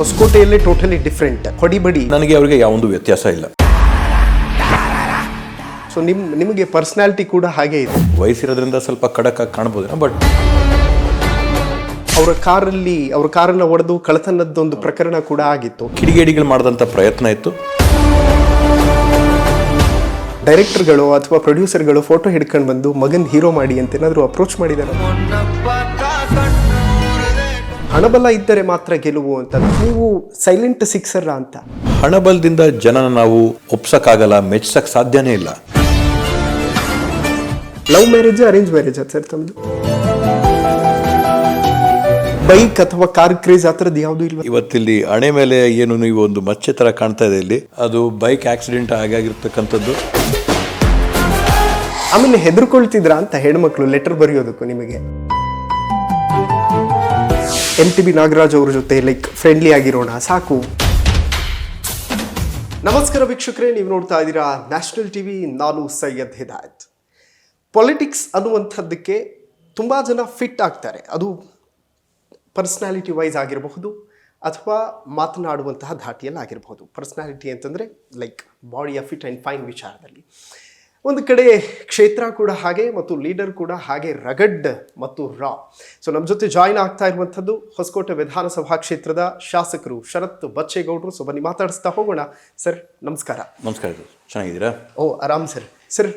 ಹೊಸಕೋಟೆಯಲ್ಲೇ totally different ಹೊಡಿಬಡಿ. ನನಗೆ ಅವರಿಗೆ ಯಾವೊಂದು ವ್ಯತ್ಯಾಸ ಇಲ್ಲ. ಸೊ ನಿಮಗೆ ಪರ್ಸನಾಲಿಟಿ ಕೂಡ ಹಾಗೆ ಇದೆ. ವಯಸ್ಸಿರೋದ್ರಿಂದ ಸ್ವಲ್ಪ ಖಡಕ್ಕಾಗಿ ಕಾಣ್ಬೋದು, ಬಟ್ ಅವರ ಕಾರನ್ನ ಒಡೆದು ಕಳತನದ್ದೊಂದು ಪ್ರಕರಣ ಕೂಡ ಆಗಿತ್ತು. ಕಿಡಿಗೇಡಿಗಳು ಮಾಡಿದಂಥ ಪ್ರಯತ್ನ ಇತ್ತು. ಡೈರೆಕ್ಟರ್ಗಳು ಅಥವಾ ಪ್ರೊಡ್ಯೂಸರ್ಗಳು ಫೋಟೋ ಹಿಡ್ಕೊಂಡು ಬಂದು ಮಗನ್ ಹೀರೋ ಮಾಡಿ ಅಂತ ಏನಾದರೂ ಅಪ್ರೋಚ್ ಮಾಡಿದ್ದಾರೆ. ಹಣಬಲ ಇದ್ದರೆ ಮಾತ್ರ ಗೆಲುವು ಅಂತ. ನೀವು ಸೈಲೆಂಟ್ ಸಿಕ್ಸರ್ ಅಂತ. ಹಣಬಲದಿಂದ ಜನನ ನಾವು ಒಪ್ಸಕ್ಕಾಗಲ್ಲ, ಮೆಚ್ಚಕ್ ಸಾಧ್ಯನೇ ಇಲ್ಲ. Love marriage arrange marriage sir ತಮ್ಮದು? ಬೈಕ್ ಅಥವಾ ಕಾರ್ ಕ್ರೇಜ್ ಆ ಥರದ್ದು ಯಾವುದು ಇಲ್ವಾ? ಇವತ್ತಿಲ್ಲಿ ಹಣೆ ಮೇಲೆ ಏನು ನೀವು ಒಂದು ಮಚ್ಚೆ ತರ ಕಾಣ್ತಾ ಇದೆ, ಇಲ್ಲಿ ಅದು ಬೈಕ್ ಆಕ್ಸಿಡೆಂಟ್ ಆಗಿರ್ತಕ್ಕಂಥದ್ದು. ಆಮೇಲೆ ಹೆದರ್ಕೊಳ್ತಿದ್ರ ಅಂತ ಹೆಣ್ಮಕ್ಳು ಲೆಟರ್ ಬರೆಯೋದಕ್ಕೂ ನಿಮಗೆ? MTB ನಾಗರಾಜ್ ಅವ್ರ ಜೊತೆ ಫ್ರೆಂಡ್ಲಿ ಆಗಿರೋಣ ಸಾಕು. ನಮಸ್ಕಾರ ವೀಕ್ಷಕರೇ, ನೀವು ನೋಡ್ತಾ ಇದ್ದೀರಾ ನ್ಯಾಷನಲ್ ಟಿವಿ. ನಾನು ಸೈಯದ್ ಹಿದಾಯತ್. ಪೊಲಿಟಿಕ್ಸ್ ಅನ್ನುವಂಥದ್ದಕ್ಕೆ ತುಂಬ ಜನ ಫಿಟ್ ಆಗ್ತಾರೆ. ಅದು ಪರ್ಸ್ನಾಲಿಟಿ ವೈಸ್ ಆಗಿರಬಹುದು ಅಥವಾ ಮಾತನಾಡುವಂತಹ ಧಾಟಿಯಲ್ಲಿ ಆಗಿರಬಹುದು. ಪರ್ಸ್ನಾಲಿಟಿ ಅಂತಂದರೆ ಬಾಡಿಯ ಫಿಟ್ ಆ್ಯಂಡ್ ಫೈನ್ ವಿಚಾರದಲ್ಲಿ. ಒಂದು ಕಡೆ ಕ್ಷೇತ್ರ ಕೂಡ ಹಾಗೆ ಮತ್ತು ಲೀಡರ್ ಕೂಡ ಹಾಗೆ ರಗಡ್ ಮತ್ತು ರಾ. ಸೊ ನಮ್ಮ ಜೊತೆ ಜಾಯಿನ್ ಆಗ್ತಾ ಇರುವಂಥದ್ದು ಹೊಸಕೋಟೆ ವಿಧಾನಸಭಾ ಕ್ಷೇತ್ರದ ಶಾಸಕರು ಶರತ್ ಬಚ್ಚೇಗೌಡರು. ಸೊ ಬನ್ನಿ ಮಾತಾಡಿಸ್ತಾ ಹೋಗೋಣ. ಸರ್ ನಮಸ್ಕಾರ. ನಮಸ್ಕಾರ, ಚೆನ್ನಾಗಿದ್ದೀರಾ? ಆರಾಮ್ ಸರ್. ಸರ್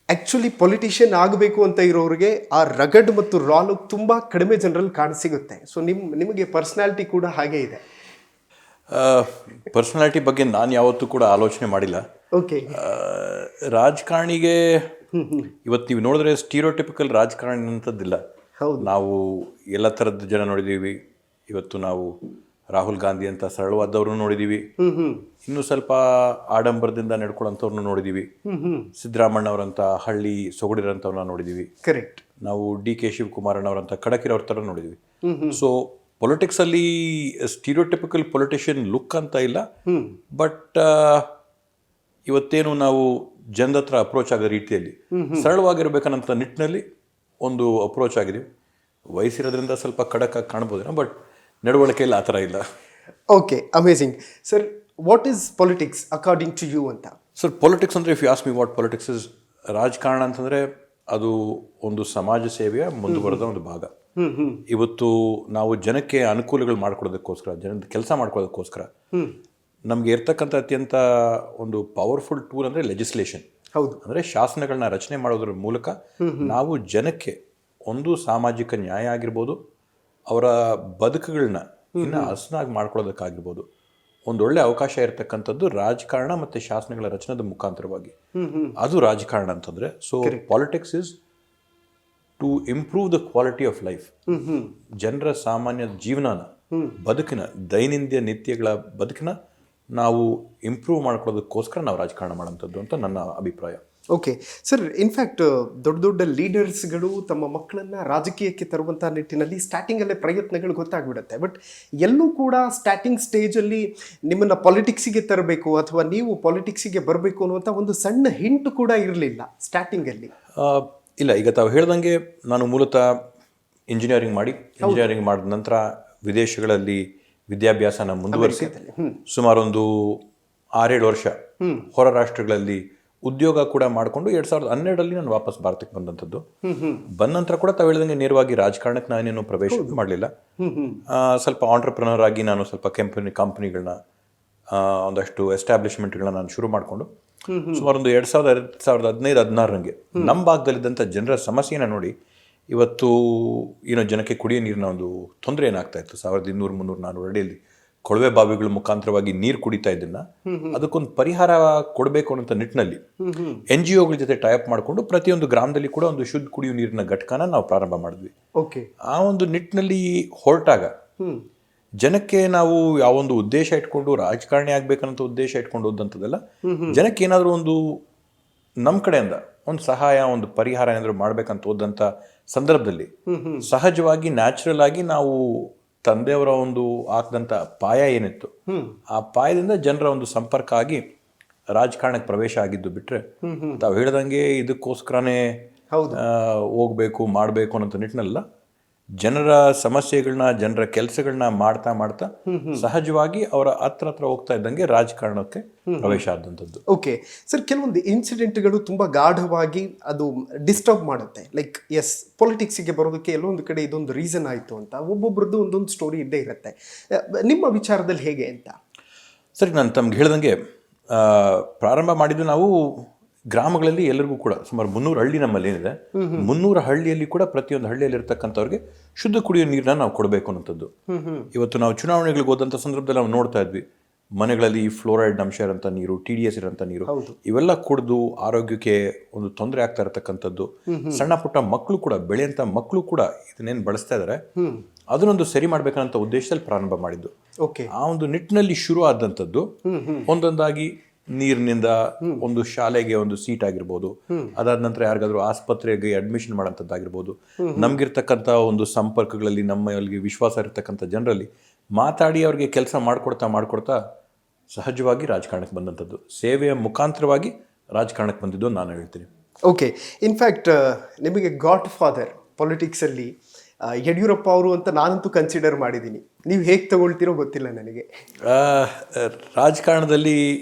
ಆ್ಯಕ್ಚುಲಿ ಪೊಲಿಟಿಷಿಯನ್ ಆಗಬೇಕು ಅಂತ ಇರೋರಿಗೆ ಆ ರಗಡ್ ಮತ್ತು ರಾ ಲುಕ್ ತುಂಬ ಕಡಿಮೆ ಜನರಲ್ಲಿ ಕಾಣಸಿಗುತ್ತೆ. ಸೊ ನಿಮಗೆ ಪರ್ಸ್ನಾಲಿಟಿ ಕೂಡ ಹಾಗೆ ಇದೆ. ಪರ್ಸನಾಲಿಟಿ ಬಗ್ಗೆ ನಾನು ಯಾವತ್ತೂ ಕೂಡ ಆಲೋಚನೆ ಮಾಡಿಲ್ಲ. ಓಕೆ. ರಾಜಕಾರಣಿಗೆ ಇವತ್ತು ನೀವು ನೋಡಿದ್ರೆ ಸ್ಟೀರಿಯೋಟಿಪಿಕಲ್ ರಾಜಕಾರಣಿ ಅಂತದ್ದಿಲ್ಲ. ಹೌದು. ನಾವು ಎಲ್ಲ ಥರದ ಜನ ನೋಡಿದ್ದೀವಿ. ಇವತ್ತು ನಾವು ರಾಹುಲ್ ಗಾಂಧಿ ಅಂತ ಸರಳವಾದವ್ರನ್ನು ನೋಡಿದ್ದೀವಿ. ಇನ್ನು ಸ್ವಲ್ಪ ಆಡಂಬರದಿಂದ ನಡ್ಕೊಳ್ಳೋಂಥವ್ರನ್ನ ನೋಡಿದ್ದೀವಿ. ಸಿದ್ದರಾಮಣ್ಣ ಅವರಂತ ಹಳ್ಳಿ ಸೊಗಡಿರೋಂಥವ್ರನ್ನ ನೋಡಿದ್ದೀವಿ. ಕರೆಕ್ಟ್. ನಾವು DK ಶಿವಕುಮಾರಣ್ಣವರಂತ ಖಡಕಿರೋರ ಥರ ನೋಡಿದ್ದೀವಿ. ಸೊ ಪೊಲಿಟಿಕ್ಸಲ್ಲಿ ಸ್ಟೀರಿಯೋಟಿಪಿಕಲ್ ಪೊಲಿಟಿಷಿಯನ್ ಲುಕ್ ಅಂತ ಇಲ್ಲ. ಬಟ್ ಇವತ್ತೇನು ನಾವು ಜನದ ಹತ್ರ ಅಪ್ರೋಚ್ ಆಗೋ ರೀತಿಯಲ್ಲಿ ಸರಳವಾಗಿರ್ಬೇಕನ್ನಂಥ ನಿಟ್ಟಿನಲ್ಲಿ ಒಂದು ಅಪ್ರೋಚ್ ಆಗಿದ್ದೀವಿ. ವಯಸ್ಸಿರೋದ್ರಿಂದ ಸ್ವಲ್ಪ ಖಡಕ್ಕಾಗಿ ಕಾಣ್ಬೋದೇನೋ, ಬಟ್ ನಡವಳಿಕೆಯಲ್ಲಿ ಆ ಥರ ಇಲ್ಲ. Okay, amazing. Sir what is politics according to you ಅಂತ? ಸರ್ ಪೊಲಿಟಿಕ್ಸ್ ಅಂದರೆ if you ask me what politics is, ರಾಜಕಾರಣ ಅಂತಂದರೆ ಅದು ಒಂದು ಸಮಾಜ ಸೇವೆಯ ಮುಂದುವರೆದ ಒಂದು ಭಾಗ. ಇವತ್ತು ನಾವು ಜನಕ್ಕೆ ಅನುಕೂಲಗಳು ಮಾಡ್ಕೊಡೋದಕ್ಕೋಸ್ಕರ, ಜನದ ಕೆಲಸ ಮಾಡ್ಕೊಳ್ಳೋದಕ್ಕೋಸ್ಕರ ನಮಗೆ ಇರ್ತಕ್ಕಂಥ ಅತ್ಯಂತ ಒಂದು ಪವರ್ಫುಲ್ ಟೂಲ್ ಅಂದರೆ ಲೆಜಿಸ್ಲೇಷನ್. ಹೌದು. ಅಂದರೆ ಶಾಸನಗಳನ್ನ ರಚನೆ ಮಾಡೋದ್ರ ಮೂಲಕ ನಾವು ಜನಕ್ಕೆ ಒಂದು ಸಾಮಾಜಿಕ ನ್ಯಾಯ ಆಗಿರ್ಬೋದು, ಅವರ ಬದುಕುಗಳನ್ನ ಇನ್ನು ಹಸನಾಗಿ ಮಾಡ್ಕೊಳ್ಳೋದಕ್ಕಾಗಿರ್ಬೋದು ಒಂದೊಳ್ಳೆ ಅವಕಾಶ ಇರತಕ್ಕಂಥದ್ದು ರಾಜಕಾರಣ ಮತ್ತು ಶಾಸನಗಳ ರಚನೆದ ಮುಖಾಂತರವಾಗಿ. ಅದು ರಾಜಕಾರಣ ಅಂತಂದರೆ. So politics is to improve the quality of life. ಜನರ ಸಾಮಾನ್ಯ ಜೀವನನ, ಬದುಕಿನ ದೈನಂದಿನ ನಿತ್ಯಗಳ ಬದುಕಿನ ನಾವು ಇಂಪ್ರೂವ್ ಮಾಡ್ಕೊಳ್ಳೋದಕ್ಕೋಸ್ಕರ ನಾವು ರಾಜಕಾರಣ ಮಾಡೋಂಥದ್ದು ಅಂತ ನನ್ನ ಅಭಿಪ್ರಾಯ. ಓಕೆ ಸರ್, ಇನ್ಫ್ಯಾಕ್ಟ್ ದೊಡ್ಡ ದೊಡ್ಡ ಲೀಡರ್ಸ್ಗಳು ತಮ್ಮ ಮಕ್ಕಳನ್ನ ರಾಜಕೀಯಕ್ಕೆ ತರುವಂಥ ನಿಟ್ಟಿನಲ್ಲಿ ಸ್ಟಾರ್ಟಿಂಗಲ್ಲೇ ಪ್ರಯತ್ನಗಳು ಗೊತ್ತಾಗ್ಬಿಡುತ್ತೆ. ಬಟ್ ಎಲ್ಲೂ ಕೂಡ ಸ್ಟಾರ್ಟಿಂಗ್ ಸ್ಟೇಜಲ್ಲಿ ನಿಮ್ಮನ್ನು ಪಾಲಿಟಿಕ್ಸಿಗೆ ತರಬೇಕು ಅಥವಾ ನೀವು ಪಾಲಿಟಿಕ್ಸಿಗೆ ಬರಬೇಕು ಅನ್ನುವಂಥ ಒಂದು ಸಣ್ಣ ಹಿಂಟ್ ಕೂಡ ಇರಲಿಲ್ಲ ಸ್ಟಾರ್ಟಿಂಗಲ್ಲಿ? ಇಲ್ಲ, ಈಗ ತಾವು ಹೇಳ್ದಂಗೆ ನಾನು ಮೂಲತಃ ಇಂಜಿನಿಯರಿಂಗ್ ಮಾಡಿದ ನಂತರ ವಿದೇಶಗಳಲ್ಲಿ ವಿದ್ಯಾಭ್ಯಾಸನ ಮುಂದುವರಿಸಿ ಸುಮಾರು ಒಂದು 6-7 ವರ್ಷ ಹೊರ ರಾಷ್ಟ್ರಗಳಲ್ಲಿ ಉದ್ಯೋಗ ಕೂಡ ಮಾಡಿಕೊಂಡು 2012ರಲ್ಲಿ ನಾನು ವಾಪಸ್ ಭಾರತಕ್ಕೆ ಬಂದಂಥದ್ದು. ಬಂದ ನಂತರ ಕೂಡ ತಾವು ಹೇಳ್ದಂಗೆ ನೇರವಾಗಿ ರಾಜಕಾರಣಕ್ಕೆ ನಾನೇನು ಪ್ರವೇಶ ಮಾಡಲಿಲ್ಲ. ಸ್ವಲ್ಪ ಆಂಟ್ರಪ್ರನರ್ ಆಗಿ ನಾನು ಸ್ವಲ್ಪ ಕಂಪನಿಗಳನ್ನ ಒಂದಷ್ಟು ಎಸ್ಟಾಬ್ಲಿಷ್ಮೆಂಟ್ಗಳನ್ನ ನಾನು ಶುರು ಮಾಡಿಕೊಂಡು ಸುಮಾರು ಒಂದು 2015-16ರಂಗೆ ನಮ್ಮ ಭಾಗದಲ್ಲಿದ್ದಂಥ ಜನರ ಸಮಸ್ಯೆನ ನೋಡಿ ಇವತ್ತು ಏನೋ ಜನಕ್ಕೆ ಕುಡಿಯೋ ನೀರಿನ ಒಂದು ತೊಂದರೆ ಏನಾಗ್ತಾ ಇತ್ತು. 1200-300-400 ಅಡಿಯಲ್ಲಿ ಕೊಳವೆ ಬಾವಿಗಳ ಮುಖಾಂತರವಾಗಿ ನೀರು ಕುಡಿತಾ ಇದ್ದನ್ನ ಅದಕ್ಕೊಂದು ಪರಿಹಾರ ಕೊಡಬೇಕು ಅನ್ನೋ ನಿಟ್ಟಿನಲ್ಲಿ NGOಗಳ ಜೊತೆ ಟೈಅಪ್ ಮಾಡಿಕೊಂಡು ಪ್ರತಿಯೊಂದು ಗ್ರಾಮದಲ್ಲಿ ಕೂಡ ಒಂದು ಶುದ್ಧ ಕುಡಿಯೋ ನೀರಿನ ಘಟಕನ ನಾವು ಪ್ರಾರಂಭ ಮಾಡಿದ್ವಿ. ಆ ಒಂದು ನಿಟ್ಟಿನಲ್ಲಿ ಹೊರಟಾಗ ಜನಕ್ಕೆ ನಾವು ಯಾವೊಂದು ಉದ್ದೇಶ ಇಟ್ಕೊಂಡು ರಾಜಕಾರಣಿ ಆಗ್ಬೇಕನ್ನೋ ಉದ್ದೇಶ ಇಟ್ಕೊಂಡು ಹೋದಂಥದ್ದೆಲ್ಲ, ಜನಕ್ಕೆ ಏನಾದರೂ ಒಂದು ನಮ್ಮ ಕಡೆಯಿಂದ ಒಂದು ಸಹಾಯ, ಒಂದು ಪರಿಹಾರ ಏನಾದರೂ ಮಾಡ್ಬೇಕಂತ ಹೋದಂಥ ಸಂದರ್ಭದಲ್ಲಿ ಸಹಜವಾಗಿ ನ್ಯಾಚುರಲ್ ಆಗಿ ನಾವು ತಂದೆಯವರ ಒಂದು ಹಾಕಿದಂಥ ಪಾಯ ಏನಿತ್ತು ಆ ಪಾಯದಿಂದ ಜನರ ಒಂದು ಸಂಪರ್ಕ ಆಗಿ ರಾಜಕಾರಣಕ್ಕೆ ಪ್ರವೇಶ ಆಗಿದ್ದು ಬಿಟ್ರೆ, ತಾವು ಹೇಳ್ದಂಗೆ ಇದಕ್ಕೋಸ್ಕರನೇ ಹೋಗ್ಬೇಕು ಮಾಡಬೇಕು ಅನ್ನೋ ನಿಟ್ಟಿನಲ್ಲ. ಜನರ ಸಮಸ್ಯೆಗಳನ್ನ ಜನರ ಕೆಲಸಗಳನ್ನ ಮಾಡ್ತಾ ಮಾಡ್ತಾ ಸಹಜವಾಗಿ ಅವರ ಹತ್ರ ಹೋಗ್ತಾ ಇದ್ದಂಗೆ ರಾಜಕಾರಣಕ್ಕೆ ಪ್ರವೇಶ ಆದಂಥದ್ದು. ಓಕೆ ಸರ್, ಕೆಲವೊಂದು ಇನ್ಸಿಡೆಂಟ್ಗಳು ತುಂಬ ಗಾಢವಾಗಿ ಅದು ಡಿಸ್ಟರ್ಬ್ ಮಾಡುತ್ತೆ. ಲೈಕ್ ಎಸ್, ಪೊಲಿಟಿಕ್ಸಿಗೆ ಬರೋದಕ್ಕೆ ಎಲ್ಲೊಂದು ಕಡೆ ಇದೊಂದು ರೀಸನ್ ಆಯಿತು ಅಂತ ಒಬ್ಬೊಬ್ರದ್ದು ಒಂದೊಂದು ಸ್ಟೋರಿ ಇದ್ದೇ ಇರುತ್ತೆ. ನಿಮ್ಮ ವಿಚಾರದಲ್ಲಿ ಹೇಗೆ ಅಂತ? ಸರಿ, ನಾನು ತಮ್ಗೆ ಹೇಳ್ದಂಗೆ ಪ್ರಾರಂಭ ಮಾಡಿದ್ದು ನಾವು ಗ್ರಾಮಗಳಲ್ಲಿ ಎಲ್ಲರಿಗೂ ಕೂಡ ಸುಮಾರು 300 ಹಳ್ಳಿ ನಮ್ಮಲ್ಲಿ ಏನಿದೆ, 300 ಹಳ್ಳಿಯಲ್ಲಿ ಕೂಡ ಪ್ರತಿಯೊಂದು ಹಳ್ಳಿಯಲ್ಲಿ ಇರ್ತಕ್ಕಂಥವ್ರಿಗೆ ಶುದ್ಧ ಕುಡಿಯೋ ನೀರನ್ನ ನಾವು ಕೊಡಬೇಕು ಅನ್ನೋಂಥದ್ದು. ಇವತ್ತು ನಾವು ಚುನಾವಣೆಗಳಿಗೆ ಹೋದಂಥ ಸಂದರ್ಭದಲ್ಲಿ ನಾವು ನೋಡ್ತಾ ಇದ್ವಿ, ಮನೆಗಳಲ್ಲಿ ಫ್ಲೋರೈಡ್ ಅಂಶ ಇರೋಂಥ ನೀರು, TDS ಇರೋಂಥ ನೀರು, ಇವೆಲ್ಲ ಕುಡಿದು ಆರೋಗ್ಯಕ್ಕೆ ಒಂದು ತೊಂದರೆ ಆಗ್ತಾ ಇರತಕ್ಕಂಥದ್ದು. ಸಣ್ಣ ಪುಟ್ಟ ಮಕ್ಕಳು ಕೂಡ, ಬೆಳೆಯಂಥ ಮಕ್ಕಳು ಕೂಡ ಇದನ್ನೇನು ಬಳಸ್ತಾ ಇದ್ದಾರೆ, ಅದನ್ನೊಂದು ಸರಿ ಮಾಡ್ಬೇಕನ್ನೋ ಉದ್ದೇಶದಲ್ಲಿ ಪ್ರಾರಂಭ ಮಾಡಿದ್ದು. ಆ ಒಂದು ನಿಟ್ಟಿನಲ್ಲಿ ಶುರು ಆದಂಥದ್ದು ಒಂದೊಂದಾಗಿ ನೀರಿನಿಂದ ಒಂದು ಶಾಲೆಗೆ ಒಂದು ಸೀಟ್ ಆಗಿರ್ಬೋದು, ಅದಾದ ನಂತರ ಯಾರಿಗಾದ್ರೂ ಆಸ್ಪತ್ರೆಗೆ ಅಡ್ಮಿಷನ್ ಮಾಡೋಂಥದ್ದಾಗಿರ್ಬೋದು, ನಮ್ಗಿರ್ತಕ್ಕಂಥ ಒಂದು ಸಂಪರ್ಕಗಳಲ್ಲಿ ನಮ್ಮಲ್ಲಿ ವಿಶ್ವಾಸ ಇರತಕ್ಕಂಥ ಜನರಲ್ಲಿ ಮಾತಾಡಿ ಅವ್ರಿಗೆ ಕೆಲಸ ಮಾಡ್ಕೊಡ್ತಾ ಸಹಜವಾಗಿ ರಾಜಕಾರಣಕ್ಕೆ ಬಂದಂಥದ್ದು. ಸೇವೆಯ ಮುಖಾಂತರವಾಗಿ ರಾಜಕಾರಣಕ್ಕೆ ಬಂದಿದ್ದು ನಾನು ಹೇಳ್ತೀನಿ. ಓಕೆ, ಇನ್ಫ್ಯಾಕ್ಟ್ ನಿಮಗೆ ಗಾಡ್ ಫಾದರ್ ಪೊಲಿಟಿಕ್ಸಲ್ಲಿ ಯಡಿಯೂರಪ್ಪ ಅವರು ಅಂತ ನಾನಂತೂ ಕನ್ಸಿಡರ್ ಮಾಡಿದ್ದೀನಿ. ನೀವು ಹೇಗೆ ತಗೊಳ್ತೀರೋ ಗೊತ್ತಿಲ್ಲ ನನಗೆ. ರಾಜಕಾರಣದಲ್ಲಿ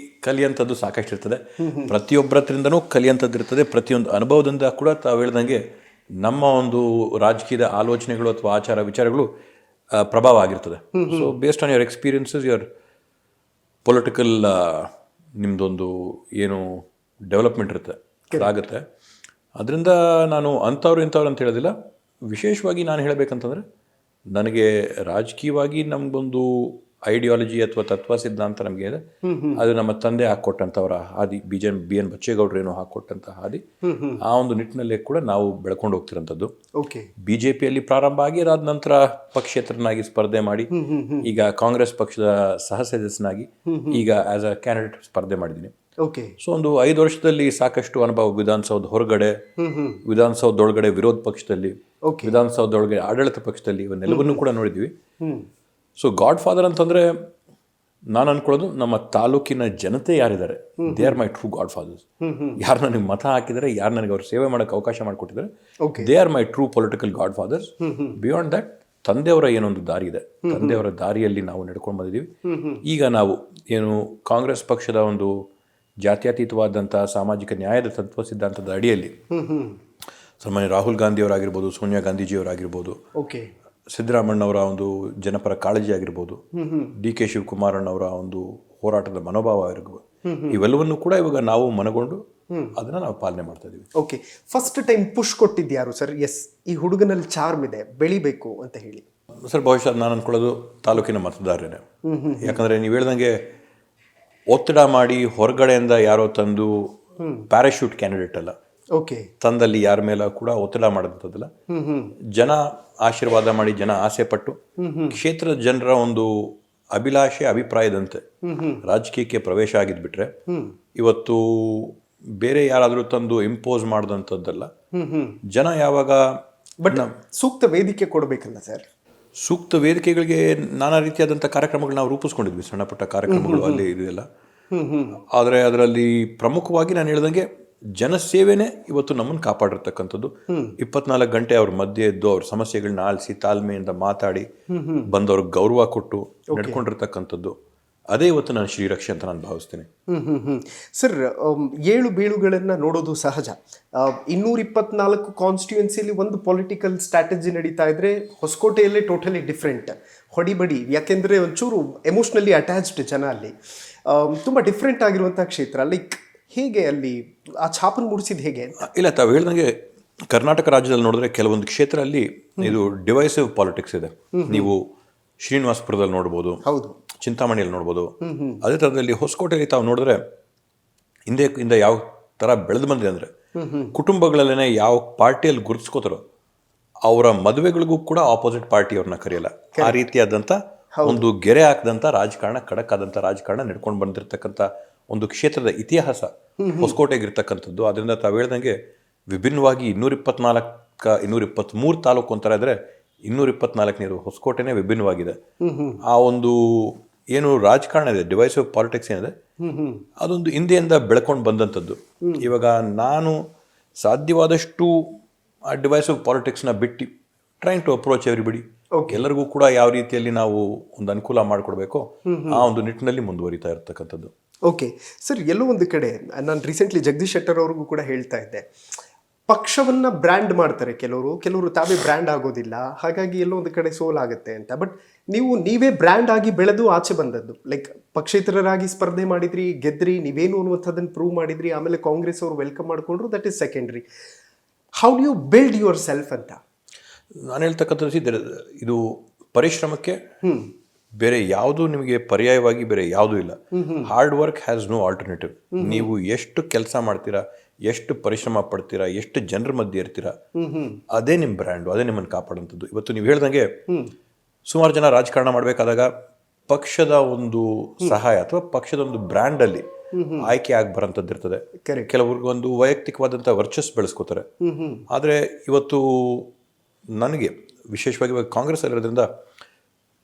ಕಲಿಯಂಥದ್ದು ಸಾಕಷ್ಟು ಇರ್ತದೆ, ಪ್ರತಿಯೊಬ್ಬರ ಹತ್ರದಿಂದನೂ ಕಲಿಯಂಥದ್ದು ಇರ್ತದೆ. ಪ್ರತಿಯೊಂದು ಅನುಭವದಿಂದ ಕೂಡ ತಾವು ಹೇಳ್ದಂಗೆ ನಮ್ಮ ಒಂದು ರಾಜಕೀಯದ ಆಲೋಚನೆಗಳು ಅಥವಾ ಆಚಾರ ವಿಚಾರಗಳು ಪ್ರಭಾವ ಆಗಿರ್ತದೆ. So based on your experiences, your political ನಿಮ್ಮದೊಂದು ಏನು ಡೆವಲಪ್ಮೆಂಟ್ ಇರುತ್ತೆ ಅದಾಗುತ್ತೆ. ಅದರಿಂದ ನಾನು ಅಂಥವ್ರು ಇಂಥವ್ರು ಅಂತ ಹೇಳೋದಿಲ್ಲ. ವಿಶೇಷವಾಗಿ ನಾನು ಹೇಳಬೇಕಂತಂದರೆ, ನನಗೆ ರಾಜಕೀಯವಾಗಿ ನಮಗೊಂದು ಐಡಿಯಾಲಜಿ ಅಥವಾ ತತ್ವ ಸಿದ್ಧಾಂತ ನಮಗೆ ಇದೆ. ಅದು ನಮ್ಮ ತಂದೆ ಹಾಕ್ಕೊಟ್ಟಂಥವರ ಹಾದಿ, BN ಬಚ್ಚೇಗೌಡರು ಏನೋ ಹಾಕ್ಕೊಟ್ಟಂಥ ಹಾದಿ. ಆ ಒಂದು ನಿಟ್ಟಿನಲ್ಲೇ ಕೂಡ ನಾವು ಬೆಳ್ಕೊಂಡು ಹೋಗ್ತಿರೋಂಥದ್ದು. BJPಯಲ್ಲಿ ಪ್ರಾರಂಭ ಆಗಿ ಅದಾದ ನಂತರ ಪಕ್ಷೇತರನಾಗಿ ಸ್ಪರ್ಧೆ ಮಾಡಿ ಈಗ ಕಾಂಗ್ರೆಸ್ ಪಕ್ಷದ ಸಹ ಸದಸ್ಯನಾಗಿ ಈಗ ಆಸ್ ಅ ಕ್ಯಾಂಡಿಡೇಟ್ ಸ್ಪರ್ಧೆ ಮಾಡಿದ್ದೀನಿ. ಸೊ ಒಂದು 5 ವರ್ಷದಲ್ಲಿ ಸಾಕಷ್ಟು ಅನುಭವ. ವಿಧಾನಸೌಧ ಹೊರಗಡೆ, ವಿಧಾನಸೌಧದೊಳಗಡೆ ವಿರೋಧ ಪಕ್ಷದಲ್ಲಿ, ವಿಧಾನಸೌಧದೊಳಗೆ ಆಡಳಿತ ಪಕ್ಷದಲ್ಲಿ, ಇವನ್ನೆಲ್ಲವನ್ನೂ ಕೂಡ ನೋಡಿದ್ವಿ. ಸೊ ಗಾಡ್ ಫಾದರ್ ಅಂತಂದ್ರೆ ನಾನು ಅನ್ಕೊಳ್ಳೋದು, ನಮ್ಮ ತಾಲೂಕಿನ ಜನತೆ ಯಾರಿದ್ದಾರೆ, they are my true godfathers. ಯಾರು ನನಗೆ ಮತ ಹಾಕಿದರೆ, ಯಾರು ನನಗೆ ಅವ್ರ ಸೇವೆ ಮಾಡೋಕ್ಕೆ ಅವಕಾಶ ಮಾಡಿಕೊಟ್ಟಿದ್ದಾರೆ, they are my true political godfathers. Beyond that ತಂದೆಯವರ ಏನೊಂದು ದಾರಿ ಇದೆ, ತಂದೆಯವರ ದಾರಿಯಲ್ಲಿ ನಾವು ನಡ್ಕೊಂಡು ಬಂದಿದ್ದೀವಿ. ಈಗ ನಾವು ಏನು ಕಾಂಗ್ರೆಸ್ ಪಕ್ಷದ ಒಂದು ಜಾತ್ಯತೀತವಾದಂಥ ಸಾಮಾಜಿಕ ನ್ಯಾಯದ ತತ್ವ ಸಿದ್ಧಾಂತದ ಅಡಿಯಲ್ಲಿ ಸನ್ಮಾನ್ಯ ರಾಹುಲ್ ಗಾಂಧಿಯವರಾಗಿರ್ಬೋದು, ಸೋನಿಯಾ ಗಾಂಧೀಜಿಯವರಾಗಿರ್ಬೋದು, ಸಿದ್ದರಾಮಣ್ಣವರ ಒಂದು ಜನಪರ ಕಾಳಜಿ ಆಗಿರ್ಬೋದು, DK ಶಿವಕುಮಾರಣ್ಣವರ ಒಂದು ಹೋರಾಟದ ಮನೋಭಾವ ಆಗಿರ್ಬೋದು, ಇವೆಲ್ಲವನ್ನು ಕೂಡ ಇವಾಗ ನಾವು ಮನಗೊಂಡು ಅದನ್ನ ನಾವು ಪಾಲನೆ ಮಾಡ್ತಾ ಇದೀವಿ. ಓಕೆ, ಫಸ್ಟ್ ಟೈಮ್ ಪುಷ್ ಕೊಟ್ಟಿದ್ಯಾರು ಸರ್? ಎಸ್, ಈ ಹುಡುಗನಲ್ಲಿ ಚಾರ್ಮ್ ಇದೆ, ಬೆಳಿಬೇಕು ಅಂತ ಹೇಳಿ. ಸರ್, ಬಹುಶಃ ನಾನು ಅನ್ಕೊಳ್ಳೋದು ತಾಲೂಕಿನ ಮತದಾರನೇ. ಯಾಕಂದ್ರೆ ನೀವು ಹೇಳ್ದಂಗೆ ಒತ್ತಡ ಮಾಡಿ ಹೊರಗಡೆಯಿಂದ ಯಾರೋ ತಂದು ಪ್ಯಾರಾಶೂಟ್ ಕ್ಯಾಂಡಿಡೇಟ್ ಅಲ್ಲ, ತಂದಲ್ಲಿ ಯಾರ ಮೇಲೆ ಕೂಡ ಒತ್ತಡ ಮಾಡೋದಂಥದ್ದಲ್ಲ. ಜನ ಆಶೀರ್ವಾದ ಮಾಡಿ, ಜನ ಆಸೆ ಪಟ್ಟು, ಕ್ಷೇತ್ರದ ಜನರ ಒಂದು ಅಭಿಲಾಷೆ ಅಭಿಪ್ರಾಯದಂತೆ ರಾಜಕೀಯಕ್ಕೆ ಪ್ರವೇಶ ಆಗಿದ್ಬಿಟ್ರೆ, ಇವತ್ತು ಬೇರೆ ಯಾರಾದರೂ ತಂದು ಇಂಪೋಸ್ ಮಾಡಿದಂಥದ್ದಲ್ಲ. ಜನ ಯಾವಾಗ ಬಟ್ ಸೂಕ್ತ ವೇದಿಕೆ ಕೊಡಬೇಕಲ್ಲ ಸರ್? ಸೂಕ್ತ ವೇದಿಕೆಗಳಿಗೆ ನಾನಾ ರೀತಿಯಾದಂಥ ಕಾರ್ಯಕ್ರಮಗಳು ನಾವು ರೂಪಿಸ್ಕೊಂಡಿದ್ವಿ, ಸಣ್ಣ ಪುಟ್ಟ ಕಾರ್ಯಕ್ರಮಗಳು ಅಲ್ಲಿ ಇದೆಯಲ್ಲ. ಆದರೆ ಅದರಲ್ಲಿ ಪ್ರಮುಖವಾಗಿ ನಾನು ಹೇಳ್ದಂಗೆ ಜನಸೇವೆನೇ ಇವತ್ತು ನಮ್ಮನ್ನು ಕಾಪಾಡಿರ್ತಕ್ಕಂಥದ್ದು. 24 ಗಂಟೆ ಅವ್ರ ಮಧ್ಯೆ ಇದ್ದು ಅವ್ರ ಸಮಸ್ಯೆಗಳನ್ನ ಆಲಿಸಿ ತಾಳ್ಮೆಯಿಂದ ಮಾತಾಡಿ ಬಂದವ್ರಿಗೆ ಗೌರವ ಕೊಟ್ಟು ನಡ್ಕೊಂಡಿರ್ತಕ್ಕಂಥದ್ದು, ಅದೇ ಇವತ್ತು ನಾನು ಶ್ರೀರಕ್ಷೆ ಅಂತ ನಾನು ಭಾವಿಸ್ತೀನಿ. ಸರ್, ಏಳು ಬೀಳುಗಳನ್ನು ನೋಡೋದು ಸಹಜ. 224 ಕಾನ್ಸ್ಟಿಟ್ಯೂನ್ಸಿಯಲ್ಲಿ ಒಂದು ಪೊಲಿಟಿಕಲ್ ಸ್ಟ್ರಾಟಜಿ ನಡೀತಾ ಇದ್ರೆ, ಹೊಸಕೋಟೆಯಲ್ಲೇ ಟೋಟಲಿ ಡಿಫ್ರೆಂಟ್ ಹೊಡಿಬಡಿ. ಯಾಕೆಂದರೆ ಒಂಚೂರು ಎಮೋಷ್ನಲಿ ಅಟ್ಯಾಚ್ಡ್ ಜನ ಅಲ್ಲಿ, ತುಂಬ ಡಿಫ್ರೆಂಟ್ ಆಗಿರುವಂಥ ಕ್ಷೇತ್ರ. ಲೈಕ್ ಹೇಗೆ ಅಲ್ಲಿ ಆ ಛಾಪನ್ನು ಮೂಡಿಸಿದ ಹೇಗೆ? ಇಲ್ಲ, ತಾವು ಹೇಳ್ದಂಗೆ ಕರ್ನಾಟಕ ರಾಜ್ಯದಲ್ಲಿ ನೋಡಿದ್ರೆ ಕೆಲವೊಂದು ಕ್ಷೇತ್ರ ಅಲ್ಲಿ ಇದು ಡಿವೈಸಿವ್ ಪಾಲಿಟಿಕ್ಸ್ ಇದೆ. ನೀವು ಶ್ರೀನಿವಾಸಪುರದಲ್ಲಿ ನೋಡ್ಬೋದು, ಹೌದು, ಚಿಂತಾಮಣಿಯಲ್ಲಿ ನೋಡ್ಬೋದು. ಅದೇ ಥರದಲ್ಲಿ ಹೊಸಕೋಟೆಯಲ್ಲಿ ತಾವು ನೋಡಿದ್ರೆ ಹಿಂದೆ ಯಾವ ಥರ ಬೆಳೆದು ಬಂದಿದೆ ಅಂದರೆ, ಕುಟುಂಬಗಳಲ್ಲೇ ಯಾವ ಪಾರ್ಟಿಯಲ್ಲಿ ಗುರುತಿಸ್ಕೋತಾರೋ ಅವರ ಮದುವೆಗಳಿಗೂ ಕೂಡ ಆಪೋಸಿಟ್ ಪಾರ್ಟಿಯವ್ರನ್ನ ಕರೆಯಲ್ಲ. ಆ ರೀತಿಯಾದಂಥ ಒಂದು ಗೆರೆ ಹಾಕದಂಥ ರಾಜಕಾರಣ, ಖಡಕ್ ಆದಂಥ ರಾಜಕಾರಣ ನಡ್ಕೊಂಡು ಬಂದಿರತಕ್ಕಂಥ ಒಂದು ಕ್ಷೇತ್ರದ ಇತಿಹಾಸ ಹೊಸಕೋಟೆಗಿರ್ತಕ್ಕಂಥದ್ದು. ಅದರಿಂದ ತಾವು ಹೇಳ್ದಂಗೆ ವಿಭಿನ್ನವಾಗಿ 223 ತಾಲೂಕು ಅಂತಾರೆ, ಆದರೆ 224ನೇದು ಹೊಸಕೋಟೆನೇ ವಿಭಿನ್ನವಾಗಿದೆ. ಆ ಒಂದು ಏನು ರಾಜಕಾರಣ ಇದೆ, ಡಿವೈಸಿವ್ ಪಾಲಿಟಿಕ್ಸ್ ಏನಿದೆ, ಅದೊಂದು ಹಿಂದೆಯಿಂದ ಬೆಳ್ಕೊಂಡು ಬಂದಂಥದ್ದು. ಇವಾಗ ನಾನು ಸಾಧ್ಯವಾದಷ್ಟು ಆ ಡಿವೈಸಿವ್ ಪಾಲಿಟಿಕ್ಸ್ನ ಬಿಟ್ಟು ಟ್ರೈಂಗ್ ಟು ಅಪ್ರೋಚ್ ಎವ್ರಿಬಡಿ. ಎಲ್ಲರಿಗೂ ಕೂಡ ಯಾವ ರೀತಿಯಲ್ಲಿ ನಾವು ಒಂದು ಅನುಕೂಲ ಮಾಡಿಕೊಡ್ಬೇಕೋ ಆ ಒಂದು ನಿಟ್ಟಿನಲ್ಲಿ ಮುಂದುವರಿತಾ ಇರ್ತಕ್ಕಂಥದ್ದು. ಓಕೆ ಸರ್, ಎಲ್ಲೋ ಒಂದು ಕಡೆ ನಾನು ರೀಸೆಂಟ್ಲಿ ಜಗದೀಶ್ ಶೆಟ್ಟರ್ ಅವ್ರಿಗೂ ಕೂಡ ಹೇಳ್ತಾ ಇದ್ದೆ, ಪಕ್ಷವನ್ನ ಬ್ರ್ಯಾಂಡ್ ಮಾಡ್ತಾರೆ ಕೆಲವರು ತಾವೇ ಬ್ರ್ಯಾಂಡ್ ಆಗೋದಿಲ್ಲ, ಹಾಗಾಗಿ ಎಲ್ಲೋ ಒಂದು ಕಡೆ ಸೋಲಾಗುತ್ತೆ ಅಂತ. ಬಟ್ ನೀವೇ ಬ್ರ್ಯಾಂಡ್ ಆಗಿ ಬೆಳೆದು ಆಚೆ ಬಂದದ್ದು, ಲೈಕ್ ಪಕ್ಷೇತರರಾಗಿ ಸ್ಪರ್ಧೆ ಮಾಡಿದ್ರಿ, ಗೆದ್ರಿ, ನೀವೇನು ಅನ್ನುವಂಥದ್ದನ್ನು ಪ್ರೂವ್ ಮಾಡಿದ್ರಿ, ಆಮೇಲೆ ಕಾಂಗ್ರೆಸ್ ಅವರು ವೆಲ್ಕಮ್ ಮಾಡಿಕೊಂಡ್ರು, that is secondary. How do you build yourself ಅಂತ ನಾನು ಹೇಳ್ತಕ್ಕಂಥದ್ದು, ಇದು ಪರಿಶ್ರಮಕ್ಕೆ ಬೇರೆ ಯಾವುದು ನಿಮಗೆ ಪರ್ಯಾಯವಾಗಿ ಬೇರೆ ಯಾವುದೂ ಇಲ್ಲ. Hard work has no alternative. ನೀವು ಎಷ್ಟು ಕೆಲಸ ಮಾಡ್ತೀರಾ, ಎಷ್ಟು ಪರಿಶ್ರಮ ಪಡ್ತೀರಾ, ಎಷ್ಟು ಜನರ ಮಧ್ಯೆ ಇರ್ತೀರಾ, ಅದೇ ನಿಮ್ಮ ಬ್ರ್ಯಾಂಡು, ಅದೇ ನಿಮ್ಮನ್ನು ಕಾಪಾಡುವಂಥದ್ದು. ಇವತ್ತು ನೀವು ಹೇಳ್ದಂಗೆ ಸುಮಾರು ಜನ ರಾಜಕಾರಣ ಮಾಡಬೇಕಾದಾಗ ಪಕ್ಷದ ಒಂದು ಸಹಾಯ ಅಥವಾ ಪಕ್ಷದ ಒಂದು ಬ್ರ್ಯಾಂಡಲ್ಲಿ ಆಯ್ಕೆ ಆಗಿ ಬರೋಂಥದ್ದು ಇರ್ತದೆ. ಕೆಲವ್ರಿಗೆ ಒಂದು ವೈಯಕ್ತಿಕವಾದಂಥ ವರ್ಚಸ್ ಬೆಳೆಸ್ಕೋತಾರೆ. ಆದರೆ ಇವತ್ತು ನನಗೆ ವಿಶೇಷವಾಗಿ ಇವಾಗ ಕಾಂಗ್ರೆಸ್ ಅಲ್ಲಿರೋದ್ರಿಂದ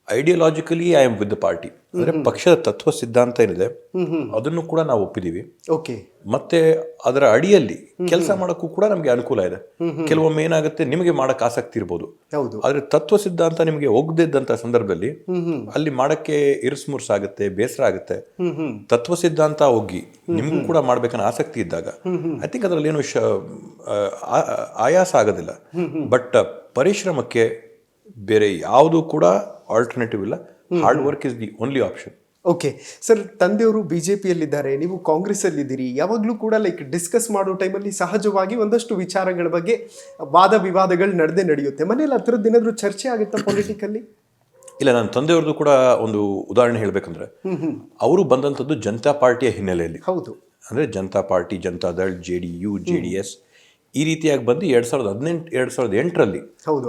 ideologically I am with the party. ಅಂದರೆ ಪಕ್ಷದ ತತ್ವ ಸಿದ್ಧಾಂತ ಏನಿದೆ ಅದನ್ನು ಕೂಡ ನಾವು ಒಪ್ಪಿದ್ದೀವಿ. ಓಕೆ, ಮತ್ತೆ ಅದರ ಅಡಿಯಲ್ಲಿ ಕೆಲಸ ಮಾಡೋಕ್ಕೂ ಕೂಡ ನಮಗೆ ಅನುಕೂಲ ಇದೆ. ಕೆಲವೊಮ್ಮೆ ಏನಾಗುತ್ತೆ, ನಿಮಗೆ ಮಾಡಕ್ಕೆ ಆಸಕ್ತಿ ಇರ್ಬೋದು, ಆದರೆ ತತ್ವ ಸಿದ್ಧಾಂತ ನಿಮಗೆ ಒಗ್ದಿದ್ದಂಥ ಸಂದರ್ಭದಲ್ಲಿ ಅಲ್ಲಿ ಮಾಡಕ್ಕೆ ಇರಿಸ್ಮುರ್ಸಾಗುತ್ತೆ, ಬೇಸರ ಆಗುತ್ತೆ. ತತ್ವ ಸಿದ್ಧಾಂತ ಒಗ್ಗಿ ನಿಮಗೂ ಕೂಡ ಮಾಡ್ಬೇಕನ್ನೋ ಆಸಕ್ತಿ ಇದ್ದಾಗ ಐ ಥಿಂಕ್ ಅದರಲ್ಲಿ ಏನು ಆಯಾಸ ಆಗೋದಿಲ್ಲ. ಬಟ್ ಪರಿಶ್ರಮಕ್ಕೆ ಬೇರೆ ಯಾವುದೂ ಕೂಡ ಆಲ್ಟರ್ನೇಟಿವ್ ಇಲ್ಲ. Hard work is the only option. Okay sir, ತಂದೆಯವರು ಬಿಜೆಪಿಯಲ್ಲಿದ್ದಾರೆ, ನೀವು ಕಾಂಗ್ರೆಸ್ ಅಲ್ಲಿದ್ದೀರಿ. ಯಾವಾಗಲೂ ಕೂಡ ಲೈಕ್ ಡಿಸ್ಕಸ್ ಮಾಡೋ ಟೈಮಲ್ಲಿ ಸಹಜವಾಗಿ ಒಂದಷ್ಟು ವಿಚಾರಗಳ ಬಗ್ಗೆ ವಾದ ವಿವಾದಗಳು ನಡೆಯುತ್ತೆ. ಮನೇಲಿ ಆ ಥರದ್ದು ಏನಾದರೂ ಚರ್ಚೆ ಆಗುತ್ತಾ ಪೊಲಿಟಿಕಲ್ಲಿ? ಇಲ್ಲ, ನನ್ನ ತಂದೆಯವ್ರದ್ದು ಕೂಡ ಒಂದು ಉದಾಹರಣೆ ಹೇಳಬೇಕಂದ್ರೆ, ಅವರು ಬಂದಂಥದ್ದು ಜನತಾ ಪಾರ್ಟಿಯ ಹಿನ್ನೆಲೆಯಲ್ಲಿ. ಹೌದು, ಅಂದರೆ Janata party, Janata Dal, JDU, JDS ಈ ರೀತಿಯಾಗಿ ಬಂದು 2008ರಲ್ಲಿ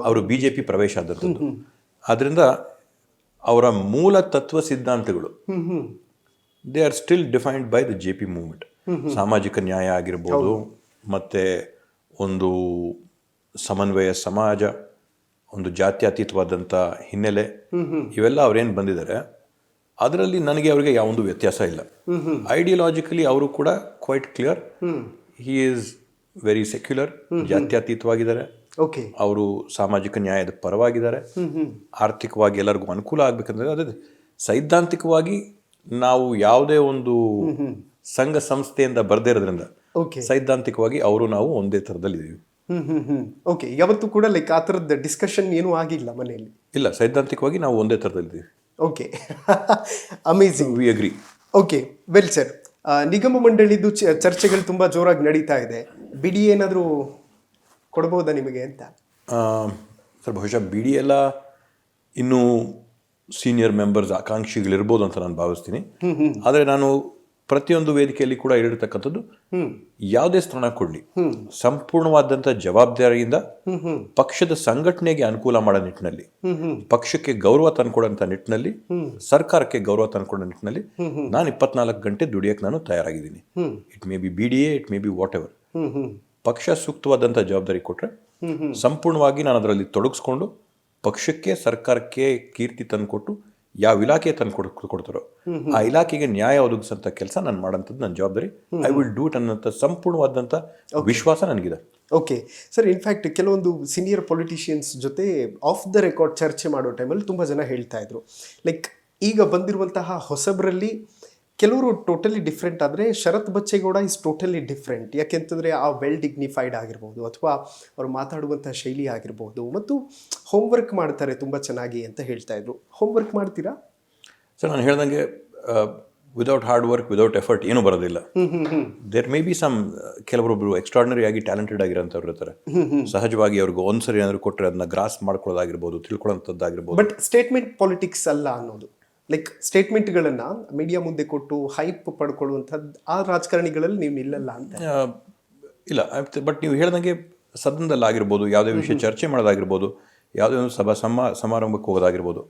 ಅವರು BJP ಪ್ರವೇಶ ಆದಂಥದ್ದು. ಆದ್ದರಿಂದ ಅವರ ಮೂಲ ತತ್ವ ಸಿದ್ಧಾಂತಗಳು they are still defined by the JP movement. ಸಾಮಾಜಿಕ ನ್ಯಾಯ ಆಗಿರ್ಬೋದು, ಮತ್ತು ಒಂದು ಸಮನ್ವಯ ಸಮಾಜ, ಒಂದು ಜಾತ್ಯತೀತವಾದಂಥ ಹಿನ್ನೆಲೆ, ಇವೆಲ್ಲ ಅವ್ರೇನು ಬಂದಿದ್ದಾರೆ ಅದರಲ್ಲಿ ನನಗೆ ಅವರಿಗೆ ಯಾವೊಂದು ವ್ಯತ್ಯಾಸ ಇಲ್ಲ. ಐಡಿಯಾಲಜಿಕಲಿ ಅವರು ಕೂಡ quite clear. He is very secular, ಜಾತ್ಯತೀತವಾಗಿದ್ದಾರೆ. ಅವರು ಸಾಮಾಜಿಕ ನ್ಯಾಯದ ಪರವಾಗಿದ್ದಾರೆ. ಆರ್ಥಿಕವಾಗಿ ಎಲ್ಲರಿಗೂ ಅನುಕೂಲ ಆಗ್ಬೇಕಂದ್ರೆ ಅದೇ ಸೈದ್ಧಾಂತಿಕವಾಗಿ ನಾವು ಯಾವುದೇ ಒಂದು ಸಂಘ ಸಂಸ್ಥೆಯಿಂದ ಬರ್ದೇ ಇರೋದ್ರಿಂದ ಸೈದ್ಧಾಂತಿಕವಾಗಿ ಅವರು ನಾವು ಒಂದೇ ಥರದಲ್ಲಿದ್ದೀವಿ. ಓಕೆ, ಯಾವತ್ತೂ ಕೂಡ ಲೈಕ್ ಆ ಥರದ ಡಿಸ್ಕಷನ್ ಏನೂ ಆಗಿಲ್ಲ ಮನೆಯಲ್ಲಿ? ಇಲ್ಲ, ಸೈದ್ಧಾಂತಿಕವಾಗಿ ನಾವು ಒಂದೇ ಥರದಲ್ಲಿದ್ದೀವಿ. Okay, amazing, we agree. Okay, well sir, ನಿಗಮ ಮಂಡಳಿದು ಚರ್ಚೆಗಳು ತುಂಬ ಜೋರಾಗಿ ನಡೀತಾ ಇದೆ. ಬಿಡಿ ಏನಾದರೂ ಕೊಡ್ಬೋದಾ ನಿಮಗೆ ಅಂತ? ಸರ್, ಬಹುಶಃ BD ಎಲ್ಲ ಇನ್ನೂ ಸೀನಿಯರ್ ಮೆಂಬರ್ಸ್ ಆಕಾಂಕ್ಷಿಗಳಿರ್ಬೋದು ಅಂತ ನಾನು ಭಾವಿಸ್ತೀನಿ. ಆದರೆ ನಾನು ಪ್ರತಿಯೊಂದು ವೇದಿಕೆಯಲ್ಲಿ ಕೂಡ ಹೇಳಿರ್ತಕ್ಕಂಥದ್ದು, ಯಾವುದೇ ಸ್ಥಾನ ಕೊಡಲಿ ಸಂಪೂರ್ಣವಾದಂಥ ಜವಾಬ್ದಾರಿಯಿಂದ ಪಕ್ಷದ ಸಂಘಟನೆಗೆ ಅನುಕೂಲ ಮಾಡೋ ನಿಟ್ಟಿನಲ್ಲಿ, ಪಕ್ಷಕ್ಕೆ ಗೌರವ ತಂದ್ಕೊಡೋಂಥ ನಿಟ್ಟಿನಲ್ಲಿ, ಸರ್ಕಾರಕ್ಕೆ ಗೌರವ ತಂದ್ಕೊಡೋ ನಿಟ್ಟಿನಲ್ಲಿ ನಾನು 24 ಗಂಟೆ ದುಡಿಯಕ್ಕೆ ನಾನು ತಯಾರಾಗಿದ್ದೀನಿ. It may be BDA, it may be whatever. ಪಕ್ಷ ಸೂಕ್ತವಾದಂಥ ಜವಾಬ್ದಾರಿ ಕೊಟ್ಟರೆ ಸಂಪೂರ್ಣವಾಗಿ ನಾನು ಅದರಲ್ಲಿ ತೊಡಗಿಸ್ಕೊಂಡು ಪಕ್ಷಕ್ಕೆ, ಸರ್ಕಾರಕ್ಕೆ ಕೀರ್ತಿ ತಂದುಕೊಟ್ಟು ಯಾವ ಇಲಾಖೆ ತಂದು ಕೊಡ್ತಾರೋ ಆ ಇಲಾಖೆಗೆ ನ್ಯಾಯ ಒದಗಿಸಂಥ ಕೆಲಸ ನಾನು ಮಾಡೋಂಥದ್ದು ನನ್ನ ಜವಾಬ್ದಾರಿ. ಐ ವಿಲ್ ಡೂ ಇಟ್ ಅನ್ನೋಂಥ ಸಂಪೂರ್ಣವಾದಂಥ ವಿಶ್ವಾಸ ನನಗಿದೆ. ಓಕೆ ಸರ್, ಇನ್ಫ್ಯಾಕ್ಟ್ ಕೆಲವೊಂದು ಸೀನಿಯರ್ ಪೊಲಿಟಿಷಿಯನ್ಸ್ ಜೊತೆ ಆಫ್ ದ ರೆಕಾರ್ಡ್ ಚರ್ಚೆ ಮಾಡೋ ಟೈಮಲ್ಲಿ ತುಂಬ ಜನ ಹೇಳ್ತಾ ಇದ್ರು, ಲೈಕ್ ಈಗ ಬಂದಿರುವಂತಹ ಹೊಸಬರಲ್ಲಿ ಕೆಲವರು ಟೋಟಲಿ ಡಿಫ್ರೆಂಟ್, ಆದರೆ Sharath Bachegowda is totally different. ಯಾಕೆಂತಂದರೆ ಆ ವೆಲ್ ಡಿಗ್ನಿಫೈಡ್ ಆಗಿರ್ಬೋದು, ಅಥವಾ ಅವ್ರು ಮಾತಾಡುವಂಥ ಶೈಲಿ ಆಗಿರ್ಬೋದು, ಮತ್ತು ಹೋಮ್ವರ್ಕ್ ಮಾಡ್ತಾರೆ ತುಂಬ ಚೆನ್ನಾಗಿ ಅಂತ ಹೇಳ್ತಾ ಇದ್ರು. ಹೋಮ್ವರ್ಕ್ ಮಾಡ್ತೀರಾ ಸರ್? ನಾನು ಹೇಳ್ದಂಗೆ without hard work, without effort ಏನೂ ಬರೋದಿಲ್ಲ. ದೇರ್ ಮೇ ಬಿ ಸಮ್ ಕೆಲವರೊಬ್ಬರು ಎಕ್ಸ್ಟ್ರಾರ್ಡಿನರಿ ಆಗಿ ಟ್ಯಾಲೆಂಟೆಡ್ ಆಗಿರೋಂಥವ್ರು ಇರ್ತಾರೆ. ಸಹಜವಾಗಿ ಅವ್ರಿಗೆ ಒಂದ್ಸರಿ ಏನಾದ್ರು ಕೊಟ್ಟರೆ ಅದನ್ನ ಗ್ರಾಸ್ ಮಾಡ್ಕೊಳ್ಳೋದಾಗಿರ್ಬೋದು, ತಿಳ್ಕೊಳ್ಳೋಂಥದ್ದಾಗಿರ್ಬೋದು. ಬಟ್ ಸ್ಟೇಟ್ಮೆಂಟ್ ಪಾಲಿಟಿಕ್ಸ್ ಅಲ್ಲ ಅನ್ನೋದು, ಲೈಕ್ ಸ್ಟೇಟ್ಮೆಂಟ್ಗಳನ್ನು ಮೀಡಿಯಾ ಮುಂದೆ ಕೊಟ್ಟು ಹೈಪ್ ಪಡ್ಕೊಳ್ಳುವಂಥದ್ದು ಆ ರಾಜಕಾರಣಿಗಳಲ್ಲಿ ನೀವು ನಿಲ್ಲಲ್ಲ ಅಂತ? ಇಲ್ಲ, ಬಟ್ ನೀವು ಹೇಳ್ದಂಗೆ ಸದನದಲ್ಲಾಗಿರ್ಬೋದು, ಯಾವುದೇ ವಿಷಯ ಚರ್ಚೆ ಮಾಡೋದಾಗಿರ್ಬೋದು, ಯಾವುದೇ ಒಂದು ಸಮಾರಂಭಕ್ಕೆ ಹೋಗೋದಾಗಿರ್ಬೋದು,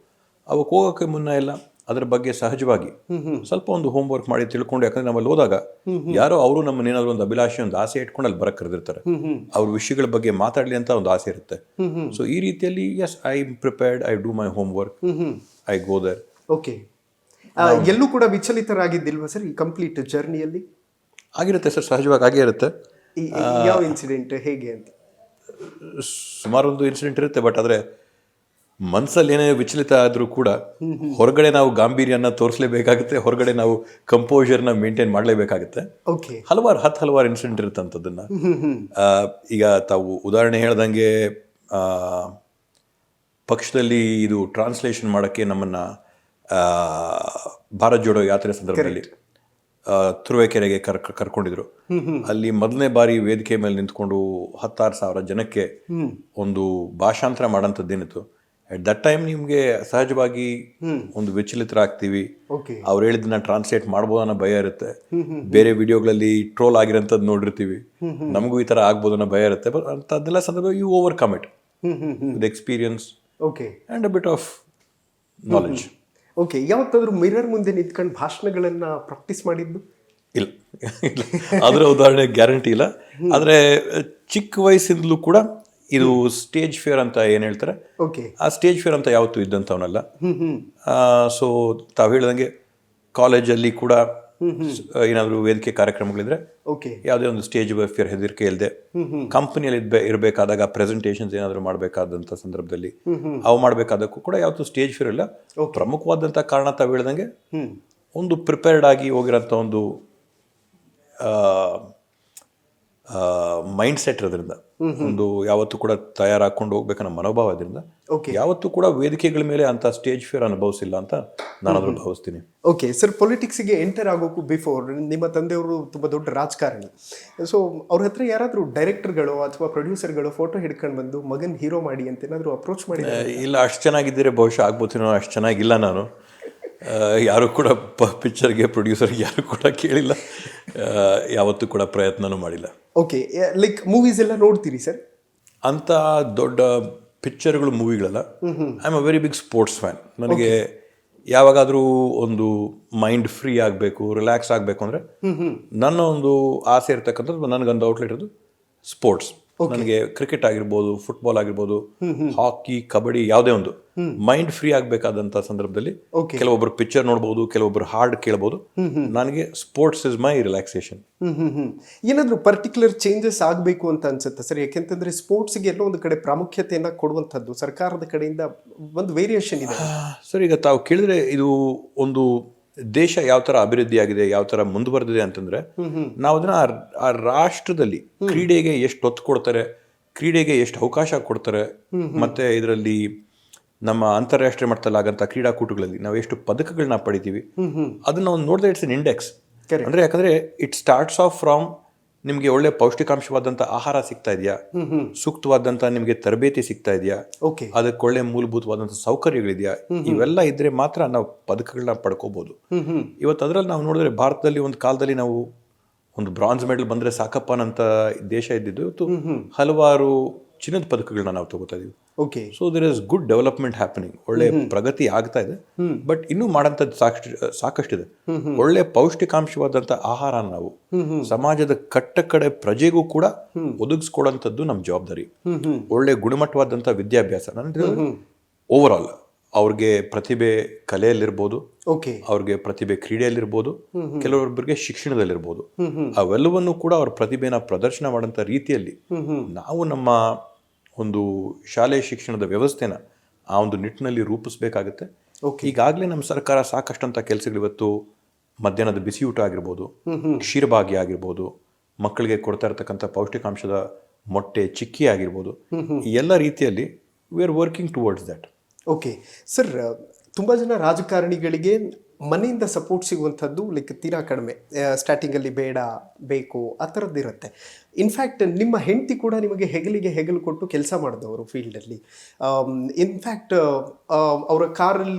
ಅವಕ್ಕೆ ಹೋಗೋಕ್ಕೆ ಮುನ್ನ ಎಲ್ಲ ಅದರ ಬಗ್ಗೆ ಸಹಜವಾಗಿ ಸ್ವಲ್ಪ ಒಂದು ಹೋಮ್ವರ್ಕ್ ಮಾಡಿ ತಿಳ್ಕೊಂಡು, ಯಾಕಂದ್ರೆ ನಮ್ಮಲ್ಲಿ ಹೋದಾಗ ಯಾರೋ ಅವರು ನಮ್ಮನ್ನೇನಾದ್ರು ಒಂದು ಅಭಿಲಾಷೆ, ಒಂದು ಆಸೆ ಇಟ್ಕೊಂಡು ಅಲ್ಲಿ ಬರಕ್ಕೆ ಕರೆದಿರ್ತಾರೆ. ಅವ್ರ ವಿಷಯಗಳ ಬಗ್ಗೆ ಮಾತಾಡಲಿ ಅಂತ ಒಂದು ಆಸೆ ಇರುತ್ತೆ. ಸೊ ಈ ರೀತಿಯಲ್ಲಿ yes, I am prepared, I do my homework, I go there. Okay, ಎಲ್ಲೂ ಕೂಡ ವಿಚಲಿತರಾಗಿದ್ದಿಲ್ವಾ ಸರ್ ಈ ಕಂಪ್ಲೀಟ್ ಜರ್ನಿಯಲ್ಲಿ? ಆಗಿರುತ್ತೆ ಸರ್, ಸಹಜವಾಗಿ ಆಗೇ ಇರುತ್ತೆ. ಯಾವ ಇನ್ಸಿಡೆಂಟ್ ಹೇಗೆ ಅಂತ? ಸುಮಾರು ಒಂದು ಇನ್ಸಿಡೆಂಟ್ ಇರುತ್ತೆ. ಬಟ್ ಆದರೆ ಮನಸ್ಸಲ್ಲಿ ಏನೇ ವಿಚಲಿತ ಆದರೂ ಕೂಡ ಹೊರಗಡೆ ನಾವು ಗಾಂಭೀರ್ಯನ ತೋರಿಸಲೇಬೇಕಾಗುತ್ತೆ, ಹೊರಗಡೆ ನಾವು ಕಂಪೋಸರ್ನ ಮೇಂಟೈನ್ ಮಾಡಲೇಬೇಕಾಗುತ್ತೆ. ಓಕೆ. ಹಲವಾರು ಇನ್ಸಿಡೆಂಟ್ ಇರುತ್ತೆ ಅಂಥದ್ದನ್ನು. ಈಗ ತಾವು ಉದಾಹರಣೆ ಹೇಳ್ದಂಗೆ ಪಕ್ಷದಲ್ಲಿ ಇದು ಟ್ರಾನ್ಸ್ಲೇಷನ್ ಮಾಡೋಕ್ಕೆ ನಮ್ಮನ್ನು ಭಾರತ್ ಜೋಡೋ ಯಾತ್ರೆ ಸಂದರ್ಭದಲ್ಲಿ ತುರುವೇಕೆರೆಗೆ ಕರ್ಕೊಂಡಿದ್ರು. ಅಲ್ಲಿ ಮೊದಲನೇ ಬಾರಿ ವೇದಿಕೆ ಮೇಲೆ ನಿಂತ್ಕೊಂಡು 16,000 ಜನಕ್ಕೆ ಒಂದು ಭಾಷಾಂತರ ಮಾಡೋಂಥದ್ದೇನಿತ್ತು. ಅಟ್ ದಟ್ ಟೈಮ್ ನಿಮಗೆ ಸಹಜವಾಗಿ ಒಂದು ವಿಚಲಿತರಾಗ್ತೀವಿ. ಅವ್ರು ಹೇಳಿದ್ದನ್ನ ಟ್ರಾನ್ಸ್ಲೇಟ್ ಮಾಡ್ಬೋದು ಅನ್ನೋ ಭಯ ಇರುತ್ತೆ. ಬೇರೆ ವಿಡಿಯೋಗಳಲ್ಲಿ ಟ್ರೋಲ್ ಆಗಿರೋಂಥದ್ದು ನೋಡಿರ್ತೀವಿ, ನಮಗೂ ಈ ಥರ ಆಗ್ಬೋದು ಅನ್ನೋ ಭಯ ಇರುತ್ತೆ. ಬಟ್ ಅಂಥದ್ದೆಲ್ಲ ಸಂದರ್ಭ you overcome it with experience and a bit of knowledge. Okay. ಯಾವತ್ತಾದ್ರೂ ಮಿರರ್ ಮುಂದೆ ನಿಂತ್ಕೊಂಡು ಭಾಷಣಗಳನ್ನು ಪ್ರಾಕ್ಟೀಸ್ ಮಾಡಿದ್ದು? ಇಲ್ಲ, ಅದರ ಉದಾಹರಣೆ ಗ್ಯಾರಂಟಿ ಇಲ್ಲ. ಆದರೆ ಚಿಕ್ಕ ವಯಸ್ಸಿಂದಲೂ ಕೂಡ ಇದು ಸ್ಟೇಜ್ ಫಿಯರ್ ಅಂತ ಏನು ಹೇಳ್ತಾರೆ, ಆ ಸ್ಟೇಜ್ ಫಿಯರ್ ಅಂತ ಯಾವತ್ತೂ ಇದ್ದಂಥವನಲ್ಲ. ಸೊ ತಾವು ಹೇಳ್ದಂಗೆ ಕಾಲೇಜಲ್ಲಿ ಕೂಡ ಏನಾದರೂ ವೇದಿಕೆ ಕಾರ್ಯಕ್ರಮಗಳಿದ್ರೆ ಯಾವುದೇ ಒಂದು ಸ್ಟೇಜ್ ಫಿಯರ್ ಹೆದರಿಕೆ ಇಲ್ಲದೆ, ಕಂಪನಿಯಲ್ಲಿ ಇರಬೇಕಾದಾಗ ಪ್ರೆಸೆಂಟೇಷನ್ಸ್ ಏನಾದರೂ ಮಾಡಬೇಕಾದಂಥ ಸಂದರ್ಭದಲ್ಲಿ ಅವು ಮಾಡಬೇಕಾದಕ್ಕೂ ಕೂಡ ಯಾವತ್ತೂ ಸ್ಟೇಜ್ ಫಿಯರ್ ಇಲ್ಲ. ಪ್ರಮುಖವಾದಂಥ ಕಾರಣ ತಾವು ಹೇಳ್ದಂಗೆ ಒಂದು ಪ್ರಿಪೇರ್ಡ್ ಆಗಿ ಹೋಗಿರೋಂಥ ಒಂದು ಮೈಂಡ್ ಸೆಟ್ ಇರೋದ್ರಿಂದ, ಒಂದು ಯಾವತ್ತೂ ಕೂಡ ತಯಾರಾಕೊಂಡು ಹೋಗ್ಬೇಕನ್ನೋ ಮನೋಭಾವ ಇದರಿಂದ ಯಾವತ್ತೂ ಕೂಡ ವೇದಿಕೆಗಳ ಮೇಲೆ ಅಂತ ಸ್ಟೇಜ್ ಫಿಯರ್ ಅನುಭವಿಸಿಲ್ಲ ಅಂತ ನಾನಾದ್ರೂ ಭಾವಿಸ್ತೀನಿ. ಓಕೆ ಸರ್, ಪೊಲಿಟಿಕ್ಸ್ಗೆ ಎಂಟರ್ ಆಗೋಕ್ಕೂ ಬಿಫೋರ್ ನಿಮ್ಮ ತಂದೆಯವರು ತುಂಬ ದೊಡ್ಡ ರಾಜಕಾರಣಿ. ಸೊ ಅವ್ರ ಹತ್ರ ಯಾರಾದರೂ ಡೈರೆಕ್ಟರ್ಗಳು ಅಥವಾ ಪ್ರೊಡ್ಯೂಸರ್ಗಳು ಫೋಟೋ ಹಿಡ್ಕೊಂಡು ಬಂದು ಮಗನ್ ಹೀರೋ ಮಾಡಿ ಅಂತ ಏನಾದರೂ ಅಪ್ರೋಚ್ ಮಾಡಿ? ಇಲ್ಲ, ಅಷ್ಟು ಚೆನ್ನಾಗಿದ್ದರೆ ಬಹುಶಃ ಆಗ್ಬೋದೇನೋ. ಅಷ್ಟು ಚೆನ್ನಾಗಿಲ್ಲ ನಾನು. ಯಾರು ಕೂಡ ಪಿಕ್ಚರ್ಗೆ ಪ್ರೊಡ್ಯೂಸರ್ಗೆ ಯಾರು ಕೂಡ ಕೇಳಿಲ್ಲ, ಯಾವತ್ತೂ ಕೂಡ ಪ್ರಯತ್ನನೂ ಮಾಡಿಲ್ಲ. ಓಕೆ. ಲೈಕ್ ಮೂವೀಸ್ ಎಲ್ಲ ನೋಡ್ತೀರಿ ಸರ್? ಅಂಥ ದೊಡ್ಡ ಪಿಕ್ಚರ್ಗಳು, ಮೂವಿಗಳೆಲ್ಲ. I am a very big sports fan. ನನಗೆ ಯಾವಾಗಾದರೂ ಒಂದು ಮೈಂಡ್ ಫ್ರೀ ಆಗಬೇಕು, ರಿಲ್ಯಾಕ್ಸ್ ಆಗಬೇಕು ಅಂದರೆ ನನ್ನ ಒಂದು ಆಸೆ ಇರ್ತಕ್ಕಂಥದ್ದು, ನನಗೊಂದು ಔಟ್ಲೆಟ್ ಇರೋದು ಸ್ಪೋರ್ಟ್ಸ್. ನನಗೆ ಕ್ರಿಕೆಟ್ ಆಗಿರ್ಬೋದು, ಫುಟ್ಬಾಲ್ ಆಗಿರ್ಬೋದು, ಹಾಕಿ, ಕಬಡ್ಡಿ, ಯಾವುದೇ ಒಂದು ಮೈಂಡ್ ಫ್ರೀ ಆಗಬೇಕಾದಂಥ ಸಂದರ್ಭದಲ್ಲಿ ಕೆಲವೊಬ್ಬರು ಪಿಕ್ಚರ್ ನೋಡ್ಬೋದು, ಕೆಲವೊಬ್ಬರು ಹಾಡ್ ಕೇಳ್ಬೋದು. ನನಗೆ ಸ್ಪೋರ್ಟ್ಸ್ ಇಸ್ ಮೈ ರಿಲ್ಯಾಕ್ಸೇಷನ್. ಏನಾದರೂ ಪರ್ಟಿಕ್ಯುಲರ್ ಚೇಂಜಸ್ ಆಗಬೇಕು ಅಂತ ಅನ್ಸುತ್ತೆ ಸರ್? ಯಾಕೆಂತಂದ್ರೆ ಸ್ಪೋರ್ಟ್ಸ್ಗೆ ಎಲ್ಲೋ ಒಂದು ಕಡೆ ಪ್ರಾಮುಖ್ಯತೆಯನ್ನು ಕೊಡುವಂಥದ್ದು ಸರ್ಕಾರದ ಕಡೆಯಿಂದ ಒಂದು ವೇರಿಯೇಷನ್ ಇದೆ ಸರ್. ಈಗ ತಾವು ಕೇಳಿದ್ರೆ ಇದು ಒಂದು ದೇಶ ಯಾವ ಥರ ಅಭಿವೃದ್ಧಿ ಆಗಿದೆ, ಯಾವ ಥರ ಮುಂದುವರೆದಿದೆ ಅಂತಂದ್ರೆ, ನಾವು ಅದನ್ನ ಆ ರಾಷ್ಟ್ರದಲ್ಲಿ ಕ್ರೀಡೆಗೆ ಎಷ್ಟು ಒತ್ತು ಕೊಡ್ತಾರೆ, ಕ್ರೀಡೆಗೆ ಎಷ್ಟು ಅವಕಾಶ ಕೊಡ್ತಾರೆ, ಮತ್ತೆ ಇದರಲ್ಲಿ ನಮ್ಮ ಅಂತಾರಾಷ್ಟ್ರೀಯ ಮಟ್ಟದಲ್ಲಿ ಆಗಂತ ಕ್ರೀಡಾಕೂಟಗಳಲ್ಲಿ ನಾವು ಎಷ್ಟು ಪದಕಗಳನ್ನ ಪಡಿತೀವಿ, ಅದನ್ನ ಒಂದು ನೋಡಿದ್ರೆ ಇಟ್ಸ್ ಎನ್ ಇಂಡೆಕ್ಸ್. ಅಂದ್ರೆ ಯಾಕಂದ್ರೆ ಇಟ್ ಸ್ಟಾರ್ಟ್ಸ್ ಆಫ್ ಫ್ರಮ್ ನಿಮಗೆ ಒಳ್ಳೆ ಪೌಷ್ಟಿಕಾಂಶವಾದಂಥ ಆಹಾರ ಸಿಗ್ತಾ ಇದೆಯಾ, ಸೂಕ್ತವಾದಂಥ ನಿಮಗೆ ತರಬೇತಿ ಸಿಗ್ತಾ ಇದೆಯಾ, ಅದಕ್ಕೆ ಒಳ್ಳೆ ಮೂಲಭೂತವಾದಂಥ ಸೌಕರ್ಯಗಳಿದೆಯಾ, ಇವೆಲ್ಲ ಇದ್ರೆ ಮಾತ್ರ ನಾವು ಪದಕಗಳನ್ನ ಪಡ್ಕೋಬಹುದು. ಇವತ್ತು ಅದರಲ್ಲಿ ನಾವು ನೋಡಿದ್ರೆ ಭಾರತದಲ್ಲಿ ಒಂದು ಕಾಲದಲ್ಲಿ ನಾವು ಒಂದು ಬ್ರಾನ್ಸ್ ಮೆಡಲ್ ಬಂದ್ರೆ ಸಾಕಪ್ಪ ಅಂತ ದೇಶ ಇದ್ದಿದ್ದು, ಇವತ್ತು ಹಲವಾರು ಚಿನ್ನದ ಪದಕಗಳನ್ನ ನಾವು ತಗೋತಾ ಇದೀವಿ. So there is good development happening. ಒಳ್ಳೆ ಪ್ರಗತಿ ಆಗ್ತಾ ಇದೆ. ಬಟ್ ಇನ್ನೂ ಮಾಡೋಂಥದ್ದು ಸಾಕಷ್ಟಿದೆ. ಒಳ್ಳೆ ಪೌಷ್ಟಿಕಾಂಶವಾದಂಥ ಆಹಾರ ನಾವು ಸಮಾಜದ ಕಟ್ಟಕಡೆ ಪ್ರಜೆಗೂ ಕೂಡ ಒದಗಿಸ್ಕೊಡೋಂಥದ್ದು ನಮ್ಮ ಜವಾಬ್ದಾರಿ. ಒಳ್ಳೆ ಗುಣಮಟ್ಟವಾದಂಥ ವಿದ್ಯಾಭ್ಯಾಸ. ನನ್ನ ಓವರ್ ಆಲ್ ಅವ್ರಿಗೆ ಪ್ರತಿಭೆ ಕಲೆಯಲ್ಲಿರ್ಬೋದು, ಅವ್ರಿಗೆ ಪ್ರತಿಭೆ ಕ್ರೀಡೆಯಲ್ಲಿರ್ಬೋದು, ಕೆಲವೊಬ್ಬರಿಗೆ ಶಿಕ್ಷಣದಲ್ಲಿರ್ಬೋದು, ಅವೆಲ್ಲವನ್ನೂ ಕೂಡ ಅವ್ರ ಪ್ರತಿಭೆನ ಪ್ರದರ್ಶನ ಮಾಡೋಂಥ ರೀತಿಯಲ್ಲಿ ನಾವು ನಮ್ಮ ಒಂದು ಶಾಲೆಯ ಶಿಕ್ಷಣದ ವ್ಯವಸ್ಥೆನ ಆ ಒಂದು ನಿಟ್ಟಿನಲ್ಲಿ ರೂಪಿಸ್ಬೇಕಾಗತ್ತೆ. ಈಗಾಗಲೇ ನಮ್ಮ ಸರ್ಕಾರ ಸಾಕಷ್ಟಂಥ ಕೆಲಸಗಳು, ಇವತ್ತು ಮಧ್ಯಾಹ್ನದ ಬಿಸಿ ಊಟ ಆಗಿರ್ಬೋದು, ಕ್ಷೀರಭಾಗ್ಯ ಆಗಿರ್ಬೋದು, ಮಕ್ಕಳಿಗೆ ಕೊಡ್ತಾ ಇರತಕ್ಕಂಥ ಪೌಷ್ಟಿಕಾಂಶದ ಮೊಟ್ಟೆ, ಚಿಕ್ಕಿ ಆಗಿರ್ಬೋದು, ಈ ಎಲ್ಲ ರೀತಿಯಲ್ಲಿ we are working towards that. Okay sir, ತುಂಬ ಜನ ರಾಜಕಾರಣಿಗಳಿಗೆ ಮನೆಯಿಂದ ಸಪೋರ್ಟ್ ಸಿಗುವಂಥದ್ದು ಲೈಕ್ ತೀರಾ ಕಡಿಮೆ. ಸ್ಟಾರ್ಟಿಂಗಲ್ಲಿ ಬೇಡ, ಬೇಕು, ಆ ಥರದ್ದಿರುತ್ತೆ. ಇನ್ಫ್ಯಾಕ್ಟ್ ನಿಮ್ಮ ಹೆಂಡತಿ ಕೂಡ ನಿಮಗೆ ಹೆಗಲಿಗೆ ಹೆಗಲು ಕೊಟ್ಟು ಕೆಲಸ ಮಾಡಿದವರು ಫೀಲ್ಡಲ್ಲಿ. ಇನ್ಫ್ಯಾಕ್ಟ್ ಅವರ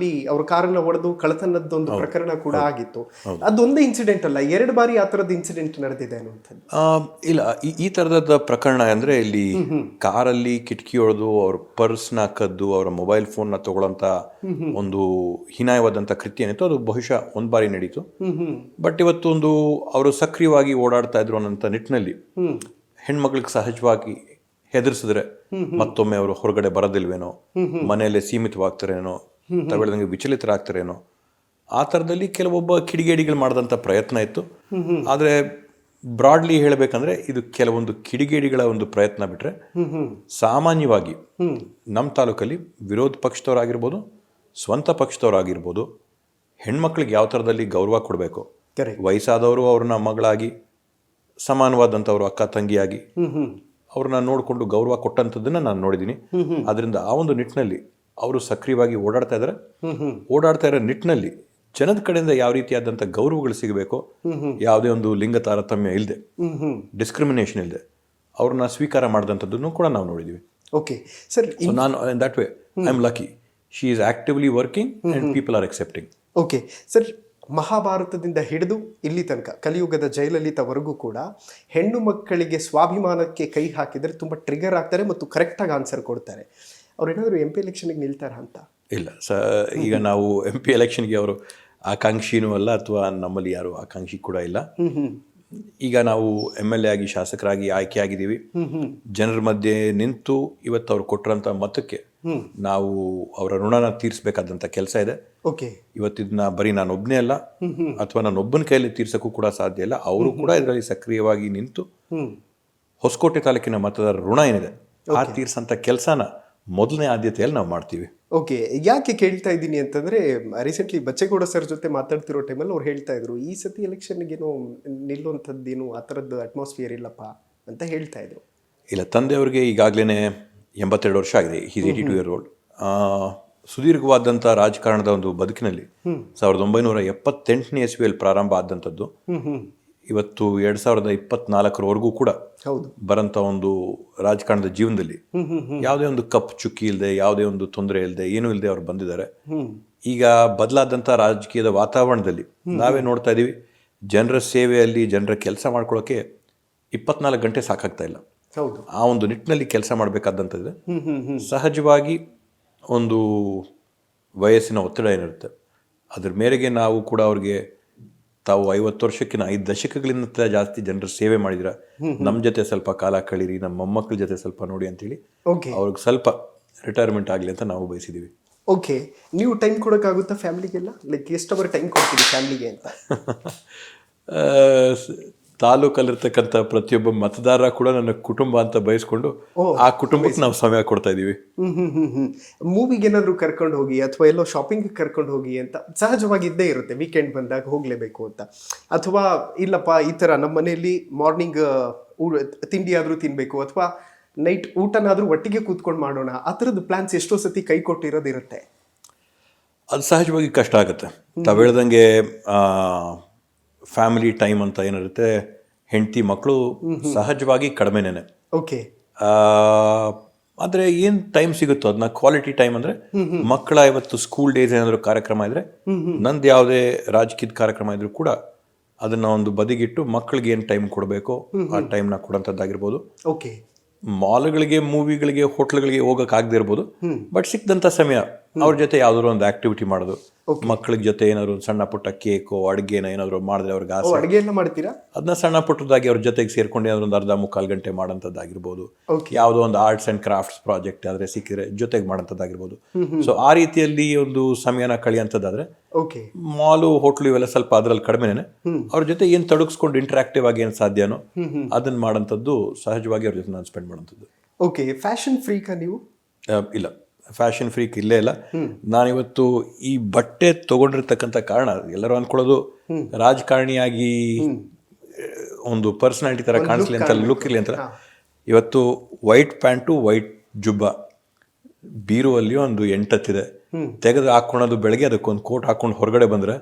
ಕಾರನ್ನು ಹೊಡೆದು ಕಳ್ಳತನದ್ದೊಂದು ಪ್ರಕರಣ ಕೂಡ ಆಗಿತ್ತು. ಅದೊಂದೇ ಇನ್ಸಿಡೆಂಟ್ ಅಲ್ಲ, 2 ಬಾರಿ ಆ ಥರದ ಇನ್ಸಿಡೆಂಟ್ ನಡೆದಿದೆ ಅನ್ನುವಂಥದ್ದು. ಇಲ್ಲ, ಈ ಥರದ ಪ್ರಕರಣ ಅಂದರೆ ಇಲ್ಲಿ ಕಾರಲ್ಲಿ ಕಿಟಕಿ ಹೊಡೆದು ಅವ್ರ ಪರ್ಸ್ನ ಕದ್ದು ಅವರ ಮೊಬೈಲ್ ಫೋನ್ನ ತಗೊಳ್ಳೋಂಥ ಒಂದು ಹೀನಾಯವಾದಂಥ ಕೃತ್ಯ ಏನಿತ್ತು, ಅದು ಬಹುಶಃ 1 ಬಾರಿ ನಡೀತು. ಬಟ್ ಇವತ್ತು ಒಂದು ಅವರು ಸಕ್ರಿಯವಾಗಿ ಓಡಾಡ್ತಾ ಇದ್ರು ಅನ್ನೋಂಥ ನಿಟ್ಟಿನಲ್ಲಿ ಹೆಣ್ಮಕ್ಳಿಗೆ ಸಹಜವಾಗಿ ಹೆದರ್ಸಿದ್ರೆ ಮತ್ತೊಮ್ಮೆ ಅವರು ಹೊರಗಡೆ ಬರೋದಿಲ್ವೇನೋ, ಮನೆಯಲ್ಲೇ ಸೀಮಿತವಾಗ್ತಾರೇನೋ, ತಗೊಳ್ದಂಗೆ ವಿಚಲಿತರಾಗ್ತಾರೇನೋ, ಆ ಥರದಲ್ಲಿ ಕೆಲವೊಬ್ಬ ಕಿಡಿಗೇಡಿಗಳು ಮಾಡಿದಂಥ ಪ್ರಯತ್ನ ಇತ್ತು. ಆದರೆ ಬ್ರಾಡ್ಲಿ ಹೇಳಬೇಕಂದ್ರೆ ಇದು ಕೆಲವೊಂದು ಕಿಡಿಗೇಡಿಗಳ ಒಂದು ಪ್ರಯತ್ನ ಬಿಟ್ಟರೆ ಸಾಮಾನ್ಯವಾಗಿ ನಮ್ಮ ತಾಲೂಕಲ್ಲಿ ವಿರೋಧ ಪಕ್ಷದವರಾಗಿರ್ಬೋದು, ಸ್ವಂತ ಪಕ್ಷದವರಾಗಿರ್ಬೋದು, ಹೆಣ್ಮಕ್ಳಿಗೆ ಯಾವ ಥರದಲ್ಲಿ ಗೌರವ ಕೊಡಬೇಕು, ವಯಸ್ಸಾದವರು ಅವ್ರನ್ನ ಮಗಳಾಗಿ, ಸಮಾನವಾದಂಥವ್ರು ಅಕ್ಕ ತಂಗಿಯಾಗಿ ಅವ್ರನ್ನ ನೋಡಿಕೊಂಡು ಗೌರವ ಕೊಟ್ಟಂಥದ್ದನ್ನು ನಾನು ನೋಡಿದ್ದೀನಿ. ಅದರಿಂದ ಆ ಒಂದು ನಿಟ್ಟಿನಲ್ಲಿ ಅವರು ಸಕ್ರಿಯವಾಗಿ ಓಡಾಡ್ತಾ ಇದ್ದಾರೆ. ಓಡಾಡ್ತಾ ಇರೋ ನಿಟ್ಟಿನಲ್ಲಿ ಜನದ ಕಡೆಯಿಂದ ಯಾವ ರೀತಿಯಾದಂಥ ಗೌರವಗಳು ಸಿಗಬೇಕು, ಯಾವುದೇ ಒಂದು ಲಿಂಗ ತಾರತಮ್ಯ ಇಲ್ಲದೆ, ಡಿಸ್ಕ್ರಿಮಿನೇಷನ್ ಇಲ್ಲದೆ ಅವ್ರನ್ನ ಸ್ವೀಕಾರ ಮಾಡಿದಂಥದ್ದನ್ನು ಕೂಡ ನಾವು ನೋಡಿದ್ದೀವಿ. ಓಕೆ ಸರ್, ನಾನು that way I am lucky. She is actively working and people are accepting. Okay sir, ಮಹಾಭಾರತದಿಂದ ಹಿಡಿದು ಇಲ್ಲಿ ತನಕ ಕಲಿಯುಗದ ಜಯಲಲಿತಾವರೆಗೂ ಕೂಡ ಹೆಣ್ಣು ಮಕ್ಕಳಿಗೆ ಸ್ವಾಭಿಮಾನಕ್ಕೆ ಕೈ ಹಾಕಿದರೆ ತುಂಬ ಟ್ರಿಗರ್ ಆಗ್ತಾರೆ ಮತ್ತು ಕರೆಕ್ಟಾಗಿ ಆನ್ಸರ್ ಕೊಡ್ತಾರೆ. ಅವ್ರೇನಾದರೂ MP ಎಲೆಕ್ಷನ್ಗೆ ನಿಲ್ತಾರಾ ಅಂತ? ಇಲ್ಲ ಈಗ ನಾವು MP ಎಲೆಕ್ಷನ್ಗೆ ಅವರು ಆಕಾಂಕ್ಷಿನೂ ಅಲ್ಲ, ಅಥವಾ ನಮ್ಮಲ್ಲಿ ಯಾರು ಆಕಾಂಕ್ಷಿ ಕೂಡ ಇಲ್ಲ. ಈಗ ನಾವು MLA ಆಗಿ ಶಾಸಕರಾಗಿ ಆಯ್ಕೆ ಆಗಿದ್ದೀವಿ. ಜನರ ಮಧ್ಯೆ ನಿಂತು ಇವತ್ತು ಅವ್ರು ಕೊಟ್ಟರಂಥ ಮತಕ್ಕೆ ನಾವು ಅವರ ಋಣನ ತೀರಿಸಬೇಕಾದಂಥ ಕೆಲಸ ಇದೆ. ಓಕೆ, ಇವತ್ತಿದನ್ನ ಬರೀ ನಾನೊಬ್ಬನೇ ಅಲ್ಲ, ಅಥವಾ ನಾನೊಬ್ಬನ ಕೈಯಲ್ಲಿ ತೀರ್ಸಕ್ಕೂ ಕೂಡ ಸಾಧ್ಯ ಇಲ್ಲ. ಅವರು ಕೂಡ ಇದರಲ್ಲಿ ಸಕ್ರಿಯವಾಗಿ ನಿಂತು ಹೊಸಕೋಟೆ ತಾಲೂಕಿನ ಮತದಾರರ ಋಣ ಏನಿದೆ ಆ ತೀರ್ಸಂಥ ಕೆಲಸನ ಮೊದಲನೇ ಆದ್ಯತೆಯಲ್ಲಿ ನಾವು ಮಾಡ್ತೀವಿ. ಓಕೆ, ಯಾಕೆ ಕೇಳ್ತಾ ಇದ್ದೀನಿ ಅಂತಂದರೆ, ರೀಸೆಂಟ್ಲಿ ಬಚ್ಚೇಗೌಡ ಸರ್ ಜೊತೆ ಮಾತಾಡ್ತಿರೋ ಟೈಮಲ್ಲಿ ಅವ್ರು ಹೇಳ್ತಾ ಇದ್ರು, ಈ ಸತಿ ಎಲೆಕ್ಷನ್ಗೇನು ನಿಲ್ಲುವಂಥದ್ದೇನು ಆ ಥರದ್ದು ಅಟ್ಮಾಸ್ಫಿಯರ್ ಇಲ್ಲಪ್ಪ ಅಂತ ಹೇಳ್ತಾ ಇದ್ರು. ಇಲ್ಲ, ತಂದೆಯವ್ರಿಗೆ ಈಗಾಗಲೇ 82 ವರ್ಷ ಆಗಿದೆ. Is 82 years old. ಸುದೀರ್ಘವಾದಂಥ ರಾಜಕಾರಣದ ಒಂದು ಬದುಕಿನಲ್ಲಿ 1978ನೇ ಇಸ್ವಿಯಲ್ಲಿ ಪ್ರಾರಂಭ ಆದಂಥದ್ದು ಇವತ್ತು 2024ರವರೆಗೂ ಕೂಡ ಬರೋಂಥ ಒಂದು ರಾಜಕಾರಣದ ಜೀವನದಲ್ಲಿ ಯಾವುದೇ ಒಂದು ಕಪ್ ಚುಕ್ಕಿ ಇಲ್ಲದೆ, ಯಾವುದೇ ಒಂದು ತೊಂದರೆ ಇಲ್ಲದೆ, ಏನೂ ಇಲ್ಲದೆ ಅವ್ರು ಬಂದಿದ್ದಾರೆ. ಈಗ ಬದಲಾದಂಥ ರಾಜಕೀಯದ ವಾತಾವರಣದಲ್ಲಿ ನಾವೇ ನೋಡ್ತಾ ಇದ್ದೀವಿ, ಜನರ ಸೇವೆಯಲ್ಲಿ ಜನರ ಕೆಲಸ ಮಾಡ್ಕೊಳ್ಳೋಕ್ಕೆ 24 ಗಂಟೆ ಸಾಕಾಗ್ತಾ ಇಲ್ಲ. ಆ ಒಂದು ನಿಟ್ಟಿನಲ್ಲಿ ಕೆಲಸ ಮಾಡಬೇಕಾದಂಥದ್ದು. ಸಹಜವಾಗಿ ಒಂದು ವಯಸ್ಸಿನ ಒತ್ತಡ ಏನಿರುತ್ತೆ, ಅದ್ರ ಮೇರೆಗೆ ನಾವು ಕೂಡ ಅವ್ರಿಗೆ ತಾವು 50 ವರ್ಷಕ್ಕಿಂತ 5 ದಶಕಗಳಿಂದ ಜಾಸ್ತಿ ಜನರ ಸೇವೆ ಮಾಡಿದ್ರ, ನಮ್ಮ ಜೊತೆ ಸ್ವಲ್ಪ ಕಾಲ ಕಳೀರಿ, ನಮ್ಮ ಮೊಮ್ಮಕ್ಕಳ ಜೊತೆ ಸ್ವಲ್ಪ ನೋಡಿ ಅಂತೇಳಿ ಅವ್ರಿಗೆ ಸ್ವಲ್ಪ ರಿಟೈರ್ಮೆಂಟ್ ಆಗಲಿ ಅಂತ ನಾವು ಬಯಸಿದ್ದೀವಿ. ಓಕೆ, ನೀವು ಟೈಮ್ ಕೊಡೋಕ್ಕಾಗುತ್ತಾ ಫ್ಯಾಮಿಲಿಗೆಲ್ಲ? ಲೈಕ್ ಎಷ್ಟು ಅವರ್ ಟೈಮ್ ಕೊಡ್ತೀರಿ ಫ್ಯಾಮಿಲಿಗೆ ಅಂತ? ತಾಲೂಕಲ್ಲಿರ್ತಕ್ಕಂಥ ಪ್ರತಿಯೊಬ್ಬ ಮತದಾರ ಕೂಡ ನನ್ನ ಕುಟುಂಬ ಅಂತ ಬಯಸ್ಕೊಂಡು ಆ ಕುಟುಂಬಕ್ಕೆ ನಾವು ಸಮಯ ಕೊಡ್ತಾ ಇದ್ದೀವಿ. ಮೂವಿಗೆ ಏನಾದರೂ ಕರ್ಕೊಂಡು ಹೋಗಿ ಅಥವಾ ಎಲ್ಲೋ ಶಾಪಿಂಗ್ ಕರ್ಕೊಂಡು ಹೋಗಿ ಅಂತ ಸಹಜವಾಗಿ ಇದ್ದೇ ಇರುತ್ತೆ, ವೀಕೆಂಡ್ ಬಂದಾಗ ಹೋಗಲೇಬೇಕು ಅಂತ. ಅಥವಾ ಇಲ್ಲಪ್ಪ ಈ ಥರ ನಮ್ಮ ಮನೆಯಲ್ಲಿ ಮಾರ್ನಿಂಗ್ ತಿಂಡಿ ಆದರೂ ತಿನ್ನಬೇಕು, ಅಥವಾ ನೈಟ್ ಊಟನಾದರೂ ಒಟ್ಟಿಗೆ ಕೂತ್ಕೊಂಡು ಮಾಡೋಣ, ಆ ಥರದ್ದು ಪ್ಲಾನ್ಸ್ ಎಷ್ಟೋ ಸತಿ ಕೈ ಕೊಟ್ಟಿರೋದಿರುತ್ತೆ. ಅದು ಸಹಜವಾಗಿ ಕಷ್ಟ ಆಗುತ್ತೆ. ತಾವು ಹೇಳ್ದಂಗೆ ಫ್ಯಾಮಿಲಿ ಟೈಮ್ ಅಂತ ಏನಿರುತ್ತೆ, ಹೆಂಡತಿ ಮಕ್ಕಳು ಸಹಜವಾಗಿ ಕಡಿಮೆನೇ. ಓಕೆ, ಆದರೆ ಏನು ಟೈಮ್ ಸಿಗುತ್ತೋ ಅದನ್ನ ಕ್ವಾಲಿಟಿ ಟೈಮ್ ಅಂದರೆ, ಮಕ್ಕಳ ಇವತ್ತು ಸ್ಕೂಲ್ ಡೇಸ್ ಏನಾದರೂ ಕಾರ್ಯಕ್ರಮ ಇದ್ದರೆ, ನಂದು ಯಾವುದೇ ರಾಜಕೀಯದ ಕಾರ್ಯಕ್ರಮ ಇದ್ರೂ ಕೂಡ ಅದನ್ನು ಒಂದು ಬದಿಗಿಟ್ಟು ಮಕ್ಕಳಿಗೆ ಏನು ಟೈಮ್ ಕೊಡಬೇಕು ಆ ಟೈಮ್ನ ಕೊಡೋಂಥದ್ದಾಗಿರ್ಬೋದು. ಓಕೆ, ಮಾಲ್ಗಳಿಗೆ, ಮೂವಿಗಳಿಗೆ, ಹೋಟ್ಲ್ಗಳಿಗೆ ಹೋಗೋಕ್ಕಾಗದೇ ಇರ್ಬೋದು, ಬಟ್ ಸಿಕ್ಕಿದಂಥ ಸಮಯ ಅವ್ರ ಜೊತೆ ಯಾವ್ದಾದ್ರು ಒಂದು ಆಕ್ಟಿವಿಟಿ ಮಾಡೋದು, ಮಕ್ಕಳ ಜೊತೆ ಏನಾದ್ರು ಸಣ್ಣ ಪುಟ್ಟ ಕೇಕೋ ಅಡುಗೆನ ಏನಾದ್ರು ಮಾಡಿದ್ರೆ ಅವ್ರಿಗೆ ಆಸೆ, ಅಡುಗೆ ಎಲ್ಲ ಮಾಡ್ತೀರಾ, ಅದನ್ನ ಸಣ್ಣ ಪುಟ್ಟದಾಗಿ ಅವ್ರ ಜೊತೆಗೆ ಸೇರ್ಕೊಂಡು ಏನಾದ್ರು ಒಂದು 1/2-3/4 ಗಂಟೆ ಮಾಡೋಂಥದ್ದಾಗಿರ್ಬೋದು. ಯಾವುದೋ ಒಂದು ಆರ್ಟ್ಸ್ ಆ್ಯಂಡ್ ಕ್ರಾಫ್ಟ್ಸ್ ಪ್ರಾಜೆಕ್ಟ್ ಆದರೆ ಸಿಕ್ಕಿದ್ರೆ ಜೊತೆಗೆ ಮಾಡೋಂಥದ್ದಾಗಿರ್ಬೋದು. ಸೊ ಆ ರೀತಿಯಲ್ಲಿ ಒಂದು ಸಮಯನ ಕಳಿಯೋಂಥದ್ದಾದ್ರೆ ಮಾಲು, ಹೋಟ್ಲು ಇವೆಲ್ಲ ಸ್ವಲ್ಪ ಅದರಲ್ಲಿ ಕಡಿಮೆನೆ. ಅವ್ರ ಜೊತೆ ಏನು ತೊಡಗಿಸ್ಕೊಂಡು ಇಂಟ್ರಾಕ್ಟಿವ್ ಆಗಿ ಏನು ಸಾಧ್ಯನೋ ಅದನ್ನ ಮಾಡೋಂಥದ್ದು ಸಹಜವಾಗಿ ಅವ್ರ ಜೊತೆ ನಾನು ಸ್ಪೆಂಡ್ ಮಾಡೋಂಥದ್ದು. ಓಕೆ, ಫ್ಯಾಷನ್ ಫ್ರೀಕಾ ನೀವು? ಇಲ್ಲ, ಫ್ಯಾಷನ್ ಫ್ರೀಕ್ ಇಲ್ಲೇ ಇಲ್ಲ. ನಾನಿವತ್ತು ಈ ಬಟ್ಟೆ ತಗೊಂಡಿರ್ತಕ್ಕಂಥ ಕಾರಣ, ಎಲ್ಲರೂ ಅಂದ್ಕೊಳ್ಳೋದು ರಾಜಕಾರಣಿಯಾಗಿ ಒಂದು ಪರ್ಸನಾಲಿಟಿ ಥರ ಕಾಣಿಸ್ಲಿ ಅಂತ, ಲುಕ್ ಇರಲಿ ಅಂತ. ಇವತ್ತು ವೈಟ್ ಪ್ಯಾಂಟು, ವೈಟ್ ಜುಬ್ಬ ಬೀರುವಲ್ಲಿ ಒಂದು 8 ತೆಗೆದು ಹಾಕೊಳ್ಳೋದು, ಬೆಳಗ್ಗೆ ಅದಕ್ಕೊಂದು ಕೋಟ್ ಹಾಕೊಂಡು ಹೊರಗಡೆ ಬಂದ್ರೆ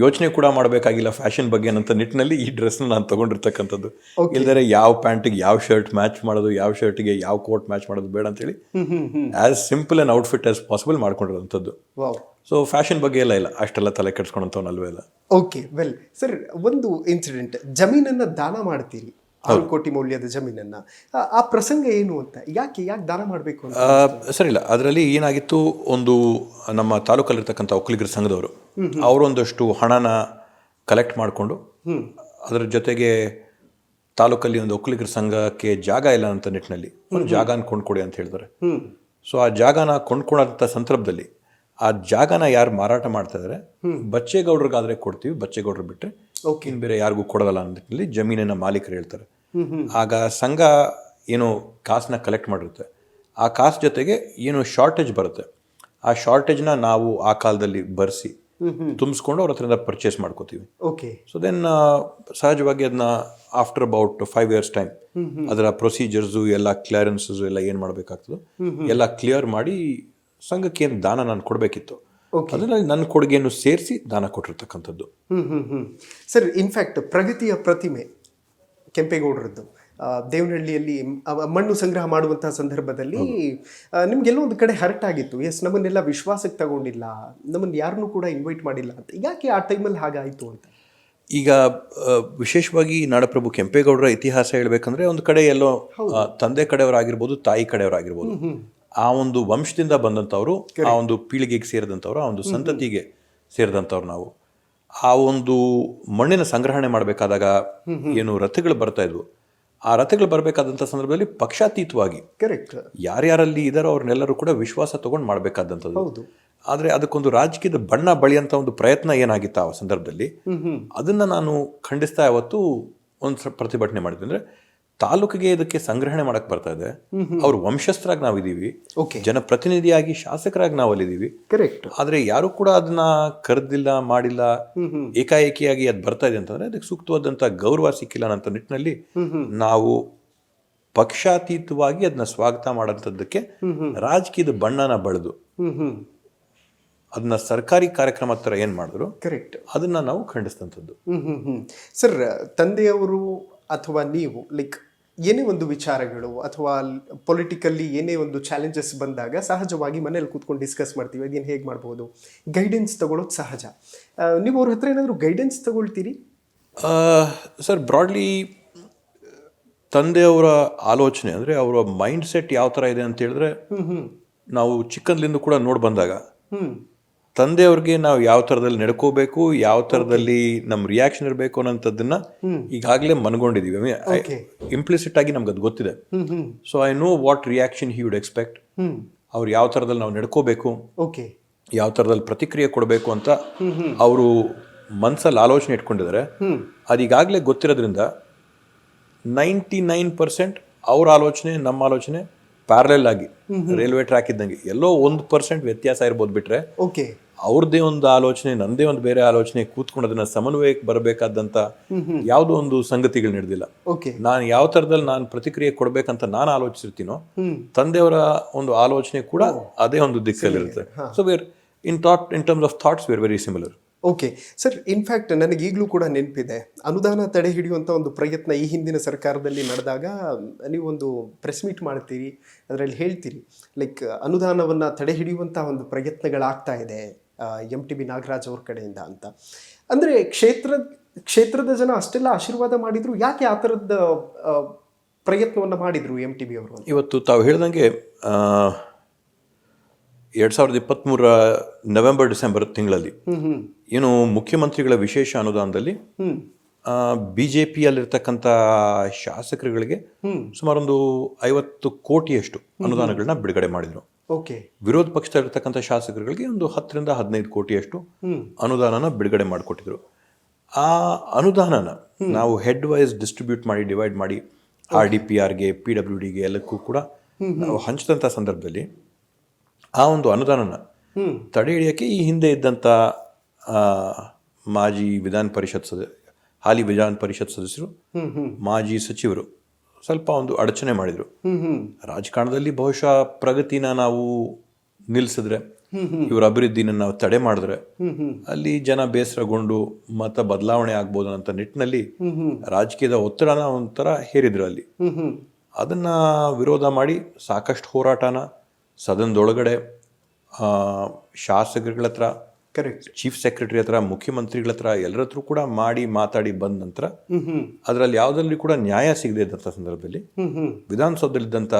ಯೋಚನೆ ಕೂಡ ಮಾಡಬೇಕಾಗಿಲ್ಲ ಫ್ಯಾಷನ್ ಬಗ್ಗೆ ಅನ್ನೋ ನಿಟ್ಟಿನಲ್ಲಿ ಈ ಡ್ರೆಸ್ನ ನಾನು ತಗೊಂಡಿರ್ತಕ್ಕಂಥದ್ದು. ಇಲ್ದರೆ ಯಾವ ಪ್ಯಾಂಟಿಗೆ ಯಾವ ಶರ್ಟ್ ಮ್ಯಾಚ್ ಮಾಡೋದು, ಯಾವ ಶರ್ಟಿಗೆ ಯಾವ ಕೋಟ್ ಮ್ಯಾಚ್ ಮಾಡೋದು ಬೇಡ ಅಂತೇಳಿ as simple and outfit as possible ಮಾಡ್ಕೊಂಡಿರೋಂಥದ್ದು. ಸೊ ಫ್ಯಾಷನ್ ಬಗ್ಗೆ ಎಲ್ಲ ಇಲ್ಲ, ಅಷ್ಟೆಲ್ಲ ತಲೆ ಕೆಡ್ಸ್ಕೊಂಡಂಥವನ್ನಲ್ವೇ ಇಲ್ಲ. ಓಕೆ, ವೆಲ್ ಸರ್, ಒಂದು ಇನ್ಸಿಡೆಂಟ್, ಜಮೀನನ್ನ ದಾನ ಮಾಡ್ತೀರಿ, 6 ಕೋಟಿ ಮೌಲ್ಯದ ಜಮೀನನ್ನ, ಆ ಪ್ರಸಂಗ ಏನು ಅಂತ, ಯಾಕೆ ದಾನ ಮಾಡಬೇಕು ಅಂತ? ಸರಿ, ಇಲ್ಲ, ಅದರಲ್ಲಿ ಏನಾಗಿತ್ತು, ಒಂದು ನಮ್ಮ ತಾಲೂಕಲ್ಲಿರ್ತಕ್ಕಂಥ ಒಕ್ಕಲಿಗರ ಸಂಘದವರು ಅವರೊಂದಷ್ಟು ಹಣನ ಕಲೆಕ್ಟ್ ಮಾಡಿಕೊಂಡು, ಅದರ ಜೊತೆಗೆ ತಾಲೂಕಲ್ಲಿ ಒಂದು ಒಕ್ಕಲಿಗರ ಸಂಘಕ್ಕೆ ಜಾಗ ಇಲ್ಲ ಅಂತ ನಿಟ್ಟಿನಲ್ಲಿ ಒಂದು ಜಾಗನ ಕೊಂಡ್ಕೊಡಿ ಅಂತ ಹೇಳಿದ್ದಾರೆ. ಸೊ ಆ ಜಾಗನ ಕೊಂಡ್ಕೊಳ್ಳೋಂಥ ಸಂದರ್ಭದಲ್ಲಿ ಆ ಜಾಗನ ಯಾರು ಮಾರಾಟ ಮಾಡ್ತಾ ಇದ್ದಾರೆ ಬಚ್ಚೇಗೌಡರಿಗಾದ್ರೆ ಕೊಡ್ತೀವಿ, ಬಚ್ಚೇಗೌಡರು ಬಿಟ್ಟರೆ ಇನ್ನು ಬೇರೆ ಯಾರಿಗೂ ಕೊಡೋದಲ್ಲ ಅನ್ನೋದ್ರಲ್ಲಿ ಜಮೀನಿನ ಮಾಲೀಕರು ಹೇಳ್ತಾರೆ. ಆಗ ಸಂಘ ಏನು ಕಾಸನ್ನ ಕಲೆಕ್ಟ್ ಮಾಡಿರುತ್ತೆ, ಆ ಕಾಸು ಜೊತೆಗೆ ಏನು ಶಾರ್ಟೇಜ್ ಬರುತ್ತೆ, ಆ ಶಾರ್ಟೇಜ್ನ ನಾವು ಆ ಕಾಲದಲ್ಲಿ ಬರೆಸಿ ತುಂಬಿಸ್ಕೊಂಡು ಅವ್ರ ಹತ್ರದಿಂದ ಪರ್ಚೇಸ್ ಮಾಡ್ಕೋತೀವಿ. ಓಕೆ. ಸೊ ದೆನ್ ಸಹಜವಾಗಿ ಅದನ್ನ ಆಫ್ಟರ್ ಅಬೌಟ್ 5 years ಟೈಮ್ ಅದರ ಪ್ರೊಸೀಜರ್ಸು ಎಲ್ಲ ಕ್ಲಿಯರೆನ್ಸಸ್ ಎಲ್ಲ ಏನು ಮಾಡಬೇಕಾಗ್ತದೋ ಎಲ್ಲ ಕ್ಲಿಯರ್ ಮಾಡಿ ಸಂಘಕ್ಕೆ ಏನು ದಾನ ನಾನು ಕೊಡಬೇಕಿತ್ತು ಅದರಲ್ಲಿ ನನ್ನ ಕೊಡುಗೆಯನ್ನು ಸೇರಿಸಿ ದಾನ ಕೊಟ್ಟಿರ್ತಕ್ಕಂಥದ್ದು. ಸರ್, ಇನ್ಫ್ಯಾಕ್ಟ್ ಪ್ರಗತಿಯ ಪ್ರತಿಮೆ ಕೆಂಪೇಗೌಡರದ್ದು ದೇವನಹಳ್ಳಿಯಲ್ಲಿ ಮಣ್ಣು ಸಂಗ್ರಹ ಮಾಡುವಂತಹ ಸಂದರ್ಭದಲ್ಲಿ ನಿಮ್ಗೆಲ್ಲೋ ಒಂದು ಕಡೆ ಹರ್ಟ್ ಆಗಿತ್ತು. ಎಸ್, ನಮ್ಮನ್ನೆಲ್ಲ ವಿಶ್ವಾಸಕ್ಕೆ ತಗೊಂಡಿಲ್ಲ, ನಮ್ಮನ್ನು ಯಾರನ್ನೂ ಕೂಡ ಇನ್ವೈಟ್ ಮಾಡಿಲ್ಲ ಅಂತ. ಯಾಕೆ ಆ ಟೈಮಲ್ಲಿ ಹಾಗಾಯಿತು ಅಂತ? ಈಗ ವಿಶೇಷವಾಗಿ ನಾಡಪ್ರಭು ಕೆಂಪೇಗೌಡರ ಇತಿಹಾಸ ಹೇಳ್ಬೇಕಂದ್ರೆ ಒಂದು ಕಡೆ ಎಲ್ಲೋ ತಂದೆ ಕಡೆಯವರಾಗಿರ್ಬೋದು, ತಾಯಿ ಕಡೆಯವರಾಗಿರ್ಬೋದು, ಆ ಒಂದು ವಂಶದಿಂದ ಬಂದಂಥವ್ರು, ಆ ಒಂದು ಪೀಳಿಗೆಗೆ ಸೇರಿದಂಥವ್ರು, ಆ ಒಂದು ಸಂತತಿಗೆ ಸೇರಿದಂಥವ್ರು ನಾವು. ಆ ಒಂದು ಮಣ್ಣಿನ ಸಂಗ್ರಹಣೆ ಮಾಡಬೇಕಾದಾಗ ಏನು ರಥಗಳು ಬರ್ತಾ ಇದ್ವು, ಆ ರಥಗಳು ಬರಬೇಕಾದಂಥ ಸಂದರ್ಭದಲ್ಲಿ ಪಕ್ಷಾತೀತವಾಗಿ ಕರೆಕ್ಟ್ ಯಾರ್ಯಾರಲ್ಲಿ ಇದಾರೋ ಅವ್ರನ್ನೆಲ್ಲರೂ ಕೂಡ ವಿಶ್ವಾಸ ತಗೊಂಡು ಮಾಡಬೇಕಾದಂಥದ್ದು. ಆದರೆ ಅದಕ್ಕೊಂದು ರಾಜಕೀಯದ ಬಣ್ಣ ಬಳಿಯಂಥ ಒಂದು ಪ್ರಯತ್ನ ಏನಾಗಿತ್ತು ಆ ಸಂದರ್ಭದಲ್ಲಿ, ಅದನ್ನು ನಾನು ಖಂಡಿಸ್ತಾ ಯಾವತ್ತು ಒಂದು ಪ್ರತಿಭಟನೆ ಮಾಡಿದ್ದೆ. ಅಂದರೆ ತಾಲೂಕಿಗೆ ಇದಕ್ಕೆ ಸಂಗ್ರಹಣೆ ಮಾಡಕ್ಕೆ ಬರ್ತಾ ಇದೆ, ಅವ್ರ ವಂಶಸ್ಥರಾಗಿ ನಾವಿದ್ದೀವಿ, ಜನಪ್ರತಿನಿಧಿಯಾಗಿ ಶಾಸಕರಾಗಿ ನಾವು ಅಲ್ಲಿದ್ದೀವಿ, ಕರೆಕ್ಟ್. ಆದರೆ ಯಾರು ಕೂಡ ಅದನ್ನ ಕರೆದಿಲ್ಲ, ಮಾಡಿಲ್ಲ, ಏಕಾಏಕಿಯಾಗಿ ಅದು ಬರ್ತಾ ಇದೆ ಅಂತಂದ್ರೆ ಅದಕ್ಕೆ ಸೂಕ್ತವಾದಂಥ ಗೌರವ ಸಿಕ್ಕಿಲ್ಲ ಅನ್ನೋ ನಿಟ್ಟಿನಲ್ಲಿ ನಾವು ಪಕ್ಷಾತೀತವಾಗಿ ಅದನ್ನ ಸ್ವಾಗತ ಮಾಡೋಂಥದ್ದಕ್ಕೆ ರಾಜಕೀಯದ ಬಣ್ಣನ ಬಳಿದು ಅದನ್ನ ಸರ್ಕಾರಿ ಕಾರ್ಯಕ್ರಮ ಥರ ಏನು ಮಾಡಿದ್ರು, ಕರೆಕ್ಟ್, ಅದನ್ನ ನಾವು ಖಂಡಿಸಿದಂಥದ್ದು. ಸರ್, ತಂದೆಯವರು ಅಥವಾ ನೀವು ಲೈಕ್ ಏನೇ ಒಂದು ವಿಚಾರಗಳು ಅಥವಾ ಪೊಲಿಟಿಕಲ್ಲಿ ಏನೇ ಒಂದು ಚಾಲೆಂಜಸ್ ಬಂದಾಗ ಸಹಜವಾಗಿ ಮನೇಲಿ ಕೂತ್ಕೊಂಡು ಡಿಸ್ಕಸ್ ಮಾಡ್ತೀವಿ, ಅದೇನು ಹೇಗೆ ಮಾಡ್ಬೋದು, ಗೈಡೆನ್ಸ್ ತಗೊಳ್ಳೋದು ಸಹಜ. ನೀವು ಅವ್ರ ಹತ್ರ ಏನಾದರೂ ಗೈಡೆನ್ಸ್ ತಗೊಳ್ತೀರಿ? ಸರ್, ಬ್ರಾಡ್ಲಿ ತಂದೆಯವರ ಆಲೋಚನೆ ಅಂದರೆ ಅವರ ಮೈಂಡ್ ಸೆಟ್ ಯಾವ ಥರ ಇದೆ ಅಂತ ಹೇಳಿದ್ರೆ, ನಾವು ಚಿಕ್ಕಂದ್ಲಿಂದ ಕೂಡ ನೋಡಿ ಬಂದಾಗ ತಂದೆಯವ್ರಿಗೆ ನಾವು ಯಾವ ಥರದಲ್ಲಿ ನಡ್ಕೋಬೇಕು, ಯಾವ ಥರದಲ್ಲಿ ನಮ್ಮ ರಿಯಾಕ್ಷನ್ ಇರಬೇಕು ಅನ್ನೋಂಥದ್ದನ್ನ ಈಗಾಗಲೇ ಮನ್ಕೊಂಡಿದ್ದೀವಿ. ಇಂಪ್ಲಿಸಿಟ್ ಆಗಿ ನಮ್ಗೆ ಅದು ಗೊತ್ತಿದೆ. So I know what reaction he would expect. ಅವ್ರು ಯಾವ ಥರದಲ್ಲಿ ನಾವು ನಡ್ಕೋಬೇಕು, ಯಾವ ಥರದಲ್ಲಿ ಪ್ರತಿಕ್ರಿಯೆ ಕೊಡಬೇಕು ಅಂತ ಅವರು ಮನಸ್ಸಲ್ಲಿ ಆಲೋಚನೆ ಇಟ್ಕೊಂಡಿದ್ದಾರೆ. ಅದೀಗಾಗಲೇ ಗೊತ್ತಿರೋದ್ರಿಂದ 99% ಅವ್ರ ಆಲೋಚನೆ ನಮ್ಮ ಆಲೋಚನೆ ಪ್ಯಾರಲೆಲ್ ಆಗಿ ರೈಲ್ವೆ ಟ್ರ್ಯಾಕ್ ಇದ್ದಂಗೆ, ಎಲ್ಲೋ 1% ವ್ಯತ್ಯಾಸ ಇರ್ಬೋದು ಬಿಟ್ರೆ ಅವ್ರದ್ದೇ ಒಂದು ಆಲೋಚನೆ, ನಂದೇ ಒಂದು ಬೇರೆ ಆಲೋಚನೆ ಕೂತ್ಕೊಂಡು ಅದನ್ನ ಸಮನ್ವಯಕ್ಕೆ ಬರಬೇಕಾದಂತ ಯಾವುದೋ ಒಂದು ಸಂಗತಿಗಳು ನಡೆದಿಲ್ಲ. ನಾನು ಯಾವ ಥರದಲ್ಲಿ ನಾನು ಪ್ರತಿಕ್ರಿಯೆ ಕೊಡ್ಬೇಕಂತ ನಾನು ಆಲೋಚಿಸಿರ್ತೀನೋ, ತಂದೆಯವರ ಒಂದು ಆಲೋಚನೆ ಕೂಡ ಅದೇ ಒಂದು ದಿಕ್ಕಲ್ಲಿರುತ್ತೆ. So we're in terms of thoughts we're very similar. Okay sir, in fact ನನಗೆ ಈಗಲೂ ಕೂಡ ನೆನಪಿದೆ, ಅನುದಾನ ತಡೆ ಹಿಡಿಯುವಂಥ ಒಂದು ಪ್ರಯತ್ನ ಈ ಹಿಂದಿನ ಸರ್ಕಾರದಲ್ಲಿ ನಡೆದಾಗ ನೀವೊಂದು ಪ್ರೆಸ್ ಮೀಟ್ ಮಾಡ್ತೀರಿ, ಅದರಲ್ಲಿ ಹೇಳ್ತೀರಿ ಲೈಕ್ ಅನುದಾನವನ್ನು ತಡೆ ಹಿಡಿಯುವಂಥ ಒಂದು ಪ್ರಯತ್ನಗಳಾಗ್ತಾ ಇದೆ MTB ನಾಗರಾಜ್ ಅವ್ರ ಕಡೆಯಿಂದ ಅಂತ. ಅಂದರೆ ಕ್ಷೇತ್ರದ ಜನ ಅಷ್ಟೆಲ್ಲ ಆಶೀರ್ವಾದ ಮಾಡಿದ್ರು, ಯಾಕೆ ಆ ಥರದ ಪ್ರಯತ್ನವನ್ನು ಮಾಡಿದ್ರು MTB ಅವರು? ಇವತ್ತು ತಾವು ಹೇಳ್ದಂಗೆ 2023 ನವೆಂಬರ್-ಡಿಸೆಂಬರ್ ತಿಂಗಳಲ್ಲಿ ಏನು ಮುಖ್ಯಮಂತ್ರಿಗಳ ವಿಶೇಷ ಅನುದಾನದಲ್ಲಿ BJPಯಲ್ಲಿರ್ತಕ್ಕಂಥ ಶಾಸಕರುಗಳಿಗೆ ಸುಮಾರೊಂದು 50 ಕೋಟಿಯಷ್ಟು ಅನುದಾನಗಳನ್ನ ಬಿಡುಗಡೆ ಮಾಡಿದ್ರು. ವಿರೋಧ ಪಕ್ಷದಲ್ಲಿರ್ತಕ್ಕಂಥ ಶಾಸಕರುಗಳಿಗೆ ಒಂದು 10 ರಿಂದ 15 ಕೋಟಿಯಷ್ಟು ಅನುದಾನನ ಬಿಡುಗಡೆ ಮಾಡಿಕೊಟ್ಟಿದ್ರು. ಆ ಅನುದಾನನ ನಾವು ಹೆಡ್ ವೈಸ್ ಡಿಸ್ಟ್ರಿಬ್ಯೂಟ್ ಮಾಡಿ, ಡಿವೈಡ್ ಮಾಡಿ RDPRಗೆ, PWDಗೆ ಎಲ್ಲಕ್ಕೂ ಕೂಡ ನಾವು ಹಂಚಿದಂಥ ಸಂದರ್ಭದಲ್ಲಿ ಆ ಒಂದು ಅನುದಾನನ ತಡೆ ಹಿಡಿಯೋಕ್ಕೆ ಈ ಹಿಂದೆ ಇದ್ದಂಥ ಮಾಜಿ ಹಾಲಿ ವಿಧಾನ ಪರಿಷತ್ ಸದಸ್ಯರು, ಮಾಜಿ ಸಚಿವರು ಸ್ವಲ್ಪ ಒಂದು ಅಡಚಣೆ ಮಾಡಿದರು. ರಾಜಕಾರಣದಲ್ಲಿ ಬಹುಶಃ ಪ್ರಗತಿನ ನಾವು ನಿಲ್ಲಿಸಿದ್ರೆ, ಇವರ ಅಭಿವೃದ್ಧಿನ ನಾವು ತಡೆ ಮಾಡಿದ್ರೆ ಅಲ್ಲಿ ಜನ ಬೇಸರಗೊಂಡು ಮತ ಬದಲಾವಣೆ ಆಗ್ಬೋದು ಅಂತ ನಿಟ್ಟಿನಲ್ಲಿ ರಾಜಕೀಯದ ಒತ್ತಡನ ಒಂಥರ ಹೇರಿದ್ರು. ಅಲ್ಲಿ ಅದನ್ನ ವಿರೋಧ ಮಾಡಿ ಸಾಕಷ್ಟು ಹೋರಾಟನ ಸದನದೊಳಗಡೆ ಶಾಸಕರುಗಳ ಹತ್ರ, ಚೀಫ್ ಸೆಕ್ರೆಟರಿ ಹತ್ರ, ಮುಖ್ಯಮಂತ್ರಿಗಳ ಹತ್ರ, ಎಲ್ಲರ ಹತ್ರ ಕೂಡ ಮಾಡಿ ಮಾತಾಡಿ ಬಂದ ನಂತರ ಅದರಲ್ಲಿ ಯಾವುದರಲ್ಲಿ ಕೂಡ ನ್ಯಾಯ ಸಿಗದೆ ಇದ್ದಂಥ ಸಂದರ್ಭದಲ್ಲಿ ವಿಧಾನಸೌಧದಲ್ಲಿದ್ದಂಥ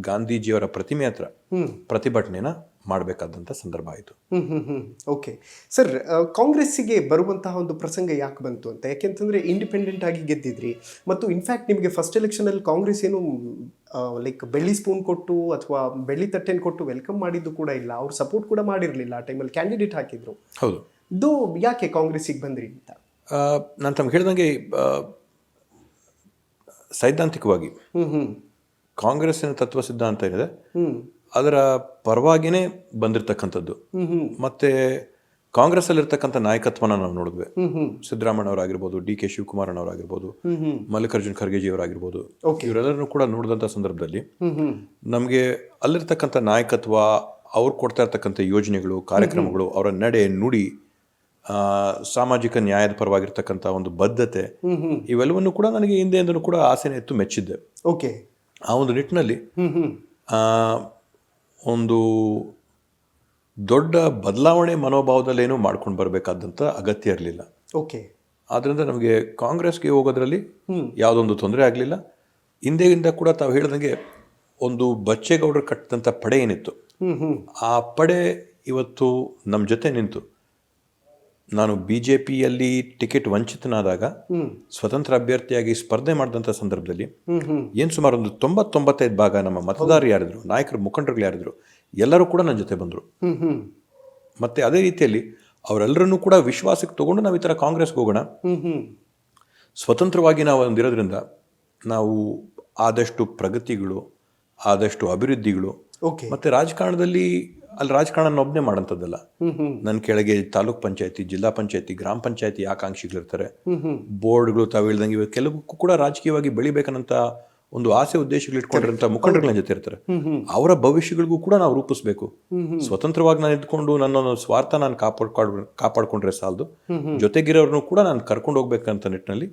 ಗಾಂಧೀಜಿಯವರ ಪ್ರತಿಮೆ ಹತ್ರ ಪ್ರತಿಭಟನೆನ ಮಾಡಬೇಕಾದಂಥ ಸಂದರ್ಭ ಆಯಿತು. ಓಕೆ ಸರ್, ಕಾಂಗ್ರೆಸ್ಸಿಗೆ ಬರುವಂತಹ ಒಂದು ಪ್ರಸಂಗ ಯಾಕೆ ಬಂತು ಅಂತ? ಯಾಕೆಂತಂದರೆ ಇಂಡಿಪೆಂಡೆಂಟ್ ಆಗಿ ಗೆದ್ದಿದ್ರಿ, ಮತ್ತು ಇನ್ಫ್ಯಾಕ್ಟ್ ನಿಮಗೆ ಫಸ್ಟ್ ಎಲೆಕ್ಷನಲ್ಲಿ ಕಾಂಗ್ರೆಸ್ ಏನು ಲೈಕ್ ಬೆಳ್ಳಿ ಸ್ಪೂನ್ ಕೊಟ್ಟು ಅಥವಾ ಬೆಳ್ಳಿ ತಟ್ಟೆನ ಕೊಟ್ಟು ವೆಲ್ಕಮ್ ಮಾಡಿದ್ದು ಕೂಡ ಇಲ್ಲ. ಅವ್ರು ಸಪೋರ್ಟ್ ಕೂಡ ಮಾಡಿರಲಿಲ್ಲ ಆ ಟೈಮಲ್ಲಿ, ಕ್ಯಾಂಡಿಡೇಟ್ ಹಾಕಿದ್ರು. ಹೌದು. ಇದು ಯಾಕೆ ಕಾಂಗ್ರೆಸ್ಸಿಗೆ ಬಂದ್ರಿ ಅಂತ? ನಾನು ತಮ್ಗೆ ಹೇಳ್ದಂಗೆ ಸೈದ್ಧಾಂತಿಕವಾಗಿ ಕಾಂಗ್ರೆಸ್ಸಿನ ತತ್ವ ಸಿದ್ಧಾಂತ ಏನಿದೆ ಅದರ ಪರವಾಗಿನೇ ಬಂದಿರತಕ್ಕಂಥದ್ದು. ಮತ್ತೆ ಕಾಂಗ್ರೆಸ್ಸಲ್ಲಿರ್ತಕ್ಕಂಥ ನಾಯಕತ್ವನ ನಾವು ನೋಡಿದ್ವಿ. ಸಿದ್ದರಾಮಯ್ಯನವರಾಗಿರ್ಬೋದು, ಡಿ ಕೆ ಶಿವಕುಮಾರನವರಾಗಿರ್ಬೋದು, ಮಲ್ಲಿಕಾರ್ಜುನ್ ಖರ್ಗೆಜಿಯವರಾಗಿರ್ಬೋದು, ಇವರೆಲ್ಲರನ್ನು ಕೂಡ ನೋಡಿದಂಥ ಸಂದರ್ಭದಲ್ಲಿ ನಮಗೆ ಅಲ್ಲಿರ್ತಕ್ಕಂಥ ನಾಯಕತ್ವ, ಅವ್ರು ಕೊಡ್ತಾ ಇರ್ತಕ್ಕಂಥ ಯೋಜನೆಗಳು, ಕಾರ್ಯಕ್ರಮಗಳು, ಅವರ ನಡೆ ನುಡಿ, ಸಾಮಾಜಿಕ ನ್ಯಾಯದ ಪರವಾಗಿರ್ತಕ್ಕಂಥ ಒಂದು ಬದ್ಧತೆ, ಇವೆಲ್ಲವನ್ನು ಕೂಡ ನನಗೆ ಹಿಂದೆಯಿಂದಲೂ ಕೂಡ ಆಸೆನೇ ಇತ್ತು, ಮೆಚ್ಚಿದ್ದೆ. ಓಕೆ. ಆ ಒಂದು ನಿಟ್ಟಿನಲ್ಲಿ ಒಂದು ದೊಡ್ಡ ಬದಲಾವಣೆ ಮನೋಭಾವದಲ್ಲೇನೂ ಮಾಡ್ಕೊಂಡು ಬರಬೇಕಾದಂಥ ಅಗತ್ಯ ಇರಲಿಲ್ಲ. ಓಕೆ. ಆದ್ದರಿಂದ ನಮಗೆ ಕಾಂಗ್ರೆಸ್ಗೆ ಹೋಗೋದ್ರಲ್ಲಿ ಯಾವುದೊಂದು ತೊಂದರೆ ಆಗಲಿಲ್ಲ. ಹಿಂದೆಯಿಂದ ಕೂಡ ತಾವು ಹೇಳಿದಂಗೆ ಒಂದು ಬಚ್ಚೇಗೌಡರು ಕಟ್ಟಿದಂಥ ಪಡೆ ಏನಿತ್ತು, ಆ ಪಡೆ ಇವತ್ತು ನಮ್ಮ ಜೊತೆ ನಿಂತು, ನಾನು BJPಯಲ್ಲಿ ಟಿಕೆಟ್ ವಂಚಿತನಾದಾಗ ಸ್ವತಂತ್ರ ಅಭ್ಯರ್ಥಿಯಾಗಿ ಸ್ಪರ್ಧೆ ಮಾಡಿದಂಥ ಸಂದರ್ಭದಲ್ಲಿ ಏನು ಸುಮಾರು ಒಂದು 90-95 ಭಾಗ ನಮ್ಮ ಮತದಾರರು ಯಾರಿದ್ರು, ನಾಯಕರು, ಮುಖಂಡರುಗಳು ಯಾರಿದ್ರು, ಎಲ್ಲರೂ ಕೂಡ ನನ್ನ ಜೊತೆ ಬಂದರು. ಮತ್ತೆ ಅದೇ ರೀತಿಯಲ್ಲಿ ಅವರೆಲ್ಲರನ್ನೂ ಕೂಡ ವಿಶ್ವಾಸಕ್ಕೆ ತಗೊಂಡು ನಾವು ಈ ಥರ ಕಾಂಗ್ರೆಸ್ಗೆ ಹೋಗೋಣ, ಸ್ವತಂತ್ರವಾಗಿ ನಾವು ಒಂದಿರೋದ್ರಿಂದ ನಾವು ಆದಷ್ಟು ಪ್ರಗತಿಗಳು, ಆದಷ್ಟು ಅಭಿವೃದ್ಧಿಗಳು, ಮತ್ತೆ ರಾಜಕಾರಣದಲ್ಲಿ ಅಲ್ಲಿ ರಾಜಕಾರಣ ಒಬ್ಬನೇ ಮಾಡೋಂಥದ್ದಲ್ಲ. ನನ್ನ ಕೆಳಗೆ ತಾಲೂಕ್ ಪಂಚಾಯತಿ, ಜಿಲ್ಲಾ ಪಂಚಾಯತಿ, ಗ್ರಾಮ ಪಂಚಾಯತಿ ಆಕಾಂಕ್ಷಿಗಳಿರ್ತಾರೆ, ಬೋರ್ಡ್ಗಳು, ತಾವು ಹೇಳ್ದಂಗೆ ಇವಾಗ ಕೆಲವಕ್ಕೂ ಕೂಡ ರಾಜಕೀಯವಾಗಿ ಬೆಳಿಬೇಕನ್ನಂತ ಒಂದು ಆಸೆ ಉದ್ದೇಶಗಳು ಇಟ್ಕೊಂಡಿರೋಂಥ ಮುಖಂಡರುಗಳ ಜೊತೆ ಇರ್ತಾರೆ. ಅವರ ಭವಿಷ್ಯಗಳಿಗೂ ಕೂಡ ನಾವು ರೂಪಿಸ್ಬೇಕು. ಸ್ವತಂತ್ರವಾಗಿ ನಾನು ಇದ್ಕೊಂಡು ನನ್ನ ಸ್ವಾರ್ಥ ನಾನು ಕಾಪಾಡ್ಕೊಂಡ್ರೆ ಸಾಲದು, ಜೊತೆಗಿರೋರ್ನು ಕೂಡ ನಾನು ಕರ್ಕೊಂಡು ಹೋಗ್ಬೇಕಂತ ನಿಟ್ಟಿನಲ್ಲಿ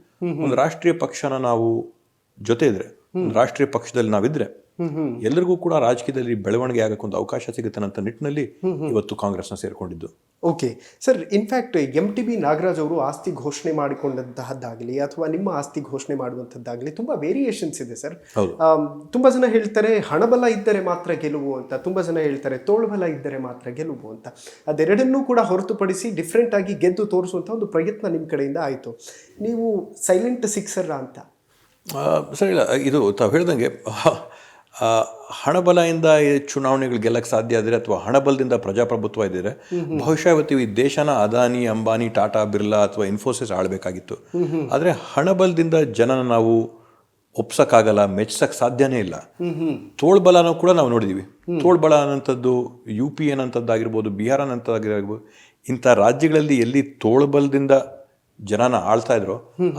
ಒಂದು ರಾಷ್ಟ್ರೀಯ ಪಕ್ಷನ ನಾವು ಜೊತೆ ಇದ್ರೆ, ಒಂದು ರಾಷ್ಟ್ರೀಯ ಪಕ್ಷದಲ್ಲಿ ನಾವಿದ್ರೆ ಎಲ್ಲರಿಗೂ ಕೂಡ ರಾಜಕೀಯದಲ್ಲಿ ಬೆಳವಣಿಗೆ ಆಗಕ್ಕೆ ಒಂದು ಅವಕಾಶ ಸಿಗುತ್ತೆ ಅಂತ ನಿಟ್ಟಿನಲ್ಲಿ ಇವತ್ತು ಕಾಂಗ್ರೆಸ್ನ ಸೇರ್ಕೊಂಡಿದ್ದು. Okay sir, in fact MTB Nagaraj ಅವರು ಆಸ್ತಿ ಘೋಷಣೆ ಮಾಡಿಕೊಂಡಂತಹದ್ದಾಗಲಿ ಅಥವಾ ನಿಮ್ಮ ಆಸ್ತಿ ಘೋಷಣೆ ಮಾಡುವಂಥದ್ದಾಗಲಿ ತುಂಬಾ ವೇರಿಯೇಷನ್ಸ್ ಇದೆ ಸರ್. ತುಂಬಾ ಜನ ಹೇಳ್ತಾರೆ ಹಣಬಲ ಇದ್ದರೆ ಮಾತ್ರ ಗೆಲುವು ಅಂತ, ತುಂಬಾ ಜನ ಹೇಳ್ತಾರೆ ತೋಳ್ಬಲ ಇದ್ದರೆ ಮಾತ್ರ ಗೆಲುವು ಅಂತ. ಅದೆರಡನ್ನೂ ಕೂಡ ಹೊರತುಪಡಿಸಿ ಡಿಫ್ರೆಂಟ್ ಆಗಿ ಗೆದ್ದು ತೋರಿಸುವಂಥ ಒಂದು ಪ್ರಯತ್ನ ನಿಮ್ಮ ಕಡೆಯಿಂದ ಆಯಿತು. ನೀವು ಸೈಲೆಂಟ್ ಸಿಕ್ಸರ್ ಅಂತ? ಸರಿ, ಇಲ್ಲ, ಇದು ತಾವು ಹೇಳ್ದಂಗೆ ಹಣಬಲದಿಂದ ಚುನಾವಣೆಗಳು ಗೆಲ್ಲಕ್ಕೆ ಸಾಧ್ಯ ಆದರೆ ಅಥವಾ ಹಣಬಲದಿಂದ ಪ್ರಜಾಪ್ರಭುತ್ವ ಇದ್ದರೆ ಬಹುಶಃ ಇವತ್ತು ಈ ದೇಶನ ಅದಾನಿ, ಅಂಬಾನಿ, ಟಾಟಾ, ಬಿರ್ಲಾ ಅಥವಾ ಇನ್ಫೋಸಿಸ್ ಆಳಬೇಕಾಗಿತ್ತು. ಆದರೆ ಹಣಬಲದಿಂದ ಜನನ ನಾವು ಒಪ್ಸಕ್ಕಾಗಲ್ಲ, ಮೆಚ್ಚಕ್ಕೆ ಸಾಧ್ಯನೇ ಇಲ್ಲ. ತೋಳ್ಬಲನೂ ಕೂಡ ನಾವು ನೋಡಿದೀವಿ. ತೋಳ್ಬಲ ಅನ್ನೋಂಥದ್ದು UP ಅನ್ನೋಂಥದ್ದಾಗಿರ್ಬೋದು, ಬಿಹಾರ ಅನ್ನೋಂಥದ್ದಾಗಿರ್ಬೋದು, ಇಂಥ ರಾಜ್ಯಗಳಲ್ಲಿ ಎಲ್ಲಿ ತೋಳ್ಬಲದಿಂದ ಜನನ ಆಳ್ತಾ ಇದ್ರು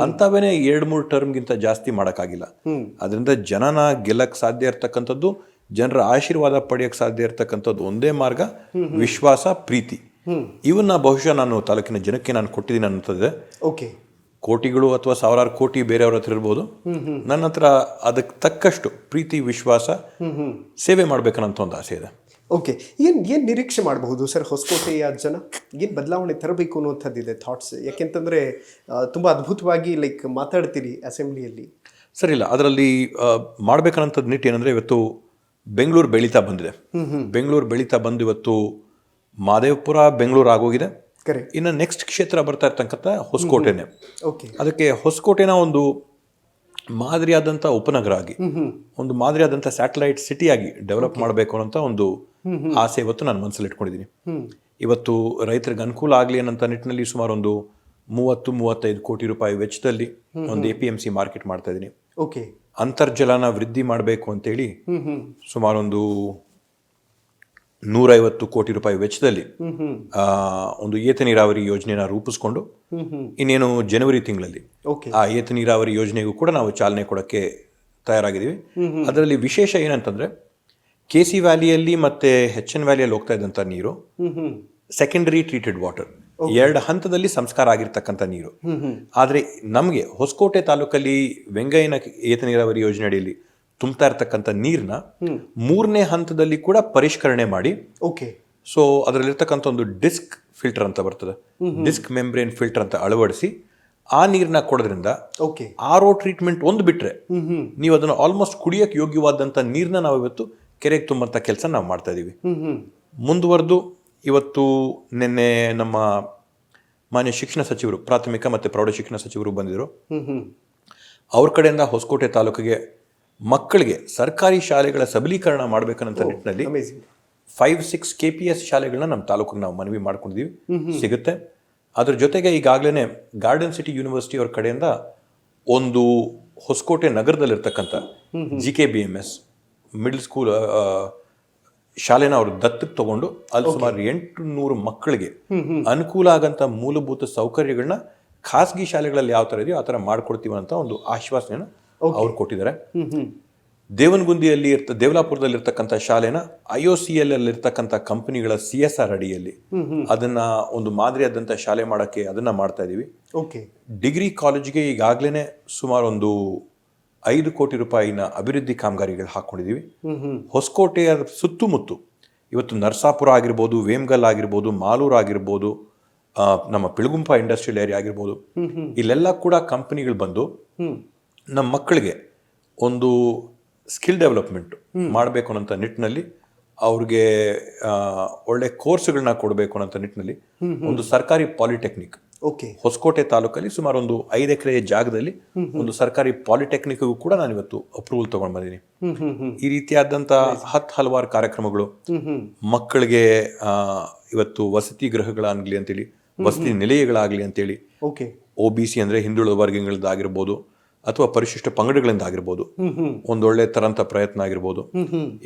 ಅಂಥವೇನೆ 2-3 ಟರ್ಮ್ಗಿಂತ ಜಾಸ್ತಿ ಮಾಡೋಕ್ಕಾಗಿಲ್ಲ. ಅದರಿಂದ ಜನನ ಗೆಲ್ಲಕ್ಕೆ ಸಾಧ್ಯ ಇರ್ತಕ್ಕಂಥದ್ದು, ಜನರ ಆಶೀರ್ವಾದ ಪಡೆಯಕ್ಕೆ ಸಾಧ್ಯ ಇರ್ತಕ್ಕಂಥದ್ದು ಒಂದೇ ಮಾರ್ಗ, ವಿಶ್ವಾಸ, ಪ್ರೀತಿ. ಇವನ್ನ ಬಹುಶಃ ನಾನು ತಾಲೂಕಿನ ಜನಕ್ಕೆ ನಾನು ಕೊಟ್ಟಿದ್ದೀನಿ ಅನ್ನೋಂಥದ್ದೇ. ಓಕೆ. ಕೋಟಿಗಳು ಅಥವಾ ಸಾವಿರಾರು ಕೋಟಿ ಬೇರೆಯವ್ರ ಹತ್ರ ಇರ್ಬೋದು, ನನ್ನ ಹತ್ರ ಅದಕ್ಕೆ ತಕ್ಕಷ್ಟು ಪ್ರೀತಿ, ವಿಶ್ವಾಸ, ಸೇವೆ ಮಾಡ್ಬೇಕನ್ನೋಂಥ ಒಂದು ಆಸೆ ಇದೆ. ಓಕೆ. ಏನು ನಿರೀಕ್ಷೆ ಮಾಡಬಹುದು ಸರ್ ಹೊಸಕೋಟೆಯ ಜನ? ಏನು ಬದಲಾವಣೆ ತರಬೇಕು ಅನ್ನುವಂಥದ್ದಿದೆ ಥಾಟ್ಸ್? ಯಾಕೆಂತಂದರೆ ತುಂಬ ಅದ್ಭುತವಾಗಿ ಲೈಕ್ ಮಾತಾಡ್ತೀರಿ ಅಸೆಂಬ್ಲಿಯಲ್ಲಿ. ಸರಿ, ಇಲ್ಲ, ಅದರಲ್ಲಿ ಮಾಡ್ಬೇಕನ್ನೋಂಥದ್ದು ನಿಟ್ಟು ಏನಂದರೆ, ಇವತ್ತು ಬೆಂಗಳೂರು ಬೆಳೀತಾ ಬಂದಿದೆ. ಬೆಂಗಳೂರು ಬೆಳೀತಾ ಬಂದು ಇವತ್ತು ಮಾದೇವಪುರ ಬೆಂಗಳೂರು ಆಗೋಗಿದೆ. ಇನ್ನು ನೆಕ್ಸ್ಟ್ ಕ್ಷೇತ್ರ ಬರ್ತಾ ಇರ್ತಕ್ಕಂಥ ಹೊಸಕೋಟೆನೆ. ಅದಕ್ಕೆ ಹೊಸಕೋಟೆನ ಒಂದು ಮಾದರಿಯಾದಂಥ ಉಪನಗರ ಆಗಿ, ಒಂದು ಮಾದರಿಯಾದಂಥ ಸ್ಯಾಟಲೈಟ್ ಸಿಟಿಯಾಗಿ ಡೆವಲಪ್ ಮಾಡಬೇಕು ಅನ್ನೋಂಥ ಒಂದು ಆಸೆ ಇವತ್ತು ನಾನು ಮನಸ್ಸಲ್ಲಿ ಇಟ್ಕೊಂಡಿದ್ದೀನಿ. ಇವತ್ತು ರೈತರಿಗೆ ಅನುಕೂಲ ಆಗಲಿ ಅನ್ನೋಂಥ ನಿಟ್ಟಿನಲ್ಲಿ ಸುಮಾರು ಒಂದು 30-35 ಕೋಟಿ ರೂಪಾಯಿ ವೆಚ್ಚದಲ್ಲಿ ಒಂದು APMC ಮಾರ್ಕೆಟ್ ಮಾಡ್ತಾ ಇದ್ದೀನಿ. ಓಕೆ. ಅಂತರ್ಜಲನ ವೃದ್ಧಿ ಮಾಡಬೇಕು ಅಂತೇಳಿ ಸುಮಾರು ಒಂದು 150 ಕೋಟಿ ರೂಪಾಯಿ ವೆಚ್ಚದಲ್ಲಿ ಒಂದು ಏತ ನೀರಾವರಿ ಯೋಜನೆನ ರೂಪಿಸ್ಕೊಂಡು ಇನ್ನೇನು ಜನವರಿ ತಿಂಗಳಲ್ಲಿ ಆ ಏತ ನೀರಾವರಿ ಯೋಜನೆಗೂ ಕೂಡ ನಾವು ಚಾಲನೆ ಕೊಡೋಕ್ಕೆ ತಯಾರಾಗಿದ್ದೀವಿ. ಅದರಲ್ಲಿ ವಿಶೇಷ ಏನಂತಂದ್ರೆ, KC ವ್ಯಾಲಿಯಲ್ಲಿ ಮತ್ತೆ HN ವ್ಯಾಲಿಯಲ್ಲಿ ಹೋಗ್ತಾ ಇದ್ದಂಥ ನೀರು ಸೆಕೆಂಡರಿ ಟ್ರೀಟೆಡ್ ವಾಟರ್, 2 ಹಂತದಲ್ಲಿ ಸಂಸ್ಕಾರ ಆಗಿರ್ತಕ್ಕಂಥ ನೀರು. ಆದರೆ ನಮಗೆ ಹೊಸಕೋಟೆ ತಾಲೂಕಲ್ಲಿ ವೆಂಗಯ್ಯನ ಏತ ನೀರಾವರಿ ಯೋಜನೆ ಅಡಿಯಲ್ಲಿ ತುಂಬ್ತಾ ಇರ್ತಕ್ಕಂಥ ನೀರನ್ನ 3ನೇ ಹಂತದಲ್ಲಿ ಕೂಡ ಪರಿಷ್ಕರಣೆ ಮಾಡಿ, ಸೊ ಅದರಲ್ಲಿರ್ತಕ್ಕಂಥ ಒಂದು ಡಿಸ್ಕ್ ಫಿಲ್ಟರ್ ಅಂತ ಬರ್ತದೆ, ಡಿಸ್ಕ್ ಮೆಂಬ್ರೇನ್ ಫಿಲ್ಟರ್ ಅಂತ ಅಳವಡಿಸಿ ಆ ನೀರನ್ನ ಕೊಡೋದ್ರಿಂದ RO ಟ್ರೀಟ್ಮೆಂಟ್ ಒಂದು ಬಿಟ್ರೆ ನೀವು ಅದನ್ನು ಆಲ್ಮೋಸ್ಟ್ ಕುಡಿಯಕ್ಕೆ ಯೋಗ್ಯವಾದಂಥ ನೀರನ್ನ ನಾವು ಇವತ್ತು ಕೆರೆಗೆ ತುಂಬಂಥ ಕೆಲಸ ನಾವು ಮಾಡ್ತಾ ಇದೀವಿ. ಮುಂದುವರೆದು ಇವತ್ತು ನಿನ್ನೆ ನಮ್ಮ ಮಾನ್ಯ ಶಿಕ್ಷಣ ಸಚಿವರು, ಪ್ರಾಥಮಿಕ ಮತ್ತು ಪ್ರೌಢ ಶಿಕ್ಷಣ ಸಚಿವರು ಬಂದಿದ್ರು. ಅವ್ರ ಕಡೆಯಿಂದ ಹೊಸಕೋಟೆ ತಾಲೂಕಿಗೆ ಮಕ್ಕಳಿಗೆ ಸರ್ಕಾರಿ ಶಾಲೆಗಳ ಸಬಲೀಕರಣ ಮಾಡಬೇಕನ್ನೋ ನಿಟ್ಟಿನಲ್ಲಿ ಅಮೇಜಿಂಗ್. 5-6 KPS ಶಾಲೆಗಳನ್ನ ನಮ್ಮ ತಾಲೂಕಿಗೆ ನಾವು ಮನವಿ ಮಾಡ್ಕೊಂಡಿದ್ದೀವಿ, ಸಿಗುತ್ತೆ. ಅದ್ರ ಜೊತೆಗೆ ಈಗಾಗಲೇ ಗಾರ್ಡನ್ ಸಿಟಿ ಯೂನಿವರ್ಸಿಟಿ ಅವ್ರ ಕಡೆಯಿಂದ ಒಂದು ಹೊಸಕೋಟೆ ನಗರದಲ್ಲಿರ್ತಕ್ಕಂಥ GKBMS ಮಿಡ್ಲ್ ಸ್ಕೂಲ್ ಶಾಲೆನ ಅವರು ದತ್ತಕ್ಕೆ ತಗೊಂಡು ಅಲ್ಲಿ ಸುಮಾರು 800 ಮಕ್ಕಳಿಗೆ ಅನುಕೂಲ ಆಗಂತ ಮೂಲಭೂತ ಸೌಕರ್ಯಗಳನ್ನ ಖಾಸಗಿ ಶಾಲೆಗಳಲ್ಲಿ ಯಾವ ಥರ ಇದೆಯೋ ಆ ಥರ ಮಾಡ್ಕೊಡ್ತೀವಿ ಅಂತ ಒಂದು ಆಶ್ವಾಸನೆಯನ್ನು ಅವ್ರು ಕೊಟ್ಟಿದ್ದಾರೆ. ದೇವನಗುಂದಿಯಲ್ಲಿ ದೇವಲಾಪುರದಲ್ಲಿ ಇರ್ತಕ್ಕಂಥ ಶಾಲೆನ IOCL ಅಲ್ಲಿ ಇರ್ತಕ್ಕಂಥ ಕಂಪನಿಗಳ CSR ಅಡಿಯಲ್ಲಿ ಅದನ್ನ ಒಂದು ಮಾದರಿಯಾದಂಥ ಶಾಲೆ ಮಾಡೋಕ್ಕೆ ಅದನ್ನ ಮಾಡ್ತಾ ಇದೀವಿ. ಡಿಗ್ರಿ ಕಾಲೇಜ್ಗೆ ಈಗಾಗಲೇ ಸುಮಾರು ಒಂದು 5 ಕೋಟಿ ರೂಪಾಯಿನ ಅಭಿವೃದ್ಧಿ ಕಾಮಗಾರಿಗಳು ಹಾಕೊಂಡಿದೀವಿ. ಹೊಸಕೋಟೆಯ ಸುತ್ತಮುತ್ತ ಇವತ್ತು ನರಸಾಪುರ ಆಗಿರ್ಬೋದು, ವೇಮ್ಗಲ್ ಆಗಿರ್ಬೋದು, ಮಾಲೂರು ಆಗಿರ್ಬೋದು, ನಮ್ಮ ಪಿಳುಗುಂಪ ಇಂಡಸ್ಟ್ರಿಯಲ್ ಏರಿಯಾ ಆಗಿರ್ಬೋದು, ಇಲ್ಲೆಲ್ಲ ಕೂಡ ಕಂಪನಿಗಳು ಬಂದು ನಮ್ಮ ಮಕ್ಕಳಿಗೆ ಒಂದು ಸ್ಕಿಲ್ ಡೆವಲಪ್ಮೆಂಟ್ ಮಾಡಬೇಕು ಅನ್ನೋ ನಿಟ್ಟಿನಲ್ಲಿ ಅವ್ರಿಗೆ ಒಳ್ಳೆ ಕೋರ್ಸ್ಗಳನ್ನ ಕೊಡಬೇಕು ಅನ್ನೋ ನಿಟ್ಟಿನಲ್ಲಿ ಒಂದು ಸರ್ಕಾರಿ ಪಾಲಿಟೆಕ್ನಿಕ್ ಹೊಸಕೋಟೆ ತಾಲೂಕಲ್ಲಿ ಸುಮಾರು ಒಂದು 5 ಎಕರೆ ಜಾಗದಲ್ಲಿ ಒಂದು ಸರ್ಕಾರಿ ಪಾಲಿಟೆಕ್ನಿಕ್ ಕೂಡ ನಾನು ಇವತ್ತು ಅಪ್ರೂವಲ್ ತಗೊಂಡು ಬಂದಿದ್ದೀನಿ. ಈ ರೀತಿಯಾದಂಥ ಹಲವಾರು ಕಾರ್ಯಕ್ರಮಗಳು ಮಕ್ಕಳಿಗೆ ಇವತ್ತು ವಸತಿ ಗೃಹಗಳಾಗಲಿ ಅಂತೇಳಿ, ವಸತಿ ನಿಲಯಗಳಾಗಲಿ ಅಂತೇಳಿ, OBC ಅಂದ್ರೆ ಹಿಂದುಳಿದ ವರ್ಗಗಳದ್ದಾಗಿರ್ಬೋದು ಅಥವಾ ಪರಿಶಿಷ್ಟ ಪಂಗಡಗಳಿಂದ ಆಗಿರ್ಬೋದು, ಒಂದೊಳ್ಳೆ ತರಂತ ಪ್ರಯತ್ನ ಆಗಿರ್ಬೋದು,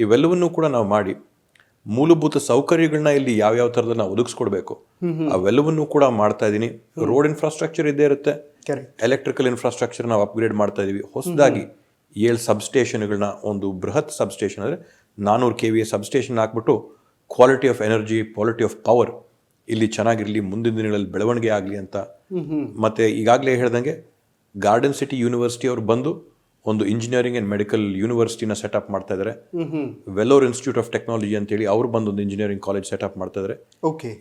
ಇವೆಲ್ಲವನ್ನೂ ಕೂಡ ನಾವು ಮಾಡಿ ಮೂಲಭೂತ ಸೌಕರ್ಯಗಳನ್ನ ಇಲ್ಲಿ ಯಾವ್ಯಾವ ಥರದಲ್ಲಿ ನಾವು ಒದಗಿಸ್ಕೊಡ್ಬೇಕು ಅವೆಲ್ಲವನ್ನೂ ಕೂಡ ಮಾಡ್ತಾ ಇದ್ದೀನಿ. ರೋಡ್ ಇನ್ಫ್ರಾಸ್ಟ್ರಕ್ಚರ್ ಇದ್ದೇ ಇರುತ್ತೆ, ಎಲೆಕ್ಟ್ರಿಕಲ್ ಇನ್ಫ್ರಾಸ್ಟ್ರಕ್ಚರ್ ನಾವು ಅಪ್ಗ್ರೇಡ್ ಮಾಡ್ತಾ ಇದೀವಿ. ಹೊಸದಾಗಿ 7 ಸಬ್ಸ್ಟೇಷನ್ಗಳನ್ನ, ಒಂದು ಬೃಹತ್ ಸಬ್ಸ್ಟೇಷನ್ ಅಂದರೆ 400 KVA ಸಬ್ಸ್ಟೇಷನ್ ಹಾಕ್ಬಿಟ್ಟು quality of energy, quality of power ಇಲ್ಲಿ ಚೆನ್ನಾಗಿರಲಿ, ಮುಂದಿನ ದಿನಗಳಲ್ಲಿ ಬೆಳವಣಿಗೆ ಆಗಲಿ ಅಂತ. ಮತ್ತೆ ಈಗಾಗಲೇ ಹೇಳ್ದಂಗೆ ಗಾರ್ಡನ್ ಸಿಟಿ ಯೂನಿವರ್ಸಿಟಿ ಅವರು ಬಂದು ಒಂದು ಇಂಜಿನಿಯರಿಂಗ್ ಅಂಡ್ ಮೆಡಿಕಲ್ ಯೂನಿವರ್ಸಿಟಿನ ಸೆಟಪ್ ಮಾಡ್ತಾ ಇದ್ದಾರೆ. ವೆಲ್ಲೋರ್ ಇನ್ಸ್ಟಿಟ್ಯೂಟ್ ಆಫ್ ಟೆಕ್ನಾಲಜಿ ಅಂತೇಳಿ ಅವ್ರು ಬಂದು ಒಂದು ಇಂಜಿನಿಯರಿಂಗ್ ಕಾಲೇಜ್ ಸೆಟಪ್ ಮಾಡ್ತಾ ಇದ್ದಾರೆ.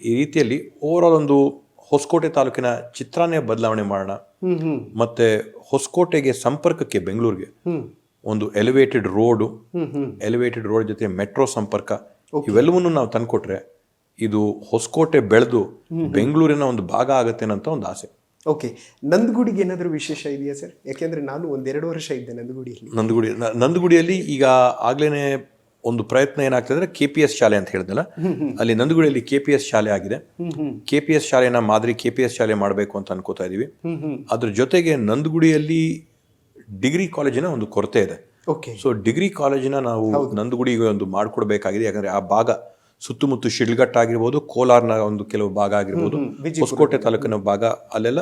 ಈ ರೀತಿಯಲ್ಲಿ ಓವರ್ ಆಲ್ ಒಂದು ಹೊಸಕೋಟೆ ತಾಲೂಕಿನ ಚಿತ್ರಾನೇ ಬದಲಾವಣೆ ಮಾಡೋಣ. ಮತ್ತೆ ಹೊಸಕೋಟೆಗೆ ಸಂಪರ್ಕಕ್ಕೆ ಬೆಂಗಳೂರಿಗೆ ಒಂದು ಎಲಿವೇಟೆಡ್ ರೋಡ್ ಜೊತೆ ಮೆಟ್ರೋ ಸಂಪರ್ಕ, ಇವೆಲ್ಲವನ್ನೂ ನಾವು ತಂದ್ಕೊಟ್ರೆ ಇದು ಹೊಸಕೋಟೆ ಬೆಳೆದು ಬೆಂಗಳೂರಿನ ಒಂದು ಭಾಗ ಆಗುತ್ತೆ ಅಂತ ಒಂದು ಆಸೆ. ನಂದಗುಡಿಗೆ ಏನಾದರೂ ವಿಶೇಷ ಇದೆಯಾ ಸರ್? ಯಾಕೆಂದ್ರೆ ನಾನು 1-2 ವರ್ಷ ಇದ್ದೆ ನಂದಗುಡಿಯಲ್ಲಿ. ಈಗ ಆಗ್ಲೇನೆ ಒಂದು ಪ್ರಯತ್ನ ಏನಾಗ್ತದೆ ಅಂದ್ರೆ KPS ಶಾಲೆ ಅಂತ ಹೇಳಿದ್ನಲ್ಲ, ಅಲ್ಲಿ ನಂದಗುಡಿಯಲ್ಲಿ KPS ಶಾಲೆ ಆಗಿದೆ. KPS ಶಾಲೆನ ಮಾದರಿ KPS ಶಾಲೆ ಮಾಡಬೇಕು ಅಂತ ಅನ್ಕೋತಾ ಇದೀವಿ. ಅದ್ರ ಜೊತೆಗೆ ನಂದಗುಡಿಯಲ್ಲಿ ಡಿಗ್ರಿ ಕಾಲೇಜಿನ ಒಂದು ಕೊರತೆ ಇದೆ. ಸೊ ಡಿಗ್ರಿ ಕಾಲೇಜಿನ ನಾವು ನಂದಗುಡಿಗೆ ಒಂದು ಮಾಡ್ಕೊಡ್ಬೇಕಾಗಿದೆ. ಯಾಕಂದ್ರೆ ಆ ಭಾಗ ಸುತ್ತಮುತ್ತ ಶಿಡ್ಲಘಟ್ಟ ಆಗಿರ್ಬೋದು, ಕೋಲಾರ್ನ ಒಂದು ಕೆಲವು ಭಾಗ ಆಗಿರ್ಬೋದು, ಹೊಸಕೋಟೆ ತಾಲೂಕಿನ ಭಾಗ, ಅಲ್ಲೆಲ್ಲ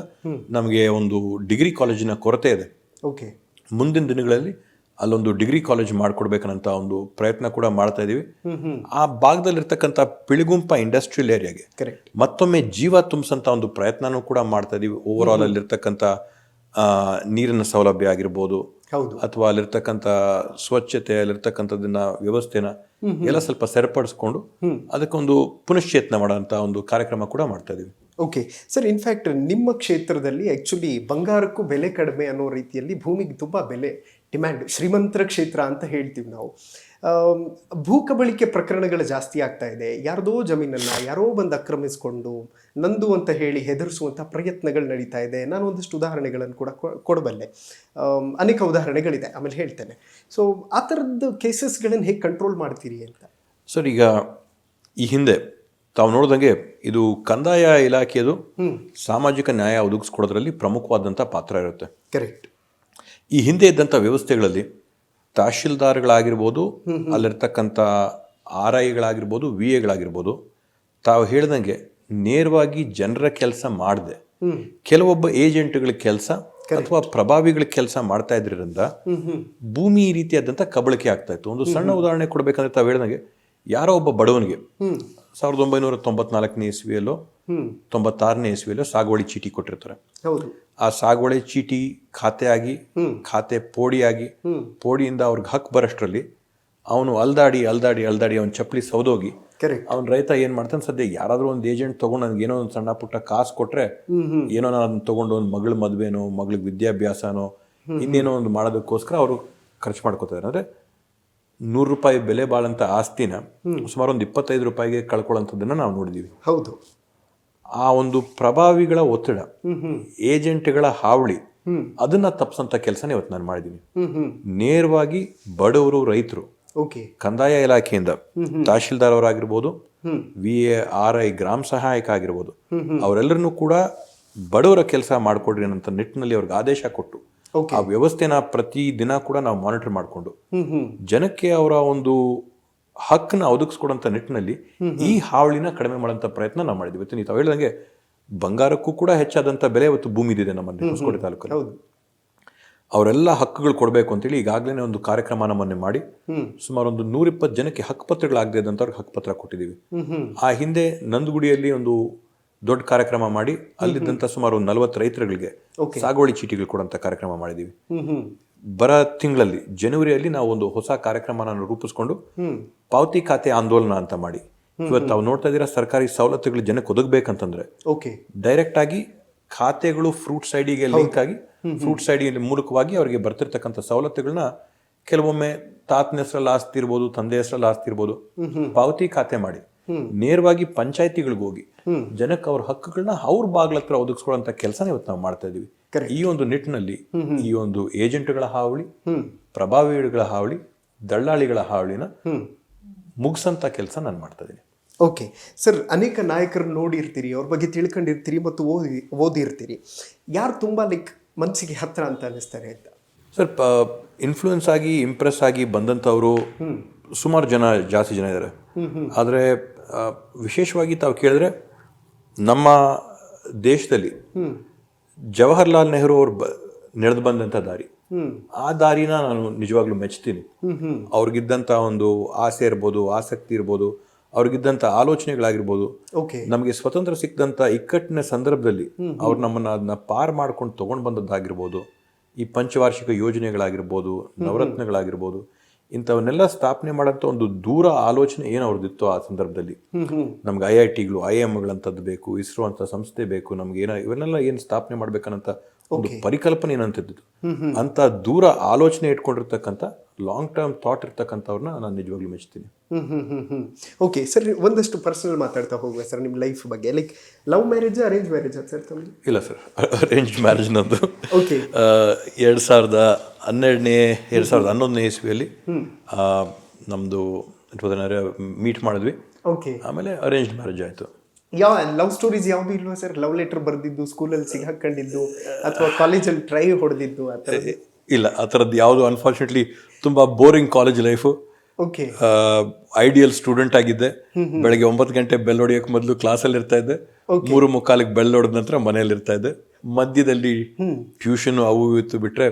ನಮಗೆ ಒಂದು ಡಿಗ್ರಿ ಕಾಲೇಜಿನ ಕೊರತೆ ಇದೆ. ಮುಂದಿನ ದಿನಗಳಲ್ಲಿ ಅಲ್ಲೊಂದು ಡಿಗ್ರಿ ಕಾಲೇಜ್ ಮಾಡ್ಕೊಡ್ಬೇಕನ್ನಂತ ಒಂದು ಪ್ರಯತ್ನ ಕೂಡ ಮಾಡ್ತಾ ಇದೀವಿ. ಆ ಭಾಗದಲ್ಲಿರ್ತಕ್ಕಂಥ ಪಿಳುಗುಂಪ ಇಂಡಸ್ಟ್ರಿಯಲ್ ಏರಿಯಾಗೆ ಮತ್ತೊಮ್ಮೆ ಜೀವ ತುಂಬಿಸಂತ ಒಂದು ಪ್ರಯತ್ನನೂ ಕೂಡ ಮಾಡ್ತಾ ಇದೀವಿ. ಓವರ್ ಆಲ್ ಅಲ್ಲಿರ್ತಕ್ಕಂಥ ನೀರಿನ ಸೌಲಭ್ಯ ಆಗಿರ್ಬೋದು, ಅಥವಾ ಅಲ್ಲಿರ್ತಕ್ಕಂಥ ಸ್ವಚ್ಛತೆ, ಅಲ್ಲಿರ್ತಕ್ಕಂಥದನ್ನ ವ್ಯವಸ್ಥೆನ ಎಲ್ಲ ಸ್ವಲ್ಪ ಸರಿಪಡಿಸ್ಕೊಂಡು ಅದಕ್ಕೊಂದು ಪುನಶ್ಚೇತನ ಮಾಡೋಂಥ ಒಂದು ಕಾರ್ಯಕ್ರಮ ಕೂಡ ಮಾಡ್ತಾ ಇದೀವಿ. ಸರ್, ಇನ್ಫ್ಯಾಕ್ಟ್ ನಿಮ್ಮ ಕ್ಷೇತ್ರದಲ್ಲಿ ಆಕ್ಚುಲಿ ಬಂಗಾರಕ್ಕೂ ಬೆಲೆ ಕಡಿಮೆ ಅನ್ನೋ ರೀತಿಯಲ್ಲಿ ಭೂಮಿಗೆ ತುಂಬ ಬೆಲೆ ಡಿಮ್ಯಾಂಡ್, ಶ್ರೀಮಂತರ ಕ್ಷೇತ್ರ ಅಂತ ಹೇಳ್ತೀವಿ ನಾವು. ಭೂ ಕಬಳಿಕೆ ಪ್ರಕರಣಗಳು ಜಾಸ್ತಿ ಆಗ್ತಾ ಇದೆ. ಯಾರ್ದೋ ಜಮೀನನ್ನು ಯಾರೋ ಬಂದು ಆಕ್ರಮಿಸ್ಕೊಂಡು ನಂದು ಅಂತ ಹೇಳಿ ಹೆದರಿಸುವಂಥ ಪ್ರಯತ್ನಗಳು ನಡೀತಾ ಇದೆ. ನಾನು ಒಂದಷ್ಟು ಉದಾಹರಣೆಗಳನ್ನು ಕೂಡ ಕೊಡಬಲ್ಲೆ, ಅನೇಕ ಉದಾಹರಣೆಗಳಿದೆ, ಆಮೇಲೆ ಹೇಳ್ತೇನೆ. ಸೊ ಆ ಥರದ್ದು ಕೇಸಸ್ಗಳನ್ನು ಹೇಗೆ ಕಂಟ್ರೋಲ್ ಮಾಡ್ತೀರಿ ಅಂತ? ಸರ್, ಈಗ ಈ ಹಿಂದೆ ತಾವು ನೋಡಿದಂಗೆ ಇದು ಕಂದಾಯ ಇಲಾಖೆಯದು ಸಾಮಾಜಿಕ ನ್ಯಾಯ ಒದಗಿಸ್ಕೊಡೋದ್ರಲ್ಲಿ ಪ್ರಮುಖವಾದಂಥ ಪಾತ್ರ ಇರುತ್ತೆ. ಕರೆಕ್ಟ್. ಈ ಹಿಂದೆ ಇದ್ದಂಥ ವ್ಯವಸ್ಥೆಗಳಲ್ಲಿ ತಹಶೀಲ್ದಾರ್ಗಳಾಗಿರ್ಬೋದು, ಅಲ್ಲಿರ್ತಕ್ಕಂಥ RIಗಳಾಗಿರ್ಬೋದು, VAಗಳಾಗಿರ್ಬೋದು, ತಾವು ಹೇಳ್ದಂಗೆ ನೇರವಾಗಿ ಜನರ ಕೆಲಸ ಮಾಡದೆ ಕೆಲವೊಬ್ಬ ಏಜೆಂಟ್ಗಳ ಕೆಲಸ ಅಥವಾ ಪ್ರಭಾವಿಗಳ ಕೆಲಸ ಮಾಡ್ತಾ ಇದ್ರಿಂದ ಭೂಮಿ ಈ ರೀತಿಯಾದಂಥ ಕಬಳಿಕೆ ಆಗ್ತಾ ಇತ್ತು. ಒಂದು ಸಣ್ಣ ಉದಾಹರಣೆ ಕೊಡ್ಬೇಕಂದ್ರೆ ತಾವು ಹೇಳ್ದಂಗೆ ಯಾರೋ ಒಬ್ಬ ಬಡವನಿಗೆ 1994ನೇ ಇಸ್ವಿಯಲ್ಲೋ 96ನೇ ಇಸ್ವಿಯಲ್ಲೋ ಸಾಗುವಳಿ ಚೀಟಿ ಕೊಟ್ಟಿರ್ತಾರೆ. ಆ ಸಾಗುವಳಿ ಚೀಟಿ ಖಾತೆಯಾಗಿ, ಖಾತೆ ಪೋಡಿಯಿಂದ ಅವ್ರಿಗೆ ಹಕ್ಕು ಬರೋಷ್ಟರಲ್ಲಿ ಅವನು ಅಲ್ದಾಡಿ ಅವನ ಚಪ್ಪಲಿ ಸೌದೋಗಿ ಅವ್ನ ರೈತ ಏನ್ ಮಾಡ್ತಾನೆ, ಸದ್ಯ ಯಾರಾದ್ರೂ ಒಂದು ಏಜೆಂಟ್ ತಗೊಂಡು ನನಗೆ ಏನೋ ಒಂದು ಸಣ್ಣ ಪುಟ್ಟ ಕಾಸು ಕೊಟ್ರೆ ಏನೋ ನಾನು ಅದನ್ನ ತಗೊಂಡು ಒಂದು ಮಗಳ ಮದ್ವೆನೋ, ಮಗಳಿಗೆ ವಿದ್ಯಾಭ್ಯಾಸನೋ, ಇನ್ನೇನೋ ಒಂದು ಮಾಡೋದಕ್ಕೋಸ್ಕರ ಅವರು ಖರ್ಚು ಮಾಡ್ಕೋತಾರೆ. ಅಂದ್ರೆ ₹100 ಬೆಲೆ ಬಾಳಂತ ಆಸ್ತಿನ ಸುಮಾರು ಒಂದು ₹25 ಕಳ್ಕೊಳ್ಳೋಂಥದ್ದನ್ನ ನಾವು ನೋಡಿದೀವಿ. ಹೌದು. ಆ ಒಂದು ಪ್ರಭಾವಿಗಳ ಒತ್ತಡ, ಏಜೆಂಟ್ಗಳ ಹಾವಳಿ ಅದನ್ನ ತಪ್ಪಿಸಂತ ಕೆಲಸನೇ ಇವತ್ತು ನಾನು ಮಾಡಿದ್ದೀನಿ. ನೇರವಾಗಿ ಬಡವರು, ರೈತರು, ಓಕೆ, ಕಂದಾಯ ಇಲಾಖೆಯಿಂದ ತಹಶೀಲ್ದಾರ್ ಅವರಾಗಿರ್ಬೋದು, VARI ಗ್ರಾಮ ಸಹಾಯಕ ಆಗಿರ್ಬೋದು, ಅವರೆಲ್ಲರನ್ನೂ ಕೂಡ ಬಡವರ ಕೆಲಸ ಮಾಡಿಕೊಡ್ರಿ ಅನ್ನೋ ನಿಟ್ಟಿನಲ್ಲಿ ಅವ್ರಿಗೆ ಆದೇಶ ಕೊಟ್ಟು ಆ ವ್ಯವಸ್ಥೆನ ಪ್ರತಿ ದಿನ ಕೂಡ ನಾವು ಮಾನಿಟರ್ ಮಾಡಿಕೊಂಡು ಜನಕ್ಕೆ ಅವರ ಒಂದು ಹಕ್ಕನ್ನ ಒದಗಿಸ್ಕೊಡಂತ ನಿಟ್ಟಿನಲ್ಲಿ ಈ ಹಾವಳಿನ ಕಡಿಮೆ ಮಾಡೋಂಥ ಪ್ರಯತ್ನ ನಾವು ಮಾಡಿದ್ವಿ. ಇವತ್ತು ನೀವು ಹೇಳಿದಂಗೆ ಬಂಗಾರಕ್ಕೂ ಕೂಡ ಹೆಚ್ಚಾದಂಥ ಬೆಲೆ ಇವತ್ತು ಭೂಮಿ ಇದೆ ನಮ್ಮಲ್ಲಿ ಹೊಸಕೋಟೆ ತಾಲೂಕಲ್ಲಿ. ಅವರೆಲ್ಲ ಹಕ್ಕುಗಳು ಕೊಡಬೇಕು ಅಂತೇಳಿ ಈಗಾಗಲೇ ಒಂದು ಕಾರ್ಯಕ್ರಮ ನಮ್ಮನ್ನೇ ಮಾಡಿ ಸುಮಾರು ಒಂದು 120 ಜನಕ್ಕೆ ಹಕ್ಕುಪತ್ರಗಳಾಗದೇ ಇದ್ದಂಥವ್ರಿಗೆ ಹಕ್ಕುಪತ್ರ ಕೊಟ್ಟಿದ್ದೀವಿ. ಆ ಹಿಂದೆ ನಂದಗುಡಿಯಲ್ಲಿ ಒಂದು ದೊಡ್ಡ ಕಾರ್ಯಕ್ರಮ ಮಾಡಿ ಅಲ್ಲಿದ್ದಂಥ ಸುಮಾರು 40 ರೈತರುಗಳಿಗೆ ಸಾಗುವಳಿ ಚೀಟಿಗಳು ಕೊಡೋಂಥ ಕಾರ್ಯಕ್ರಮ ಮಾಡಿದ್ದೀವಿ. ಬರ ತಿಂಗಳಲ್ಲಿ ಜನವರಿಯಲ್ಲಿ ನಾವು ಒಂದು ಹೊಸ ಕಾರ್ಯಕ್ರಮನ ರೂಪಿಸ್ಕೊಂಡು ಪಾವತಿ ಖಾತೆ ಆಂದೋಲನ ಅಂತ ಮಾಡಿ ಇವತ್ತು ತಾವು ನೋಡ್ತಾ ಇದ್ದೀರಾ, ಸರ್ಕಾರಿ ಸವಲತ್ತುಗಳು ಜನಕ್ಕೆ ಒದಗಬೇಕಂತಂದ್ರೆ ಡೈರೆಕ್ಟ್ ಆಗಿ ಖಾತೆಗಳು ಫ್ರೂಟ್ಸ್ ಐಡಿಗೆ ಲಿಂಕ್ ಆಗಿ ಫ್ರೂಟ್ಸ್ ಐಡಿ ಮೂಲಕವಾಗಿ ಅವರಿಗೆ ಬರ್ತಿರ್ತಕ್ಕಂಥ ಸವಲತ್ತುಗಳನ್ನ ಕೆಲವೊಮ್ಮೆ ತಾತನ ಹೆಸರಲ್ಲಿ ಆಸ್ತಿ ಇರ್ಬೋದು, ತಂದೆ ಹೆಸರಲ್ಲಿ ಆಸ್ತಿ ಇರ್ಬೋದು, ಪಾವತಿ ಖಾತೆ ಮಾಡಿ ನೇರವಾಗಿ ಪಂಚಾಯತಿಗಳಿಗೆ ಹೋಗಿ ಜನಕ್ಕೆ ಅವ್ರ ಹಕ್ಕುಗಳನ್ನ ಅವ್ರ ಬಾಗ್ಲ ಹತ್ರ ಒದಗಿಸ್ಕೊಳ್ಳೋಂಥ ಕೆಲಸನ ಇವತ್ತು ನಾವು ಮಾಡ್ತಾ ಇದೀವಿ. ಈ ಒಂದು ನಿಟ್ಟಿನಲ್ಲಿ ಈ ಒಂದು ಏಜೆಂಟ್ಗಳ ಹಾವಳಿ, ಪ್ರಭಾವಿಗಳ ಹಾವಳಿ, ದಳ್ಳಾಳಿಗಳ ಹಾವಳಿನ ಮುಗಿಸಂತ ಕೆಲಸ ನಾನು ಮಾಡ್ತಾ ಇದ್ದೀನಿ. ಓಕೆ ಸರ್, ಅನೇಕ ನಾಯಕರನ್ನು ನೋಡಿರ್ತೀರಿ, ಅವ್ರ ಬಗ್ಗೆ ತಿಳ್ಕೊಂಡಿರ್ತೀರಿ ಮತ್ತು ಓದಿರ್ತೀರಿ. ಯಾರು ತುಂಬ ಮನಸ್ಸಿಗೆ ಹತ್ರ ಅಂತ ಅನ್ನಿಸ್ತಾರೆ ಅಂತ? ಸರ್, ಇನ್ಫ್ಲೂಯೆನ್ಸ್ ಆಗಿ ಇಂಪ್ರೆಸ್ ಆಗಿ ಬಂದಂಥವರು ಸುಮಾರು ಜಾಸ್ತಿ ಜನ ಇದ್ದಾರೆ. ಆದರೆ ವಿಶೇಷವಾಗಿ ತಾವು ಕೇಳಿದ್ರೆ ನಮ್ಮ ದೇಶದಲ್ಲಿ ಜವಾಹರ್ಲಾಲ್ ನೆಹರು ಅವರು ನಡೆದು ಬಂದಂಥ ದಾರಿ, ಆ ದಾರಿನ ನಾನು ನಿಜವಾಗ್ಲೂ ಮೆಚ್ತೀನಿ. ಅವ್ರಿಗಿದ್ದಂಥ ಒಂದು ಆಸೆ ಇರ್ಬೋದು, ಆಸಕ್ತಿ ಇರ್ಬೋದು, ಅವ್ರಿಗಿದ್ದಂಥ ಆಲೋಚನೆಗಳಾಗಿರ್ಬೋದು, ನಮಗೆ ಸ್ವತಂತ್ರ ಸಿಕ್ಕದಂಥ ಇಕ್ಕಟ್ಟಿನ ಸಂದರ್ಭದಲ್ಲಿ ಅವ್ರು ನಮ್ಮನ್ನ ಅದನ್ನ ಪಾರ್ ಮಾಡ್ಕೊಂಡು ತಗೊಂಡು ಬಂದದ್ದಾಗಿರ್ಬೋದು, ಈ ಪಂಚವಾರ್ಷಿಕ ಯೋಜನೆಗಳಾಗಿರ್ಬೋದು, ನವರತ್ನಗಳಾಗಿರ್ಬೋದು, ಇಂಥವನ್ನೆಲ್ಲ ಸ್ಥಾಪನೆ ಮಾಡೋಂಥ ಒಂದು ದೂರ ಆಲೋಚನೆ ಏನು ಅವ್ರದ್ದಿತ್ತು ಆ ಸಂದರ್ಭದಲ್ಲಿ. ನಮ್ಗೆ IITಗಳು, IIMಗಳಂಥದ್ದು ಬೇಕು, ಇಸ್ರೋ ಅಂತ ಸಂಸ್ಥೆ ಬೇಕು, ನಮ್ಗೆ ಇವನ್ನೆಲ್ಲ ಏನು ಸ್ಥಾಪನೆ ಮಾಡ್ಬೇಕನ್ನಂತ ಒಂದು ಪರಿಕಲ್ಪನೆ ಏನಂತಿದ್ದು, ಅಂತ ದೂರ ಆಲೋಚನೆ ಇಟ್ಕೊಂಡಿರ್ತಕ್ಕಂಥ ಲಾಂಗ್ ಟರ್ಮ್ ಥಾಟ್ ಇರ್ತಕ್ಕಂಥವ್ರನ್ನ ನಾನು ನಿಜವಾಗ್ಲೂ ಮೆಚ್ತೀನಿ. ಓಕೆ ಸರ್, ಒಂದಷ್ಟು ಪರ್ಸನಲ್ ಮಾತಾಡ್ತಾ ಹೋಗುವ ಸರ್ ನಿಮ್ಮ ಲೈಫ್ ಬಗ್ಗೆ. Love marriage, arrange marriage sir ತಮ್ಮದು? ಇಲ್ಲ ಸರ್, ಅರೇಂಜ್ ಮ್ಯಾರೇಜ್ ನಂದು. ಓಕೆ, 2011ನೇ ಇಸ್ವಿಯಲ್ಲಿ ನಮ್ಮದು ಮೀಟ್ ಮಾಡಿದ್ವಿ. ಓಕೆ, ಆಮೇಲೆ ಅರೇಂಜ್ ಮ್ಯಾರೇಜ್ ಆಯಿತು. ಯಾವ ಲವ್ ಸ್ಟೋರೀಸ್ ಯಾವುದು ಇಲ್ವಾ ಸರ್? ಲವ್ ಲೆಟರ್ ಬರೆದಿದ್ದು, ಸ್ಕೂಲಲ್ಲಿ ಸಿಗಾಕೊಂಡಿದ್ದು, ಅಥವಾ ಕಾಲೇಜಲ್ಲಿ ಟ್ರೈ ಹೊಡೆದಿದ್ದು? ಇಲ್ಲ, ಆ ಥರದ್ದು ಯಾವುದು ಅನ್ಫಾರ್ಚುನೇಟ್ಲಿ ತುಂಬ boring college life. Okay, ideal student ಆಗಿದ್ದೆ. ಬೆಳಗ್ಗೆ 9 ಗಂಟೆ ಬೆಲ್ ಹೊಡಿಯೋಕೆ ಮೊದಲು ಕ್ಲಾಸಲ್ಲಿ ಇರ್ತಾ ಇದ್ದೆ, 3:45 ಬೆಲ್ ಹೊಡೆದ ನಂತರ ಮನೆಯಲ್ಲಿ ಇರ್ತಾ ಇದ್ದೆ. ಮಧ್ಯದಲ್ಲಿ ಟ್ಯೂಷನ್ ಅವು ಇತ್ತು ಬಿಟ್ರೆ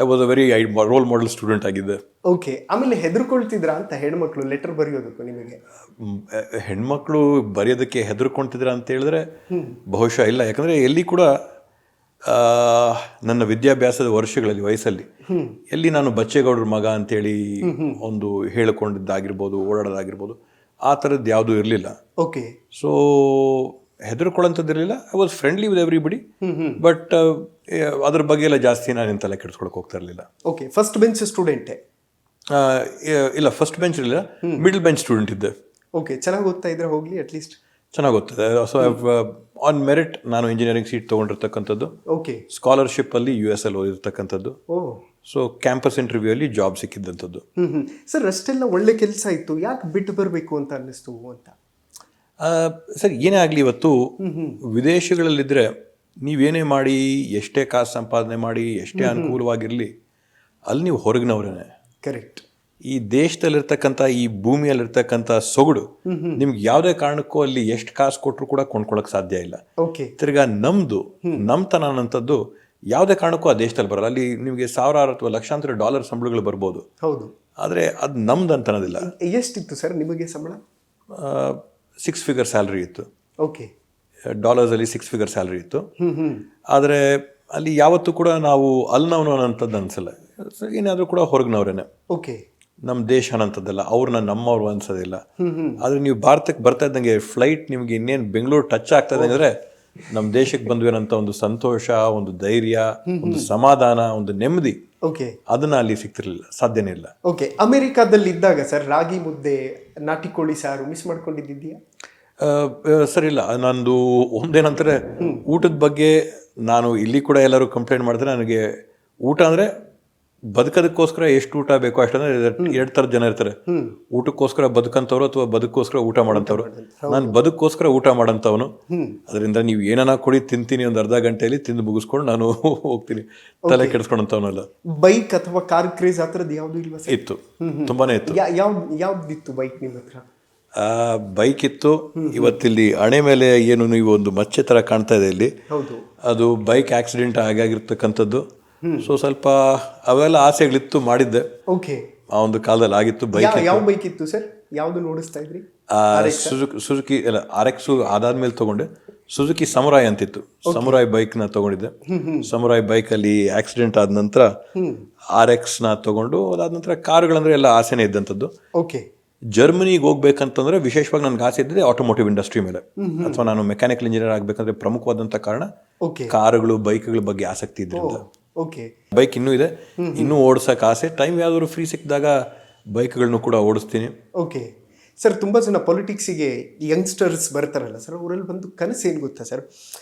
I was a very role model student ಆಗಿದ್ದೆ. ಓಕೆ, ಆಮೇಲೆ ಹೆದರ್ಕೊಳ್ತಿದ್ರಾ ಅಂತ ಹೆಣ್ಮಕ್ಳು ಲೆಟರ್ ಬರೆಯೋದಕ್ಕೂ? ನಿಮಗೆ ಹೆಣ್ಮಕ್ಳು ಬರೆಯೋದಕ್ಕೆ ಹೆದರ್ಕೊಳ್ತಿದ್ರ ಅಂತ ಹೇಳಿದ್ರೆ ಬಹುಶಃ ಇಲ್ಲ. ಯಾಕಂದ್ರೆ ಎಲ್ಲಿ ಕೂಡ ನನ್ನ ವಿದ್ಯಾಭ್ಯಾಸದ ವರ್ಷಗಳಲ್ಲಿ, ವಯಸ್ಸಲ್ಲಿ ಎಲ್ಲಿ ನಾನು ಬಚ್ಚೇಗೌಡರ ಮಗ ಅಂತೇಳಿ ಒಂದು ಹೇಳಿಕೊಂಡಿದ್ದಾಗಿರ್ಬೋದು, ಓಡಾಡೋದಾಗಿರ್ಬೋದು, ಆ ಥರದ್ದು ಯಾವುದೂ ಇರಲಿಲ್ಲ. ಓಕೆ, ಸೊ ಹೆದರ್ಕೊಳ್ಳೋಂಥದ್ದಿರಲಿಲ್ಲ. I was friendly with everybody, but ಅದ್ರ ಬಗ್ಗೆ ಎಲ್ಲ ಜಾಸ್ತಿ ನಾನು ತಲೆ ಕೆಡಿಸ್ಕೊಳಕ್ಕೆ ಹೋಗ್ತಾ ಇರಲಿಲ್ಲ. ಓಕೆ, ಫಸ್ಟ್ ಬೆಂಚ್ ಸ್ಟೂಡೆಂಟೇ? ಇಲ್ಲ, ಫಸ್ಟ್ ಬೆಂಚ್ ಇರಲಿಲ್ಲ, ಮಿಡಲ್ ಬೆಂಚ್ ಸ್ಟೂಡೆಂಟ್ ಇದ್ದೆ. ಓಕೆ, ಚೆನ್ನಾಗಿ ಓದ್ತಾ ಇದ್ರೆ ಹೋಗ್ಲಿ, ಅಟ್ಲೀಸ್ಟ್ ಚೆನ್ನಾಗಿ ಓದ್ತದೆ. ಸೊ ಆನ್ ಮೆರಿಟ್ ನಾನು ಇಂಜಿನಿಯರಿಂಗ್ ಸೀಟ್ ತೊಗೊಂಡಿರ್ತಕ್ಕಂಥದ್ದು. ಓಕೆ, ಸ್ಕಾಲರ್ಶಿಪ್ ಅಲ್ಲಿ US ಅಲ್ಲಿ ಓದಿರ್ತಕ್ಕಂಥದ್ದು. ಸೊ ಕ್ಯಾಂಪಸ್ ಇಂಟರ್ವ್ಯೂ ಅಲ್ಲಿ ಜಾಬ್ ಸಿಕ್ಕಿದ್ದಂಥದ್ದು. ಸರ್, ಅಷ್ಟೆಲ್ಲ ಒಳ್ಳೆ ಕೆಲಸ ಇತ್ತು, ಯಾಕೆ ಬಿಟ್ಟು ಬರಬೇಕು ಅಂತ ಅನ್ನಿಸ್ತು ಅಂತ? ಸರ್, ಏನೇ ಆಗಲಿ, ಇವತ್ತು ವಿದೇಶಗಳಲ್ಲಿದ್ದರೆ ನೀವೇನೇ ಮಾಡಿ, ಎಷ್ಟೇ ಕಾಸು ಸಂಪಾದನೆ ಮಾಡಿ, ಎಷ್ಟೇ ಅನುಕೂಲವಾಗಿರಲಿ, ಅಲ್ಲಿ ನೀವು ಹೊರಗಿನವ್ರೇನೆ. ಕರೆಕ್ಟ್. ಈ ದೇಶದಲ್ಲಿರ್ತಕ್ಕಂಥ, ಈ ಭೂಮಿಯಲ್ಲಿರ್ತಕ್ಕಂಥ ಸೊಗಡು ನಿಮ್ಗೆ ಯಾವುದೇ ಕಾರಣಕ್ಕೂ ಅಲ್ಲಿ ಎಷ್ಟು ಕಾಸು ಕೊಟ್ಟರು ಕೂಡ ಕೊಂಡ್ಕೊಳ್ಳೋಕೆ ಸಾಧ್ಯ ಇಲ್ಲ. ಓಕೆ, ತಿರ್ಗಾ ನಮ್ತನ ಅನ್ನೋಂಥದ್ದು ಯಾವುದೇ ಕಾರಣಕ್ಕೂ ಆ ದೇಶದಲ್ಲಿ ಬರಲ್ಲ. ಅಲ್ಲಿ ನಿಮಗೆ ಸಾವಿರಾರು ಅಥವಾ ಲಕ್ಷಾಂತರ ಡಾಲರ್ ಸಂಬಳಗಳು ಬರ್ಬೋದು. ಹೌದು, ಆದರೆ ಅದು ನಮ್ದು ಅಂತ ಅನ್ನೋದಿಲ್ಲ. ಎಷ್ಟಿತ್ತು ಸರ್ ನಿಮಗೆ ಸಂಬಳ? 6 ಫಿಗರ್ ಸ್ಯಾಲ್ರಿ ಇತ್ತು. ಓಕೆ, ಡಾಲರ್ಸಲ್ಲಿ 6 ಫಿಗರ್ ಸ್ಯಾಲ್ರಿ ಇತ್ತು. ಆದರೆ ಅಲ್ಲಿ ಯಾವತ್ತೂ ಕೂಡ ನಾವು ಅಲ್ನವನು ಅನ್ನೋಂಥದ್ದು ಅನ್ಸಲ್ಲ. ಏನಾದರೂ ಕೂಡ ಹೊರಗಿನವ್ರೇನೆ. ಓಕೆ, ನಮ್ಮ ದೇಶ ಅನ್ನೋಂಥದ್ದಲ್ಲ, ಅವ್ರನ್ನ ನಮ್ಮವ್ರು ಅನ್ಸೋದಿಲ್ಲ. ಆದರೆ ನೀವು ಭಾರತಕ್ಕೆ ಬರ್ತಾ ಇದ್ದಂಗೆ ಫ್ಲೈಟ್ ನಿಮ್ಗೆ ಇನ್ನೇನು ಬೆಂಗಳೂರು ಟಚ್ ಆಗ್ತಾ ಇದೆ ಅಂದರೆ ನಮ್ಮ ದೇಶಕ್ಕೆ ಬಂದ್ವೇನಂತ ಒಂದು ಸಂತೋಷ, ಒಂದು ಧೈರ್ಯ, ಒಂದು ಸಮಾಧಾನ, ಒಂದು ನೆಮ್ಮದಿ, ಓಕೆ, ಅದನ್ನ ಅಲ್ಲಿ ಸಿಗ್ತಿರ್ಲಿಲ್ಲ, ಸಾಧ್ಯನೇ ಇಲ್ಲ. ಓಕೆ, ಅಮೆರಿಕಾದಲ್ಲಿ ಇದ್ದಾಗ ಸರ್ ರಾಗಿ ಮುದ್ದೆ, ನಾಟಿ ಕೋಳಿ ಸಾರು ಮಿಸ್ ಮಾಡ್ಕೊಂಡಿದ್ದಿದ್ಯಾ? ಸರಿ ಇಲ್ಲ, ನಂದು ಒಂದೇನಂತಾರೆ ಊಟದ ಬಗ್ಗೆ ನಾನು ಇಲ್ಲಿ ಕೂಡ ಎಲ್ಲರೂ ಕಂಪ್ಲೇಂಟ್ ಮಾಡಿದ್ರೆ ನನಗೆ ಊಟ ಅಂದರೆ ಬದುಕೋದಕ್ಕೋಸ್ಕರ ಎಷ್ಟು ಊಟ ಬೇಕೋ ಅಷ್ಟಂದ್ರೆ ಎರಡು ಥರದ ಜನ ಇರ್ತಾರೆ. ಊಟಕ್ಕೋಸ್ಕರ ಬದುಕಂತವ್ರು ಅಥವಾ ಬದುಕೋಸ್ಕರ ಊಟ ಮಾಡೋಂಥವ್ರು. ನಾನು ಬದುಕೋಸ್ಕರ ಊಟ ಮಾಡೋಂಥವನು. ಅದರಿಂದ ನೀವು ಏನನ್ನ ಕೊಡಿ ತಿಂತೀನಿ, ಒಂದು ಅರ್ಧ ಗಂಟೆಯಲ್ಲಿ ತಿಂದು ಮುಗಿಸ್ಕೊಂಡು ನಾನು ಹೋಗ್ತೀನಿ, ತಲೆ ಕೆಡಿಸ್ಕೊಂಡಂಥವನಲ್ಲ. ಬೈಕ್ ಅಥವಾ ಕಾರ್ ಕ್ರೇಜ್ ಆ ಥರದ್ದು ಯಾವುದು ಇಲ್ವಾ ಸರ್? ಇತ್ತು, ತುಂಬಾನೇ ಇತ್ತು. ಯಾವ್ದಿತ್ತು ಬೈಕ್ ನಿಮ್ಮ ಹತ್ರ? ಬೈಕ್ ಇತ್ತು. ಇವತ್ತಿಲ್ಲಿ ಹಣೆ ಮೇಲೆ ಏನು ನೀವು ಒಂದು ಮಚ್ಚೆ ಥರ ಕಾಣ್ತಾ ಇದೆ ಇಲ್ಲಿ, ಹೌದು, ಅದು ಬೈಕ್ ಆಕ್ಸಿಡೆಂಟ್ ಆಗಿರ್ತಕ್ಕಂಥದ್ದು. ಸೊ ಸ್ವಲ್ಪ ಅವೆಲ್ಲ ಆಸೆಗಳಿತ್ತು, ಮಾಡಿದ್ದೆ. ಓಕೆ, ಆ ಒಂದು ಕಾಲದಲ್ಲಿ ಆಗಿತ್ತು. ಬೈಕ್ ಯಾವ ಬೈಕ್ ಇತ್ತು ಸರ್? ಯಾವ್ದು ನೋಡಿಸ್ತಾ ಇದ್ರಿ? ಸುಜುಕಿ ಅಲ್ಲ, RX ಅದಾದ್ಮೇಲೆ ತಗೊಂಡೆ. ಸುಜುಕಿ ಸಮುರಾಯ್ ಅಂತಿತ್ತು, ಸಮುರಾಯ್ ಬೈಕ್ ನ ತಗೊಂಡಿದ್ದೆ. ಸಮುರಾಯ್ ಬೈಕ್ ಅಲ್ಲಿ ಆಕ್ಸಿಡೆಂಟ್ ಆದ ನಂತರ RX ನ ತಗೊಂಡು, ಅದಾದ ನಂತರ ಕಾರುಗಳಂದ್ರೆ ಎಲ್ಲ ಆಸೆನೇ ಇದ್ದಂಥದ್ದು. ಓಕೆ, ಜರ್ಮನಿಗೆ ಹೋಗ್ಬೇಕಂತಂದ್ರೆ ವಿಶೇಷವಾಗಿ ನನ್ಗೆ ಆಸೆ ಇದ್ದಿದೆ ಆಟೋಮೋಟಿವ್ ಇಂಡಸ್ಟ್ರಿ ಮೇಲೆ, ಅಥವಾ ನಾನು ಮೆಕ್ಯಾನಿಕಲ್ ಇಂಜಿನಿಯರ್ ಆಗ್ಬೇಕಂದ್ರೆ ಪ್ರಮುಖವಾದಂಥ ಕಾರಣ ಕಾರುಗಳು, ಬೈಕ್ಗಳ ಬಗ್ಗೆ ಆಸಕ್ತಿ ಇದ್ರಿಂದ. ಓಕೆ, ಬೈಕ್ ಇನ್ನೂ ಇದೆ, ಇನ್ನೂ ಓಡಿಸೋಕೆ ಆಸೆ. ಟೈಮ್ ಯಾವ್ದಾದ್ರು ಫ್ರೀ ಸಿಕ್ಕಿದಾಗ ಬೈಕ್ಗಳನ್ನು ಕೂಡ ಓಡಿಸ್ತೀನಿ. ಓಕೆ ಸರ್, ತುಂಬ ಜನ ಪೊಲಿಟಿಕ್ಸಿಗೆ ಯಂಗ್ಸ್ಟರ್ಸ್ ಬರ್ತಾರಲ್ಲ ಸರ್, ಅವರಲ್ಲಿ ಬಂದು ಕನಸು ಏನು ಗೊತ್ತಾ ಸರ್,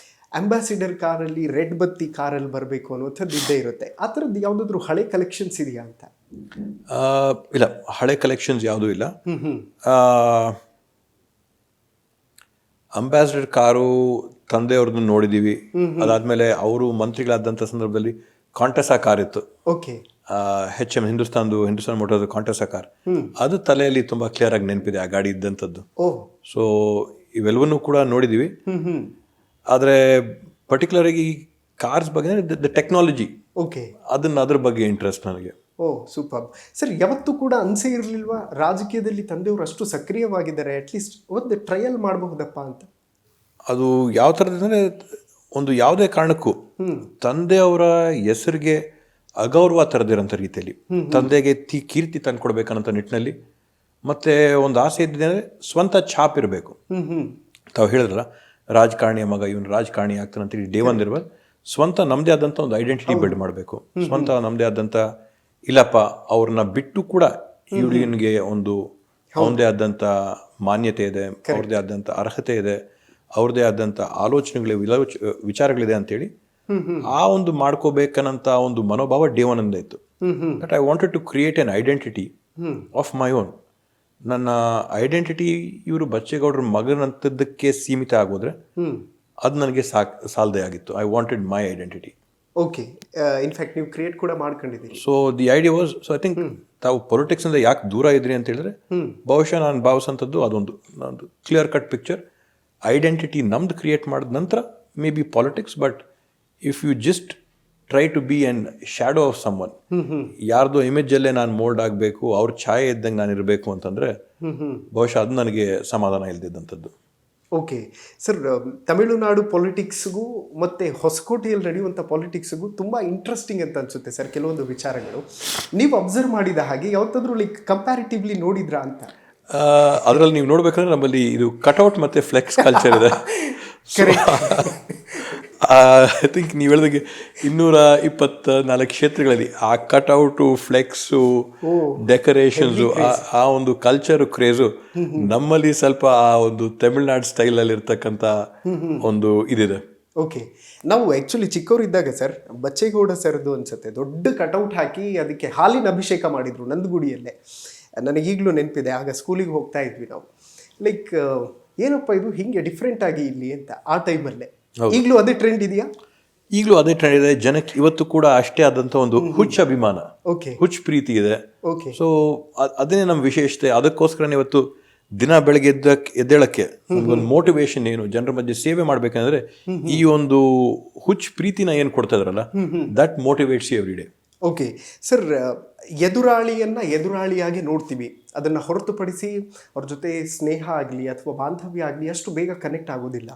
ಅಂಬಾಸಿಡರ್ ಕಾರಲ್ಲಿ, ರೆಡ್ ಬತ್ತಿ ಕಾರಲ್ಲಿ ಬರಬೇಕು ಅನ್ನೋಥದ್ದು ಇದ್ದೇ ಇರುತ್ತೆ. ಆ ಥರದ್ದು ಯಾವುದಾದ್ರೂ ಹಳೆ ಕಲೆಕ್ಷನ್ಸ್ ಇದೆಯಾ ಅಂತ? ಇಲ್ಲ, ಹಳೆ ಕಲೆಕ್ಷನ್ಸ್ ಯಾವುದೂ ಇಲ್ಲ. ಅಂಬಾಸಿಡರ್ ಕಾರು ತಂದೆಯವ್ರದ್ದು ನೋಡಿದ್ದೀವಿ. ಅದಾದಮೇಲೆ ಅವರು ಮಂತ್ರಿಗಳಾದಂಥ ಸಂದರ್ಭದಲ್ಲಿ ಕಾಂಟೆಸಾ ಕಾರ್ ಇತ್ತು. Okay, HM Hindustan Motors Contessa car, ಅದು ತಲೆಯಲ್ಲಿ ತುಂಬ ಕ್ಲಿಯರ್ ಆಗಿ ನೆನಪಿದೆ, ಆ ಗಾಡಿ ಇದ್ದಂಥದ್ದು. ಸೊ ಇವೆಲ್ಲವನ್ನೂ ಕೂಡ ನೋಡಿದ್ದೀವಿ. ಆದರೆ ಪರ್ಟಿಕ್ಯುಲರ್ ಆಗಿ ಕಾರ್ಸ್ ಬಗ್ಗೆ ದ ಟೆಕ್ನಾಲಜಿ, ಓಕೆ, ಅದ್ರ ಬಗ್ಗೆ ಇಂಟ್ರೆಸ್ಟ್ ನನಗೆ. ಓ ಸೂಪರ್ ಸರ್. ಯಾವತ್ತೂ ಕೂಡ ಅನ್ಸೇ ಇರಲಿಲ್ವಾ ರಾಜಕೀಯದಲ್ಲಿ ತಂದೆಯವರು ಅಷ್ಟು ಸಕ್ರಿಯವಾಗಿದ್ದಾರೆ, ಅಟ್ಲೀಸ್ಟ್ ಒಂದು ಟ್ರಯಲ್ ಮಾಡಬಹುದಪ್ಪ ಅಂತ? ಅದು ಯಾವ ಥರದಂದರೆ, ಒಂದು ಯಾವುದೇ ಕಾರಣಕ್ಕೂ ತಂದೆಯವರ ಹೆಸರಿಗೆ ಅಗೌರವ ತರದಿರೋಂಥ ರೀತಿಯಲ್ಲಿ ತಂದೆಗೆ ಕೀರ್ತಿ ತಂದ್ಕೊಡ್ಬೇಕನ್ನೋ ನಿಟ್ಟಿನಲ್ಲಿ, ಮತ್ತೆ ಒಂದು ಆಸೆ ಇದ್ದಿದೆ ಅಂದರೆ ಸ್ವಂತ ಛಾಪ್ ಇರಬೇಕು. ತಾವು ಹೇಳಿದ್ರಲ್ಲ, ರಾಜಕಾರಣಿಯ ಮಗ ಇವನು ರಾಜಕಾರಣಿ ಆಗ್ತಾನೆ ಅಂತೇಳಿ ಡೇ ಒನ್ ಇರ್ಬೋದು. ಸ್ವಂತ ನಮ್ಮದೇ ಆದಂಥ ಒಂದು ಐಡೆಂಟಿಟಿ ಬಿಲ್ಡ್ ಮಾಡಬೇಕು. ಸ್ವಂತ ನಮ್ಮದೇ ಆದಂಥ, ಇಲ್ಲಪ್ಪ ಅವ್ರನ್ನ ಬಿಟ್ಟು ಕೂಡ ಇವನಿಗೆ ಒಂದು ಅವನದೇ ಆದಂಥ ಮಾನ್ಯತೆ ಇದೆ, ಅವ್ರದ್ದೇ ಆದಂಥ ಅರ್ಹತೆ ಇದೆ, ಅವ್ರದ್ದೇ ಆದಂಥ ವಿಚಾರಗಳಿದೆ ಅಂತೇಳಿ ಆ ಒಂದು ಮಾಡ್ಕೋಬೇಕನ್ನಂತ ಒಂದು ಮನೋಭಾವ ಡೇ ಒನ್ ಇಂದ ಇತ್ತು. But I wanted to create an identity of my own. ನನ್ನ ಐಡೆಂಟಿಟಿ ಇವರು ಬಚ್ಚೇಗೌಡರ ಮಗನಂತದ್ದಕ್ಕೆ ಸೀಮಿತ ಆಗೋದ್ರೆ ಅದು ನನಗೆ ಸಾಲದೇ ಆಗಿತ್ತು. I wanted my identity. Okay, in fact ನೀವು ಕ್ರಿಯೇಟ್ ಕೂಡ ಮಾಡ್ಕೊಂಡಿದ್ದೀರಿ. So the idea was, so I think ತಾವು ಪೊಲಿಟಿಕ್ಸ್ ಇಂದ ಯಾಕೆ ದೂರ ಇದ್ರಿ ಅಂತ ಹೇಳಿದ್ರೆ, ಬಹುಶಃ ನಾನು ಭಾವಿಸೋಂಥದ್ದು ಅದೊಂದು ನಂದು ಕ್ಲಿಯರ್ ಕಟ್ ಪಿಕ್ಚರ್. ಐಡೆಂಟಿಟಿ ನಮ್ದು ಕ್ರಿಯೇಟ್ ಮಾಡಿದ ನಂತರ maybe politics. But if you just try to be an shadow of someone, ಯಾರ್ದೋ ಇಮೇಜಲ್ಲೇ ನಾನು ಮೋಲ್ಡ್ ಆಗಬೇಕು, ಅವ್ರ ಛಾಯೆ ಇದ್ದಂಗೆ ನಾನು ಇರಬೇಕು ಅಂತಂದರೆ ಬಹುಶಃ ಅದು ನನಗೆ ಸಮಾಧಾನ ಇಲ್ದಿದ್ದಂಥದ್ದು. ಓಕೆ ಸರ್, ತಮಿಳುನಾಡು ಪೊಲಿಟಿಕ್ಸ್ಗೂ ಮತ್ತು ಹೊಸಕೋಟೆಯಲ್ಲಿ ನಡೆಯುವಂಥ ಪೊಲಿಟಿಕ್ಸ್ಗೂ ತುಂಬ ಇಂಟ್ರೆಸ್ಟಿಂಗ್ ಅಂತ ಅನಿಸುತ್ತೆ ಸರ್ ಕೆಲವೊಂದು ವಿಚಾರಗಳು. ನೀವು ಅಬ್ಸರ್ವ್ ಮಾಡಿದ ಹಾಗೆ ಯಾವತ್ತಾದ್ರೂ ಲೈಕ್ ಕಂಪ್ಯಾರಿಟಿವ್ಲಿ ನೋಡಿದ್ರಾ ಅಂತ? ಅದರಲ್ಲಿ ನೀವು ನೋಡ್ಬೇಕಂದ್ರೆ ನಮ್ಮಲ್ಲಿ ಇದು ಕಟ್ಔಟ್ ಮತ್ತು ಫ್ಲೆಕ್ಸ್ ಕಲ್ಚರ್ ಇದೆ. ಐ ಥಿಂಕ್ ನೀವು ಹೇಳಿದಾಗೆ 224 ಕ್ಷೇತ್ರಗಳಲ್ಲಿ ಆ ಕಟ್ಔಟು, ಫ್ಲೆಕ್ಸು, ಡೆಕೋರೇಷನ್ಸು, ಆ ಒಂದು ಕಲ್ಚರು ಕ್ರೇಜು ನಮ್ಮಲ್ಲಿ ಸ್ವಲ್ಪ ಆ ಒಂದು ತಮಿಳ್ನಾಡು ಸ್ಟೈಲಲ್ಲಿ ಇರ್ತಕ್ಕಂಥ ಒಂದು ಇದಿದೆ. ಓಕೆ, ನಾವು ಆ್ಯಕ್ಚುಲಿ ಚಿಕ್ಕವರಿದ್ದಾಗ ಸರ್ ಬಚ್ಚೇಗೌಡ ಸರ್ದು ಅನ್ಸುತ್ತೆ ದೊಡ್ಡ ಕಟೌಟ್ ಹಾಕಿ ಅದಕ್ಕೆ ಹಾಲಿನ ಅಭಿಷೇಕ ಮಾಡಿದ್ರು ನಂದಗುಡಿಯಲ್ಲೇ. ನನಗೀಗಲೂ ನೆನಪಿದೆ, ಆಗ ಸ್ಕೂಲಿಗೆ ಹೋಗ್ತಾ ಇದ್ವಿ ನಾವು. ಲೈಕ್ ಏನಪ್ಪ ಇದು ಹಿಂಗೆ ಡಿಫ್ರೆಂಟ್ ಆಗಿ ಇಲ್ಲಿ ಅಂತ ಆ ಟೈಮಲ್ಲೇ. ಈಗಲೂ ಅದೇ ಟ್ರೆಂಡ್ ಇದೆಯಾ? ಈಗಲೂ ಅದೇ ಟ್ರೆಂಡ್ ಇದೆ. ಜನಕ್ಕೆ ಇವತ್ತು ಕೂಡ ಅಷ್ಟೇ ಆದಂಥ ಒಂದು ಹುಚ್ಚ ಅಭಿಮಾನ, ಹುಚ್ಚ ಪ್ರೀತಿ ಇದೆ. ಸೊ ಅದೇ ನಮ್ಮ ವಿಶೇಷತೆ. ಅದಕ್ಕೋಸ್ಕರ ಇವತ್ತು ದಿನ ಬೆಳಗ್ಗೆ ಎದ್ದೇಳಕ್ಕೆ ಒಂದು ಮೋಟಿವೇಶನ್ ಏನು, ಜನರ ಮಧ್ಯೆ ಸೇವೆ ಮಾಡ್ಬೇಕಂದ್ರೆ ಈ ಒಂದು ಹುಚ್ಚ ಪ್ರೀತಿನ ಏನು ಕೊಡ್ತಾ ಇದ್ರಲ್ಲ, that motivates every day. Okay sir, ಎದುರಾಳಿಯನ್ನು ಎದುರಾಳಿಯಾಗಿ ನೋಡ್ತೀವಿ, ಅದನ್ನು ಹೊರತುಪಡಿಸಿ ಅವ್ರ ಜೊತೆ ಸ್ನೇಹ ಆಗಲಿ ಅಥವಾ ಬಾಂಧವ್ಯ ಆಗಲಿ ಅಷ್ಟು ಬೇಗ ಕನೆಕ್ಟ್ ಆಗೋದಿಲ್ಲ.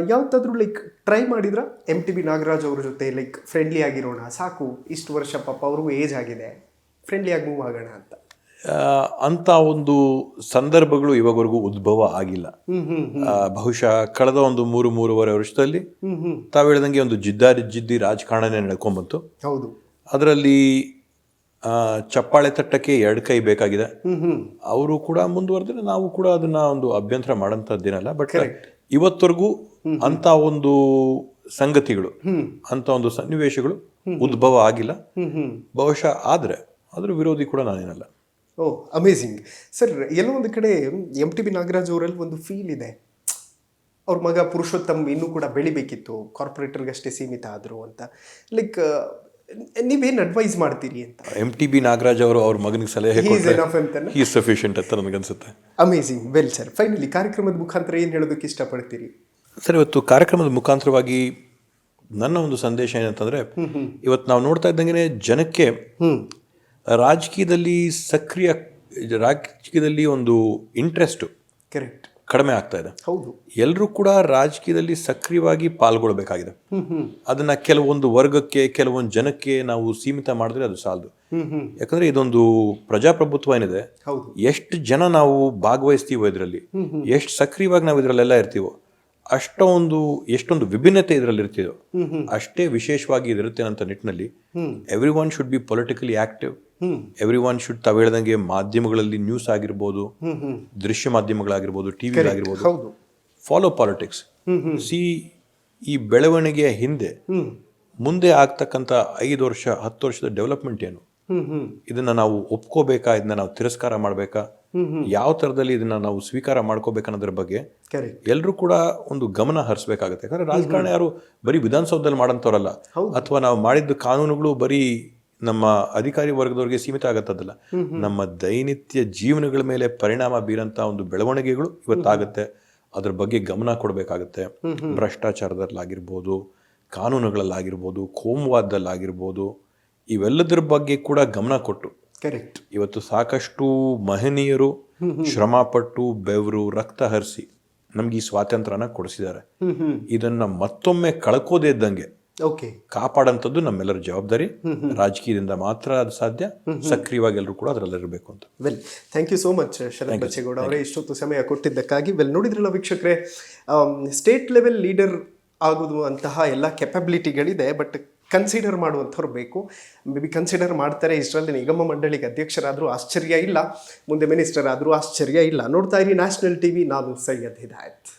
ಯಾವತ್ತಾದ್ರೂ ಲೈಕ್ ಟ್ರೈ ಮಾಡಿದ್ರ MTB ನಾಗರಾಜ್ ಅವ್ರ ಜೊತೆ ಲೈಕ್ ಫ್ರೆಂಡ್ಲಿ ಆಗಿರೋಣ, ಸಾಕು ಇಷ್ಟು ವರ್ಷ ಪಾಪ ಅವ್ರಿಗೂ ಏಜ್ ಆಗಿದೆ, ಫ್ರೆಂಡ್ಲಿ ಆಗಿ ಮೂವ್ ಆಗೋಣ ಅಂತ? ಅಂತ ಒಂದು ಸಂದರ್ಭಗಳು ಇವಾಗವರೆಗೂ ಉದ್ಭವ ಆಗಿಲ್ಲ. ಬಹುಶಃ ಕಳೆದ ಒಂದು 3-3.5 ವರ್ಷದಲ್ಲಿ ತಾವು ಹೇಳ್ದಂಗೆ ಒಂದು ಜಿದ್ದಿ ರಾಜಕಾರಣನೇ ನಡ್ಕೊಂಡ್ಬಂತು. ಹೌದು, ಅದರಲ್ಲಿ ಚಪ್ಪಾಳೆ ತಟ್ಟಕ್ಕೆ 2 ಕೈ ಬೇಕಾಗಿದೆ. ಅವರು ಕೂಡ ಮುಂದುವರೆದ್ರೆ ನಾವು ಕೂಡ ಅದನ್ನ ಒಂದು ಅಭ್ಯಂತರ ಮಾಡೋಂಥದ್ದೇನಲ್ಲ. ಬಟ್ ಇವತ್ತವರೆಗೂ ಅಂತ ಒಂದು ಸಂಗತಿಗಳು, ಅಂತ ಒಂದು ಸನ್ನಿವೇಶಗಳು ಉದ್ಭವ ಆಗಿಲ್ಲ. ಬಹುಶಃ ಅದ್ರ ವಿರೋಧಿ ಕೂಡ ನಾನೇನಲ್ಲ. ಓ ಅಮೇಝಿಂಗ್ ಸರ್. ಎಲ್ಲೋ ಒಂದು ಕಡೆ MTB ನಾಗರಾಜ್ ಅವರಲ್ಲಿ ಒಂದು ಫೀಲ್ ಇದೆ, ಅವ್ರ ಮಗ ಪುರುಷೋತ್ತಮ್ ಇನ್ನೂ ಕೂಡ ಬೆಳಿಬೇಕಿತ್ತು, ಕಾರ್ಪೊರೇಟರ್ಗಷ್ಟೇ ಸೀಮಿತ ಆದರು ಅಂತ. ಲೈಕ್ ನೀವೇನು ಅಡ್ವೈಸ್ ಮಾಡ್ತೀರಿ ಅಂತ? MTB ನಾಗರಾಜ್ ಅವರು ಅವ್ರ ಮಗನಿಗೆ ಸಲಹೆ ಕೊಟ್ಟರೆ ಈಸ್ ಸಫಿಷಿಯಂಟ್ ಅಂತ ನನಗನ್ಸುತ್ತೆ. ಅಮೇಝಿಂಗ್. ವೆಲ್ ಸರ್, ಫೈನಲಿ ಕಾರ್ಯಕ್ರಮದ ಮುಖಾಂತರ ಏನು ಹೇಳೋದಕ್ಕೆ ಇಷ್ಟಪಡ್ತೀರಿ ಸರ್? ಇವತ್ತು ಕಾರ್ಯಕ್ರಮದ ಮುಖಾಂತರವಾಗಿ ನನ್ನ ಒಂದು ಸಂದೇಶ ಏನಂತಂದರೆ, ಇವತ್ತು ನಾವು ನೋಡ್ತಾ ಇದ್ದಂಗೆ ಜನಕ್ಕೆ ರಾಜಕೀಯದಲ್ಲಿ ರಾಜಕೀಯದಲ್ಲಿ ಒಂದು ಇಂಟ್ರೆಸ್ಟು ಕರೆಕ್ಟ್ ಕಡಿಮೆ ಆಗ್ತಾ ಇದೆ. ಹೌದು, ಎಲ್ಲರೂ ಕೂಡ ರಾಜಕೀಯದಲ್ಲಿ ಸಕ್ರಿಯವಾಗಿ ಪಾಲ್ಗೊಳ್ಬೇಕಾಗಿದೆ. ಅದನ್ನ ಕೆಲವೊಂದು ವರ್ಗಕ್ಕೆ, ಕೆಲವೊಂದು ಜನಕ್ಕೆ ನಾವು ಸೀಮಿತ ಮಾಡಿದ್ರೆ ಅದು ಸಾಲದು. ಯಾಕಂದ್ರೆ ಇದೊಂದು ಪ್ರಜಾಪ್ರಭುತ್ವ ಏನಿದೆ, ಎಷ್ಟು ಜನ ನಾವು ಭಾಗವಹಿಸ್ತೀವೋ ಇದರಲ್ಲಿ, ಎಷ್ಟು ಸಕ್ರಿಯವಾಗಿ ನಾವು ಇದರಲ್ಲೆಲ್ಲ ಇರ್ತೀವೋ, ಎಷ್ಟೊಂದು ವಿಭಿನ್ನತೆ ಇದರಲ್ಲಿ ಇರ್ತೀವೋ ಅಷ್ಟೇ ವಿಶೇಷವಾಗಿ ಇದಿರುತ್ತೆ ಅಂತ ನಿಟ್ಟಿನಲ್ಲಿ every one should be politically active. Every one should, ತಾವು ಹೇಳ್ದಂಗೆ ಮಾಧ್ಯಮಗಳಲ್ಲಿ ನ್ಯೂಸ್ ಆಗಿರ್ಬೋದು, ದೃಶ್ಯ ಮಾಧ್ಯಮಗಳಾಗಿರ್ಬೋದು, ಟಿವಿ ಆಗಿರ್ಬೋದು, ಫಾಲೋ ಪಾಲಿಟಿಕ್ಸ್. ಈ ಬೆಳವಣಿಗೆಯ ಹಿಂದೆ ಮುಂದೆ ಆಗ್ತಕ್ಕಂಥ 5 ವರ್ಷ 10 ವರ್ಷದ ಡೆವಲಪ್ಮೆಂಟ್ ಏನು, ಇದನ್ನ ನಾವು ಒಪ್ಕೋಬೇಕಾ, ಇದನ್ನ ನಾವು ತಿರಸ್ಕಾರ ಮಾಡಬೇಕಾ, ಯಾವ ತರದಲ್ಲಿ ಇದನ್ನ ನಾವು ಸ್ವೀಕಾರ ಮಾಡ್ಕೋಬೇಕನ್ನೋದ್ರ ಬಗ್ಗೆ ಎಲ್ಲರೂ ಕೂಡ ಒಂದು ಗಮನ ಹರಿಸಬೇಕಾಗುತ್ತೆ. ಯಾಕಂದ್ರೆ ರಾಜಕಾರಣ ಯಾರು ಬರೀ ವಿಧಾನಸೌಧದಲ್ಲಿ ಮಾಡೋಂಥವ್ರಲ್ಲ, ಅಥವಾ ನಾವು ಮಾಡಿದ ಕಾನೂನುಗಳು ಬರೀ ನಮ್ಮ ಅಧಿಕಾರಿ ವರ್ಗದವ್ರಿಗೆ ಸೀಮಿತ ಆಗತ್ತದಲ್ಲ, ನಮ್ಮ ದೈನಿತ್ಯ ಜೀವನಗಳ ಮೇಲೆ ಪರಿಣಾಮ ಬೀರಂತ ಒಂದು ಬೆಳವಣಿಗೆಗಳು ಇವತ್ತಾಗುತ್ತೆ. ಅದ್ರ ಬಗ್ಗೆ ಗಮನ ಕೊಡಬೇಕಾಗತ್ತೆ. ಭ್ರಷ್ಟಾಚಾರದಲ್ಲಾಗಿರ್ಬೋದು, ಕಾನೂನುಗಳಲ್ಲಾಗಿರ್ಬೋದು, ಕೋಮುವಾದದಲ್ಲಾಗಿರ್ಬೋದು, ಇವೆಲ್ಲದರ ಬಗ್ಗೆ ಕೂಡ ಗಮನ ಕೊಟ್ಟು ಕರೆಕ್ಟ್ ಇವತ್ತು ಸಾಕಷ್ಟು ಮಹನೀಯರು ಶ್ರಮಪಟ್ಟು ಬೆವರು ರಕ್ತ ಹರಿಸಿ ನಮ್ಗೆ ಈ ಸ್ವಾತಂತ್ರ್ಯನ ಕೊಡಿಸಿದ್ದಾರೆ. ಇದನ್ನ ಮತ್ತೊಮ್ಮೆ ಕಳ್ಕೋದೇ ಇದ್ದಂಗೆ ಕಾಪಾಡಂಥದ್ದು ನಮ್ಮೆಲ್ಲರ ಜವಾಬ್ದಾರಿ. ರಾಜಕೀಯದಿಂದ ಮಾತ್ರ ಅದು ಸಾಧ್ಯ. ಸಕ್ರಿಯವಾಗಿ ಎಲ್ಲರೂ ಕೂಡ ಅದರಲ್ಲಿರಬೇಕು ಅಂತ. Well, thank you so much Sharath Bachegowda ಅವರೇ, ಇಷ್ಟೊತ್ತು ಸಮಯ ಕೊಟ್ಟಿದ್ದಕ್ಕಾಗಿ. ವೆಲ್, ನೋಡಿದ್ರಲ್ಲ ವೀಕ್ಷಕರೇ, ಸ್ಟೇಟ್ ಲೆವೆಲ್ ಲೀಡರ್ ಆಗೋದು ಅಂತಹ ಎಲ್ಲ ಕೆಪಬಿಲಿಟಿಗಳಿದೆ, ಬಟ್ ಕನ್ಸಿಡರ್ ಮಾಡುವಂಥವ್ರು ಬೇಕು. ಮೇ ಬಿ ಕನ್ಸಿಡರ್ ಮಾಡ್ತಾರೆ. ಇಷ್ಟರಲ್ಲಿ ನಿಗಮ ಮಂಡಳಿಗೆ ಅಧ್ಯಕ್ಷರಾದರೂ ಆಶ್ಚರ್ಯ ಇಲ್ಲ, ಮುಂದೆ ಮಿನಿಸ್ಟರ್ ಆದರೂ ಆಶ್ಚರ್ಯ ಇಲ್ಲ. ನೋಡ್ತಾ ಇರಿ ನ್ಯಾಷನಲ್ ಟಿವಿ. ನಾನು ಸೈಯದ್ ಹಿದಾಯತ್.